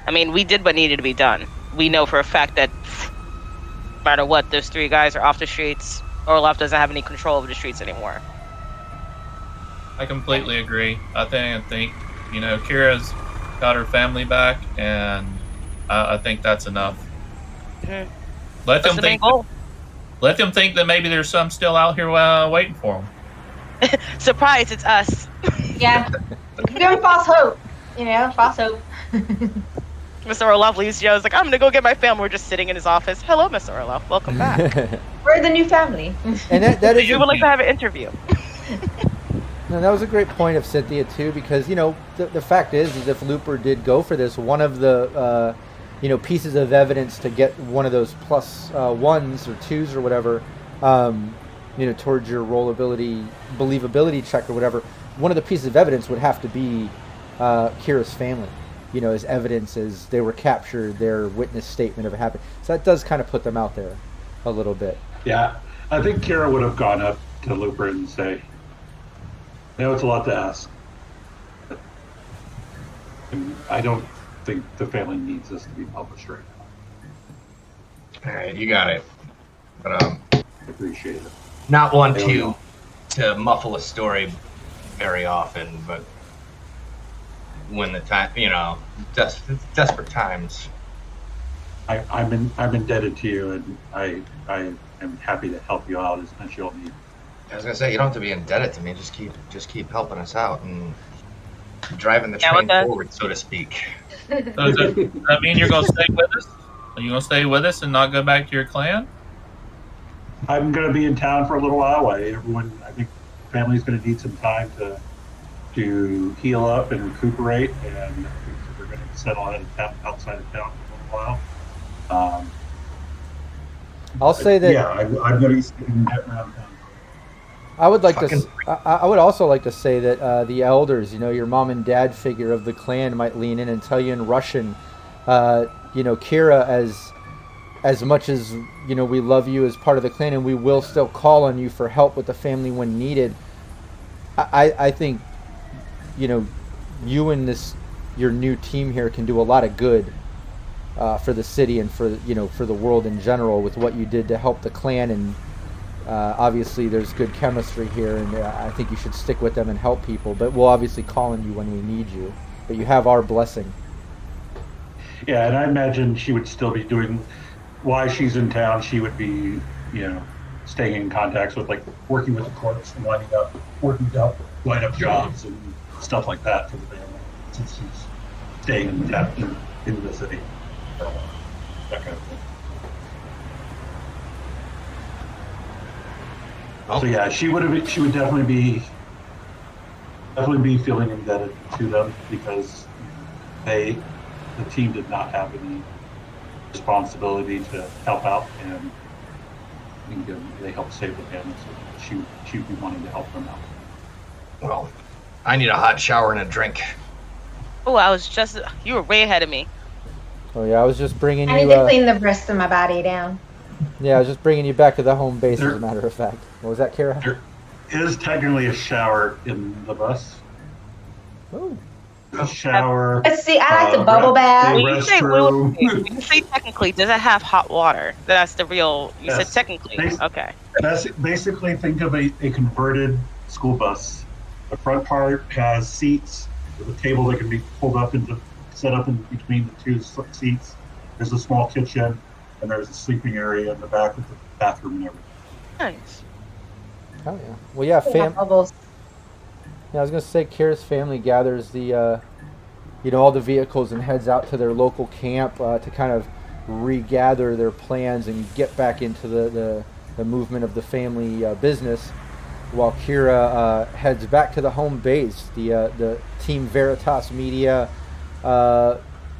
I mean, we did what needed to be done. We know for a fact that no matter what, those three guys are off the streets. Orlov doesn't have any control over the streets anymore. I completely agree. I think Kira's got her family back, and I think that's enough. Mm-hmm. Let them think that maybe there's some still out here waiting for them. Surprise! It's us. Yeah, give him false hope. False hope. Mr. Orlov leaves. Joe's like, I'm gonna go get my family. We're just sitting in his office. Hello, Mr. Orlov. Welcome back. We're the new family. And that is. You would like to have an interview. No, that was a great point of Cynthia too, because the fact is if Looper did go for this, one of the pieces of evidence to get one of those plus ones or twos or whatever, towards your believability check or whatever, one of the pieces of evidence would have to be Kira's family, as evidence as they were captured, their witness statement of it happened. So that does kind of put them out there a little bit. Yeah, I think Kira would have gone up to Looper and say, it's a lot to ask. And I don't think the family needs this to be published right now. All right, you got it. But I appreciate it. Not one to muffle a story very often, but when the time, desperate times. I'm indebted to you, and I am happy to help you out as much as you'll need. I was gonna say, you don't have to be indebted to me. Just keep helping us out and driving the train forward, so to speak. So does that mean you're gonna stay with us? Are you gonna stay with us and not go back to your clan? I'm gonna be in town for a little while. I think family's gonna need some time to heal up and recuperate, and we're gonna settle outside of town for a little while. I'll say that. Yeah, I'm gonna be sticking around town. I would also like to say that the elders, your mom and dad figure of the clan might lean in and tell you in Russian, Kira, as much as we love you as part of the clan, and we will still call on you for help with the family when needed. I think you and your new team here can do a lot of good for the city and for the world in general with what you did to help the clan, and obviously there's good chemistry here, and I think you should stick with them and help people, but we'll obviously call on you when we need you, but you have our blessing. Yeah, and I imagine she would still be doing, while she's in town, she would be staying in contacts with working with the courts and lining up jobs and stuff like that for the family, since she's staying in the city, that kind of thing. So yeah, she would definitely be feeling indebted to them, because the team did not have any responsibility to help out, and they helped save the family, so she would be wanting to help them out. Well, I need a hot shower and a drink. Oh, you were way ahead of me. Oh yeah, I was just bringing I you. need to clean the rest of my body down. Yeah, I was just bringing you back to the home base, as a matter of fact. What was that, Kira? There is technically a shower in the bus. Oh. A shower. Let's see. I like the bubble bath. When you say restroom. when you say technically, does it have hot water? That's the real. You said Yes. technically. Okay. Basically, think of a converted school bus. The front part has seats with a table that can be pulled up and set up in between the two seats. There's a small kitchen, and there's a sleeping area in the back with the bathroom and everything. Nice. Oh yeah. Well, yeah, Bubbles. Yeah, I was gonna say, Kira's family gathers the, all the vehicles and heads out to their local camp to kind of regather their plans and get back into the movement of the family business. While Kira heads back to the home base, the Team Veritas Media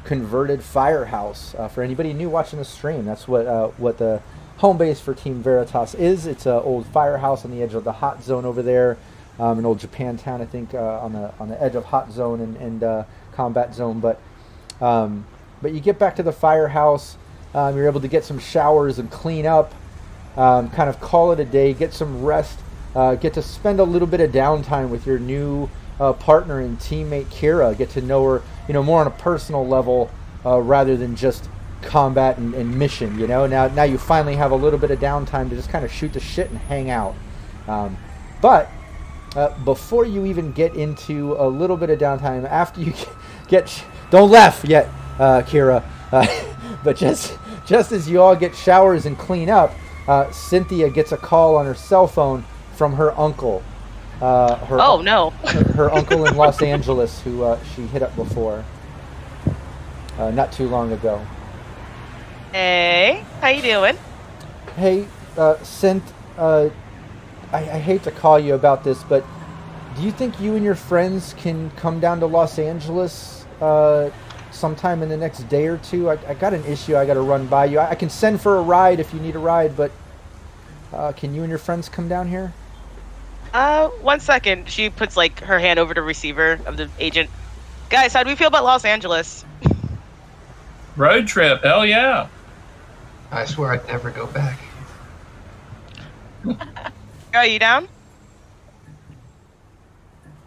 converted firehouse. For anybody new watching the stream, that's what the home base for Team Veritas is. It's an old firehouse on the edge of the hot zone over there. An old Japantown, I think, on the edge of hot zone and combat zone. But you get back to the firehouse, you're able to get some showers and clean up, kind of call it a day, get some rest, get to spend a little bit of downtime with your new partner and teammate Kira. Get to know her, more on a personal level rather than just combat and mission. Now you finally have a little bit of downtime to just kind of shoot the shit and hang out. But before you even get into a little bit of downtime, after you don't laugh yet, Kira, but just as you all get showers and clean up, Cynthia gets a call on her cell phone from her uncle. Her uncle in Los Angeles, who she hit up before, not too long ago. Hey, how you doing? Hey, Cynt, I hate to call you about this, but do you think you and your friends can come down to Los Angeles sometime in the next day or two? I got an issue I got to run by you. I can send for a ride if you need a ride, but can you and your friends come down here? 1 second. She puts her hand over the receiver of the agent. Guys, how do we feel about Los Angeles? Road trip, hell yeah. I swear I'd never go back. Are you down?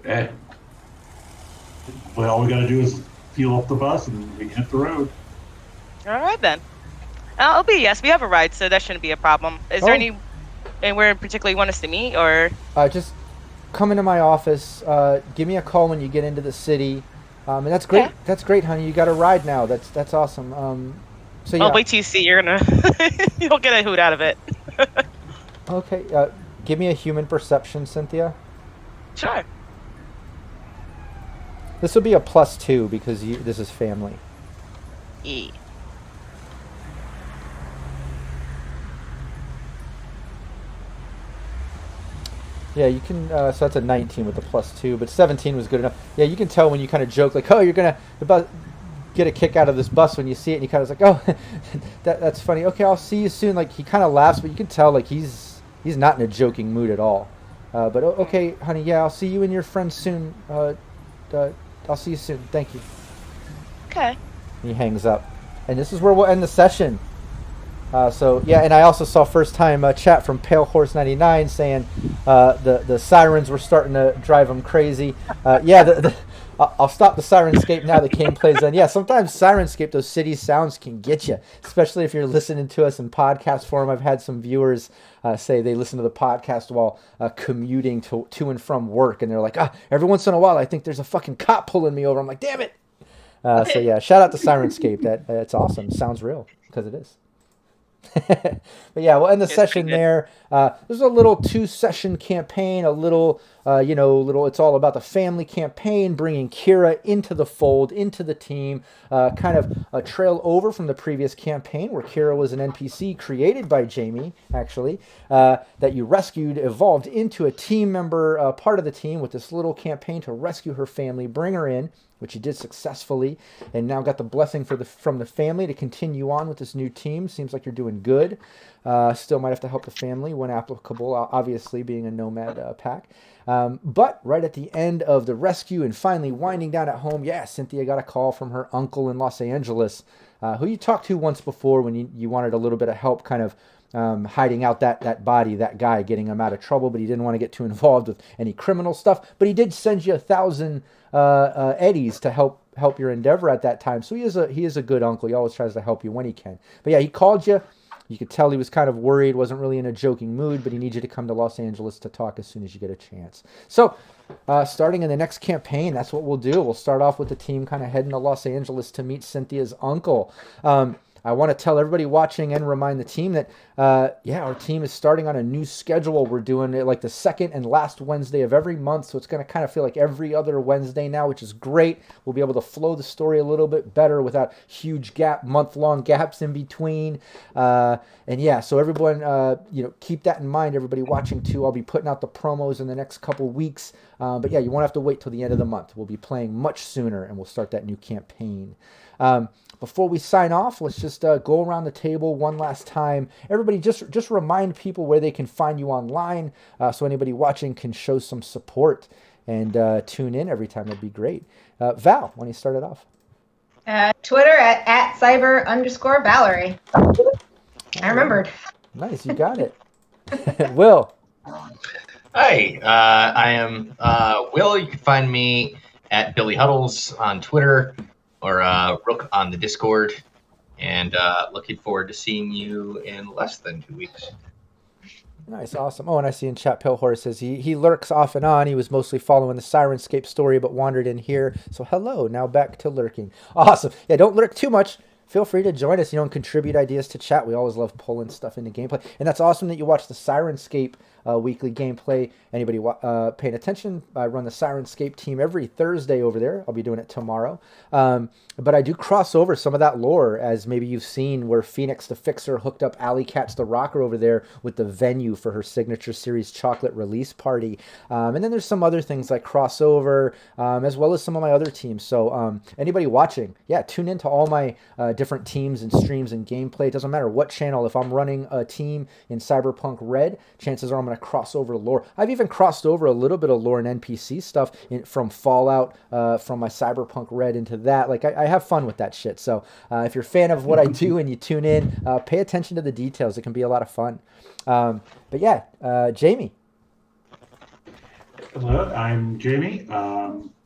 Hey. Well, all we gotta do is fuel up the bus and we hit the road. All right then. It'll be a yes. We have a ride, so that shouldn't be a problem. Is there anywhere in particular you want us to meet, or? Just come into my office. Give me a call when you get into the city. And that's great. Yeah. That's great, honey. You got a ride now. That's awesome. So yeah. Well, wait till you see. You'll get a hoot out of it. Okay. Give me a human perception, Cynthia. Sure. This will be a +2 because this is family. E. Yeah, you can. So that's a 19 with the +2, but 17 was good enough. Yeah, you can tell when you kind of joke like, "Oh, you're gonna get a kick out of this bus when you see it," and you kind of like, "Oh, that's funny." Okay, I'll see you soon. Like he kind of laughs, but you can tell like he's not in a joking mood at all. But okay, honey. Yeah, I'll see you and your friends soon. I'll see you soon. Thank you. Okay. And he hangs up, and this is where we'll end the session. So yeah, and I also saw first time chat from Pale Horse 99 saying the sirens were starting to drive them crazy. Yeah, I'll stop the Sirenscape now the game plays on. Yeah, sometimes Sirenscape, those city sounds can get you, especially if you're listening to us in podcast form. I've had some viewers say they listen to the podcast while commuting to and from work, and they're like, every once in a while I think there's a fucking cop pulling me over. I'm like, damn it. So yeah, shout out to Sirenscape. That's awesome. Sounds real because it is. But yeah, we'll end the session there. There's a little 2-session campaign, a little, it's all about the family campaign, bringing Kira into the fold, into the team, kind of a trail over from the previous campaign where Kira was an NPC created by Jamie, actually, that you rescued, evolved into a team member, part of the team with this little campaign to rescue her family, bring her in, which he did successfully, and now got the blessing from the family to continue on with this new team. Seems like you're doing good. Still might have to help the family when applicable, obviously being a nomad pack. But right at the end of the rescue and finally winding down at home, Cynthia got a call from her uncle in Los Angeles, who you talked to once before when you wanted a little bit of help kind of hiding out that body, that guy, getting him out of trouble, but he didn't want to get too involved with any criminal stuff. But he did send you 1,000 eddies to help your endeavor at that time. So he is a good uncle. He always tries to help you when he can. But yeah, he called you. You could tell he was kind of worried, wasn't really in a joking mood, but he needs you to come to Los Angeles to talk as soon as you get a chance. So starting in the next campaign, that's what we'll do. We'll start off with the team kind of heading to Los Angeles to meet Cynthia's uncle. I want to tell everybody watching and remind the team that, our team is starting on a new schedule. We're doing it like the second and last Wednesday of every month, so it's going to kind of feel like every other Wednesday now, which is great. We'll be able to flow the story a little bit better without huge month-long gaps in between. So everyone, keep that in mind, everybody watching too. I'll be putting out the promos in the next couple weeks. You won't have to wait till the end of the month. We'll be playing much sooner, and we'll start that new campaign. Before we sign off, let's just go around the table one last time. Everybody, just remind people where they can find you online, so anybody watching can show some support and tune in every time. That'd be great. Val, why don't you start it off? Twitter at cyber_Valerie. I remembered. Nice, you got it. Will. Hi, I am Will. You can find me at Billy Huddles on Twitter, or Rook on the Discord, and looking forward to seeing you in less than 2 weeks. Nice, awesome. Oh, and I see in chat, Pale Horse says he lurks off and on. He was mostly following the Sirenscape story, but wandered in here. So hello, now back to lurking. Awesome. Yeah, don't lurk too much. Feel free to join us, and contribute ideas to chat. We always love pulling stuff into gameplay. And that's awesome that you watch the Sirenscape weekly gameplay. Anybody paying attention, I run the Sirenscape team every Thursday over there. I'll be doing it tomorrow. But I do cross over some of that lore, as maybe you've seen, where Phoenix the Fixer hooked up Alley Cats the Rocker over there with the venue for her signature series chocolate release party. And then there's some other things like crossover, as well as some of my other teams. So anybody watching, tune into all my different teams and streams and gameplay. It doesn't matter what channel. If I'm running a team in Cyberpunk Red, chances are I'm going to cross over lore. I've even crossed over a little bit of lore and NPC stuff from Fallout, from my Cyberpunk Red into that. Like I have fun with that shit. So if you're a fan of what I do and you tune in, pay attention to the details. It can be a lot of fun. Jamie. Hello, I'm Jamie.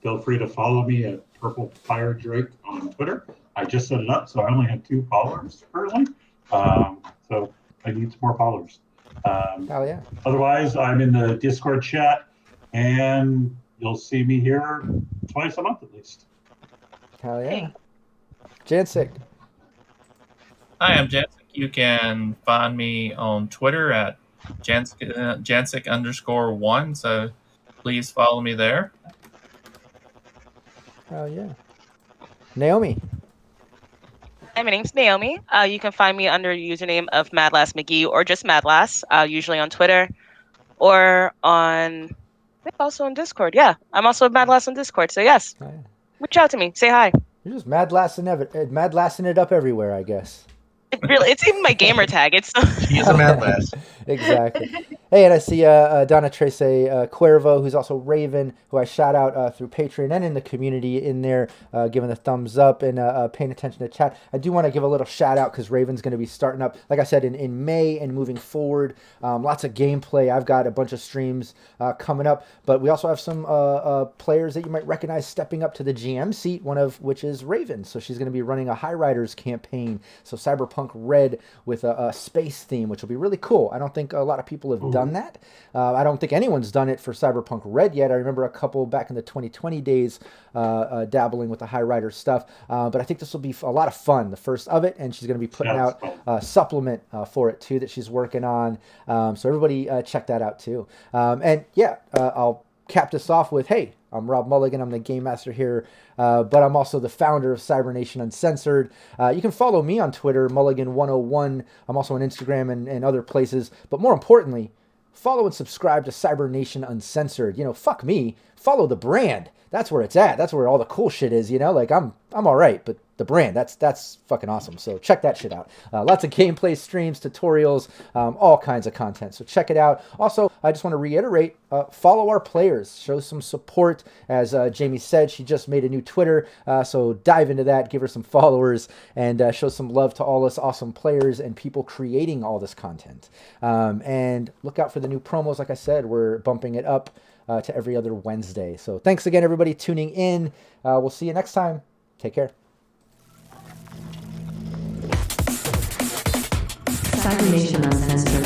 Feel free to follow me at Purple Fire Drake on Twitter. I just set it up, so I only have 2 followers currently. So I need some more followers. Hell yeah. Otherwise, I'm in the Discord chat, and you'll see me here twice a month at least. Hell yeah. Jancic. Hi, I'm Jancic. You can find me on Twitter at Jancic_1, so please follow me there. Hell yeah. Naomi. Hi, my name's Naomi. You can find me under the username of MadLassMcGee or just MadLass, usually on Twitter or on, I think also on Discord. Yeah, I'm also MadLass on Discord. So yes, reach out to me. Say hi. You're just MadLassing it up everywhere, I guess. It's even my gamer tag. It's She's a MadLass. Exactly. Hey, and I see Donna Trace Cuervo, who's also Raven, who I shout out through Patreon and in the community in there, giving a thumbs up and paying attention to chat. I do want to give a little shout out because Raven's going to be starting up, like I said, in May and moving forward. Lots of gameplay. I've got a bunch of streams coming up, but we also have some players that you might recognize stepping up to the GM seat, one of which is Raven. So she's going to be running a High Riders campaign. So Cyberpunk Red with a space theme, which will be really cool. I don't think a lot of people have done that. I don't think anyone's done it for Cyberpunk Red yet. I remember a couple back in the 2020 days dabbling with the High Rider stuff. But I think this will be a lot of fun, the first of it, and she's going to be putting out a supplement for it too that she's working on. So everybody check that out too. I'll cap this off with, hey, I'm Rob Mulligan. I'm the Game Master here, but I'm also the founder of Cybernation Uncensored. You can follow me on Twitter, Mulligan101. I'm also on Instagram and other places. But more importantly, follow and subscribe to Cybernation Uncensored. Fuck me. Follow the brand. that's where it's at. That's where all the cool shit is, you know? Like, I'm all right, but the brand, that's fucking awesome. So check that shit out. Lots of gameplay streams, tutorials, all kinds of content. So check it out. Also, I just want to reiterate, follow our players. Show some support. As Jamie said, she just made a new Twitter. So dive into that, give her some followers, and show some love to all us awesome players and people creating all this content. And look out for the new promos. Like I said, we're bumping it up to every other Wednesday. So thanks again, everybody, tuning in. We'll see you next time. Take care. Cyber Nation Uncensored.